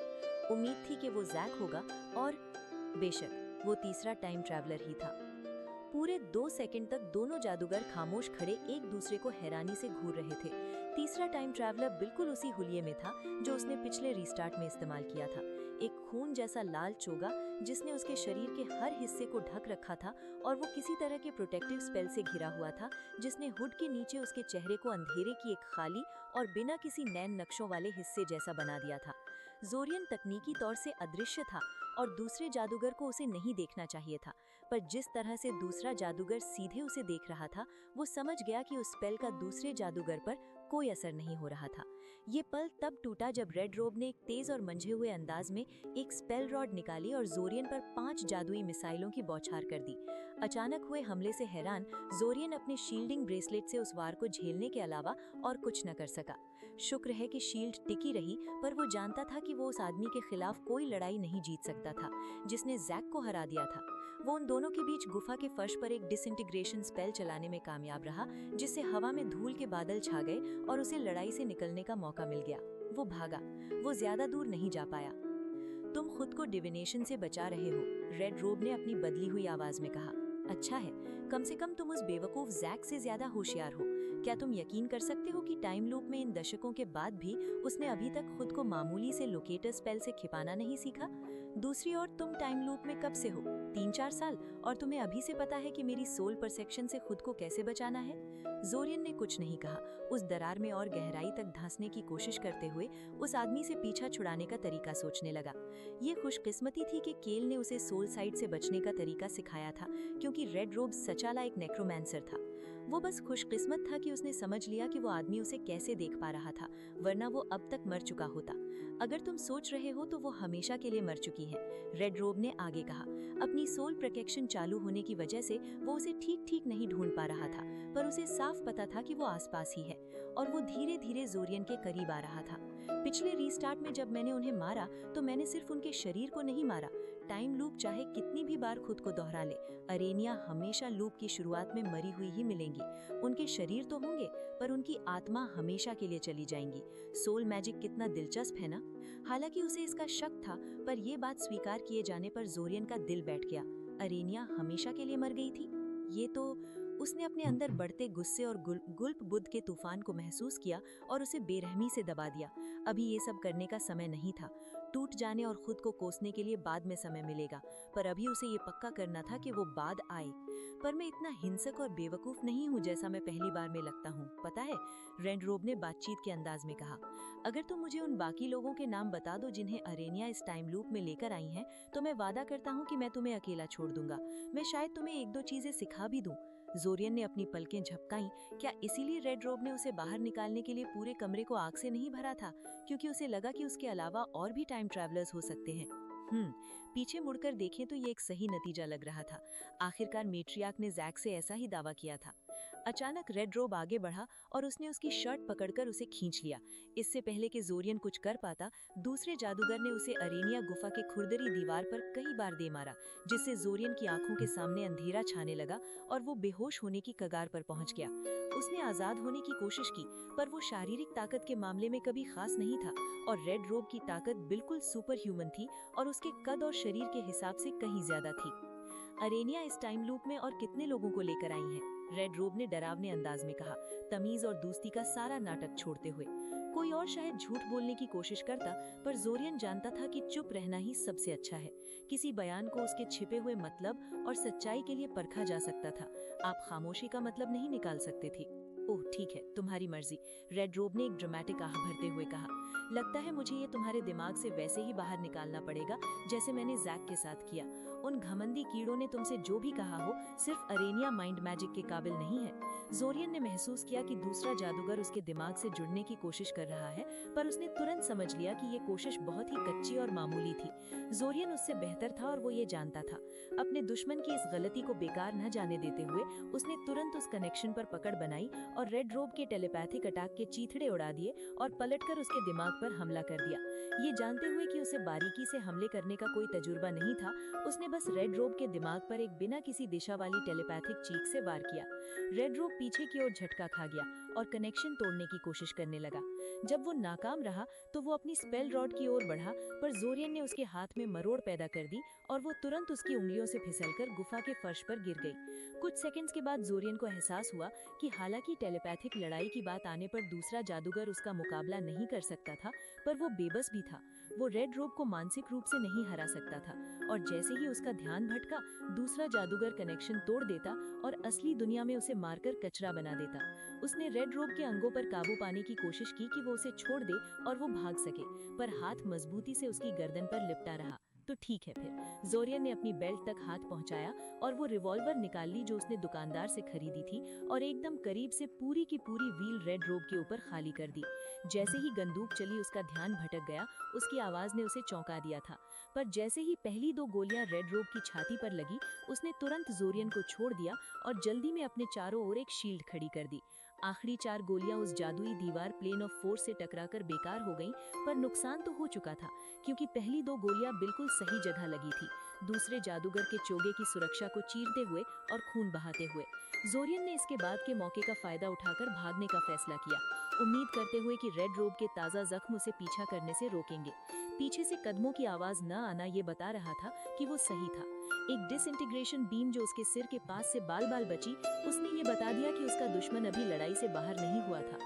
उम्मीद थी कि वो जैक होगा, और बेशक वो तीसरा टाइम ट्रैवलर ही था। पूरे 2 सेकंड तक दोनों जादूगर खामोश खड़े एक दूसरे को हैरानी से घूर रहे थे। तीसरा टाइम ट्रैवलर बिल्कुल उसी हुलिये में था जो उसने पिछले रीस्टार्ट में इस्तेमाल किया था, एक खून जैसा लाल चोगा जिसने उसके शरीर के हर हिस्से को ढक रखा था, और वो किसी तरह के प्रोटेक्टिव स्पेल से घिरा हुआ था जिसने हुड के नीचे उसके चेहरे को अंधेरे की एक खाली और बिना किसी नैन नक्शों वाले हिस्से जैसा बना दिया था। जोरियन तकनीकी तौर से अदृश्य था और दूसरे जादूगर को उसे नहीं देखना चाहिए था, पर जिस तरह से दूसरा जादूगर सीधे उसे देख रहा था वो समझ गया कि उस स्पेल का दूसरे जादूगर पर कोई असर नहीं हो रहा था। ये पल तब टूटा जब रेड रोब ने एक तेज और मंझे हुए अंदाज में एक स्पेल रॉड निकाली और जोरियन पर 5 जादुई मिसाइलों की बौछार कर दी। अचानक हुए हमले से हैरान जोरियन अपने शील्डिंग ब्रेसलेट से उस वार को झेलने के अलावा और कुछ न कर सका। शुक्र है कि शील्ड टिकी रही, पर वो जानता था कि वो उस आदमी के खिलाफ कोई लड़ाई नहीं जीत सकता था जिसने जैक को हरा दिया था। वो उन दोनों के बीच गुफा के फर्श पर एक डिसइंटीग्रेशन स्पेल चलाने में कामयाब रहा, जिससे हवा में धूल के बादल छा गए और उसे लड़ाई से निकलने का मौका मिल गया। वो भागा, वो ज्यादा दूर नहीं जा पाया। तुम खुद को डिविनेशन से बचा रहे हो, रेड रोब ने अपनी बदली हुई आवाज में कहा। अच्छा है, कम से कम तुम उस बेवकूफ जैक से ज्यादा होशियार हो। क्या तुम यकीन कर सकते हो कि टाइम लूप में इन दशकों के बाद भी उसने अभी तक खुद को मामूली से लोकेटर स्पेल से छिपाना नहीं सीखा? दूसरी ओर तुम टाइम लूप में कब से हो? 3-4 साल, और तुम्हें अभी से पता है कि मेरी सोल परसेप्शन से खुद को कैसे बचाना है? जोरियन ने कुछ नहीं कहा, उस दरार में और गहराई तक धंसने की कोशिश करते हुए उस आदमी से पीछा छुड़ाने का तरीका सोचने लगा। ये खुशकिस्मती थी कि केल ने उसे सोल साइड से बचने का तरीका सिखाया था, क्योंकि रेड रोब सचाला एक नेक्रोमैंसर था। वो बस खुशकिस्मत था कि उसने समझ लिया कि वो आदमी उसे कैसे देख पा रहा था, वरना वो अब तक मर चुका होता। अगर तुम सोच रहे हो तो वो हमेशा के लिए मर चुकी है, रेड रोब ने आगे कहा। अपनी सोल प्रोटेक्शन चालू होने की वजह से वो उसे ठीक नहीं ढूंढ पा रहा था, पर उसे साफ पता था कि वो आसपास ही है, और वो धीरे धीरे जोरियन के करीब आ रहा था। पिछले रीस्टार्ट में जब मैंने उन्हें मारा तो मैंने सिर्फ उनके शरीर को नहीं मारा, टाइम लूप चाहे कितनी भी बार खुद को दोहरा ले, अरेनिया हमेशा लूप की शुरुआत में मरी हुई ही मिलेंगी। उनके शरीर तो होंगे पर उनकी आत्मा हमेशा के लिए चली जाएंगी। सोल मैजिक कितना दिलचस्प है ना। हालांकि उसे इसका शक था, पर यह बात स्वीकार किए जाने पर जोरियन का दिल बैठ गया। अरेनिया हमेशा के लिए मर गई थी, ये तो। उसने अपने अंदर बढ़ते गुस्से और गुल्प बुद्ध के तूफान को महसूस किया और उसे बेरहमी से दबा दिया। अभी ये सब करने का समय नहीं था। टूट जाने और खुद को कोसने के लिए बाद में समय मिलेगा, पर अभी उसे ये पक्का करना था कि वो बाद आए। पर मैं इतना हिंसक और बेवकूफ नहीं हूँ जैसा मैं पहली बार में लगता हूँ, पता है, रेड रोब ने बातचीत के अंदाज में कहा। अगर तुम मुझे उन बाकी लोगों के नाम बता दो जिन्हें अरेनिया इस टाइम लूप में लेकर आई हैं, तो मैं वादा करता हूँ कि मैं तुम्हें अकेला छोड़ दूंगा। मैं शायद तुम्हें एक दो चीजें सिखा भी दूं। जोरियन ने अपनी पलकें झपकाईं। क्या इसीलिए रेड रोब ने उसे बाहर निकालने के लिए पूरे कमरे को आग से नहीं भरा था, क्योंकि उसे लगा कि उसके अलावा और भी टाइम ट्रैवलर्स हो सकते हैं? पीछे मुड़कर देखें तो ये एक सही नतीजा लग रहा था। आखिरकार मेट्रियार्क ने जैक से ऐसा ही दावा किया था। अचानक रेड रोब आगे बढ़ा और उसने उसकी शर्ट पकड़कर उसे खींच लिया। इससे पहले कि जोरियन कुछ कर पाता, दूसरे जादूगर ने उसे अरेनिया गुफा के खुरदरी दीवार पर कई बार दे मारा, जिससे जोरियन की आंखों के सामने अंधेरा छाने लगा और वो बेहोश होने की कगार पर पहुंच गया। उसने आजाद होने की कोशिश की, पर वो शारीरिक ताकत के मामले में कभी खास नहीं था और रेड रोब की ताकत बिल्कुल सुपर ह्यूमन थी और उसके कद और शरीर के हिसाब से कहीं ज्यादा थी। अरेनिया इस टाइम लूप में और कितने लोगों को लेकर आई हैं? रेड रोब ने डरावने अंदाज में कहा, तमीज और दोस्ती का सारा नाटक छोड़ते हुए। कोई और शायद झूठ बोलने की कोशिश करता, पर जोरियन जानता था कि चुप रहना ही सबसे अच्छा है। किसी बयान को उसके छिपे हुए मतलब और सच्चाई के लिए परखा जा सकता था। आप खामोशी का मतलब नहीं निकाल सकते थे। ओह ठीक है, तुम्हारी मर्जी, रेड रोब ने एक ड्रामेटिक आह भरते हुए कहा। लगता है मुझे ये तुम्हारे दिमाग से वैसे ही बाहर निकालना पड़ेगा जैसे मैंने जैक के साथ किया। उन घमंडी कीड़ों ने तुमसे जो भी कहा हो, सिर्फ अरेनिया माइंड मैजिक के काबिल नहीं है। जोरियन ने महसूस किया कि दूसरा जादूगर उसके दिमाग से जुड़ने की कोशिश कर रहा है, पर उसने तुरंत समझ लिया कि ये कोशिश बहुत ही कच्ची और मामूली थी। जोरियन उससे बेहतर था और वो ये जानता था। अपने दुश्मन की इस गलती को बेकार न जाने देते हुए उसने तुरंत उस कनेक्शन पर पकड़ बनाई और रेड रोब के टेलीपैथिक अटैक के चीथड़े उड़ा दिए और पलटकर उसके दिमाग पर हमला कर दिया। ये जानते हुए कि उसे बारीकी से हमले करने का कोई तजुर्बा नहीं था, उसने बस रेड रोब के दिमाग पर एक बिना किसी दिशा वाली टेलीपैथिक चीख से वार किया। रेड रोब पीछे की ओर झटका खा गया और कनेक्शन तोड़ने की कोशिश करने लगा। जब वो नाकाम रहा तो वो अपनी स्पेल रॉड की ओर बढ़ा, पर जोरियन ने उसके हाथ में मरोड़ पैदा कर दी और वो तुरंत उसकी उंगलियों से फिसलकर गुफा के फर्श पर गिर गई। कुछ सेकंड्स के बाद जोरियन को एहसास हुआ कि हालांकि टेलीपैथिक लड़ाई की बात आने पर दूसरा जादूगर उसका मुकाबला नहीं कर सकता था, पर वो बेबस भी था। वो रेड रोब को मानसिक रूप से नहीं हरा सकता था और जैसे ही उसका ध्यान भटका, दूसरा जादूगर कनेक्शन तोड़ देता और असली दुनिया में उसे मारकर कचरा बना देता। उसने रेड रोब के अंगों पर काबू पाने की कोशिश की कि वो उसे छोड़ दे और वो भाग सके, पर हाथ मजबूती से उसकी गर्दन पर लिपटा रहा। तो ठीक है फिर। जोरियन ने अपनी बेल्ट तक हाथ पहुंचाया और वो रिवॉल्वर निकाल ली जो उसने दुकानदार से खरीदी थी और एकदम करीब से पूरी की पूरी व्हील रेड रोब के ऊपर खाली कर दी। जैसे ही बंदूक चली उसका ध्यान भटक गया। उसकी आवाज ने उसे चौंका दिया था, पर जैसे ही पहली दो गोलियां रेड रोब की छाती पर लगी, उसने तुरंत जोरियन को छोड़ दिया और जल्दी में अपने चारों ओर एक शील्ड खड़ी कर दी। आखिरी 4 गोलियां उस जादुई दीवार प्लेन ऑफ फोर्स से टकराकर बेकार हो गईं, पर नुकसान तो हो चुका था क्योंकि पहली 2 गोलियां बिल्कुल सही जगह लगी थी, दूसरे जादूगर के चोगे की सुरक्षा को चीरते हुए और खून बहाते हुए। जोरियन ने इसके बाद के मौके का फायदा उठाकर भागने का फैसला किया, उम्मीद करते हुए कि रेड रोब के ताज़ा जख्म उसे पीछा करने से रोकेंगे। पीछे से कदमों की आवाज न आना ये बता रहा था कि वो सही था। एक डिसइंटीग्रेशन बीम जो उसके सिर के पास से बाल बाल बची, उसने ये बता दिया कि उसका दुश्मन अभी लड़ाई से बाहर नहीं हुआ था।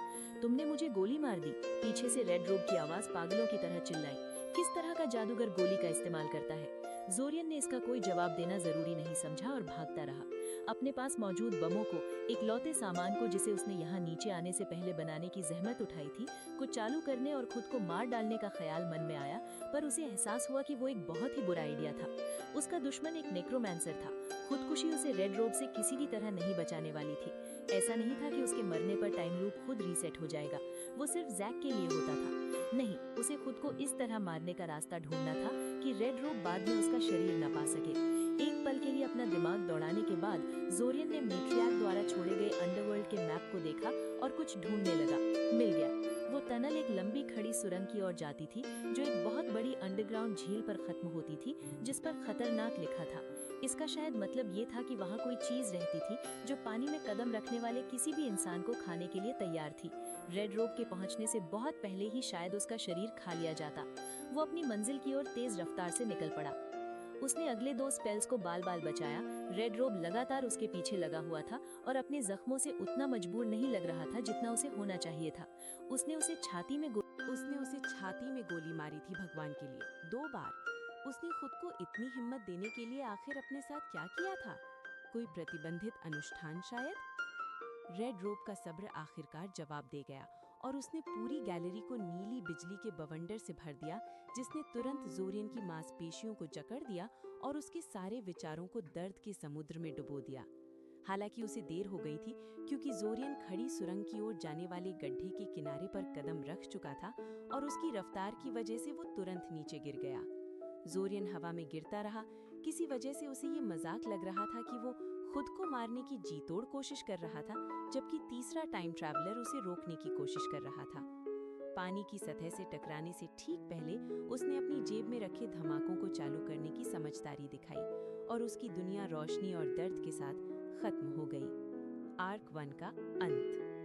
तुमने मुझे गोली मार दी, पीछे से रेड रोब की आवाज पागलों की तरह चिल्लाई। किस तरह का जादूगर गोली का इस्तेमाल करता है? जोरियन ने इसका कोई जवाब देना जरूरी नहीं समझा और भागता रहा। अपने पास मौजूद बमों को, इकलौते सामान को जिसे उसने यहाँ नीचे आने से पहले बनाने की जहमत उठाई थी, को चालू करने और खुद को मार डालने का ख्याल मन में आया, पर उसे एहसास हुआ कि वो एक बहुत ही बुरा आइडिया था। उसका दुश्मन एक नेक्रोमैंसर था। खुदकुशी उसे रेड रोब से किसी भी तरह नहीं बचाने वाली थी। ऐसा नहीं था कि उसके मरने पर टाइम लूप खुद रीसेट हो जाएगा, वो सिर्फ जैक के लिए होता था। नहीं, उसे खुद को इस तरह मारने का रास्ता ढूंढना था कि रेड रोब बाद में उसका शरीर न पा सके। एक पल के लिए अपना दिमाग दौड़ाने के बाद जोरियन ने मेट्रियार्क द्वारा छोड़े गए अंडरवर्ल्ड के मैप को देखा और कुछ ढूंढने लगा। मिल गया। वो टनल एक लंबी खड़ी सुरंग की ओर जाती थी जो एक बहुत बड़ी अंडरग्राउंड झील पर खत्म होती थी, जिस पर खतरनाक लिखा था। इसका शायद मतलब ये था कि वहाँ कोई चीज रहती थी जो पानी में कदम रखने वाले किसी भी इंसान को खाने के लिए तैयार थी। रेड रोब के पहुंचने से बहुत पहले ही शायद उसका शरीर खा लिया जाता। वो अपनी मंजिल की ओर तेज रफ्तार से निकल पड़ा। उसने अगले 2 स्पेल्स को बाल बाल बचाया। रेड रोब लगातार उसके पीछे लगा हुआ था और अपने जख्मों से उतना मजबूर नहीं लग रहा था जितना उसे होना चाहिए था। उसने उसे छाती में गोली मारी थी भगवान के लिए 2 बार। उसने खुद को इतनी हिम्मत देने के लिए आखिर अपने साथ क्या किया था? कोई प्रतिबंधित अनुष्ठान शायद? रेड रोब का सब्र आखिरकार जवाब दे गया और उसने पूरी गैलरी को नीली बिजली के बवंडर से भर दिया, जिसने तुरंत जोरियन की मांसपेशियों को जकड़ दिया और उसके सारे विचारों को दर्द के समुद्र में डुबो दिया। हालांकि उसे देर हो गई थी, क्योंकि जोरियन खड़ी सुरंग की ओर जाने वाले गड्ढे के किनारे पर कदम रख चुका था और उसकी रफ्तार की वजह से वो तुरंत नीचे गिर गया। जोरियन हवा में गिरता रहा। किसी वजह से उसे ये मजाक लग रहा था कि वो खुद को मारने की जी तोड़ कोशिश कर रहा था, जबकि तीसरा टाइम ट्रैवलर उसे रोकने की कोशिश कर रहा था। पानी की सतह से टकराने से ठीक पहले उसने अपनी जेब में रखे धमाकों को चालू करने की समझदारी दिखाई और उसकी दुनिया रोशनी और दर्द के साथ खत्म हो गई। आर्क 1 का अंत।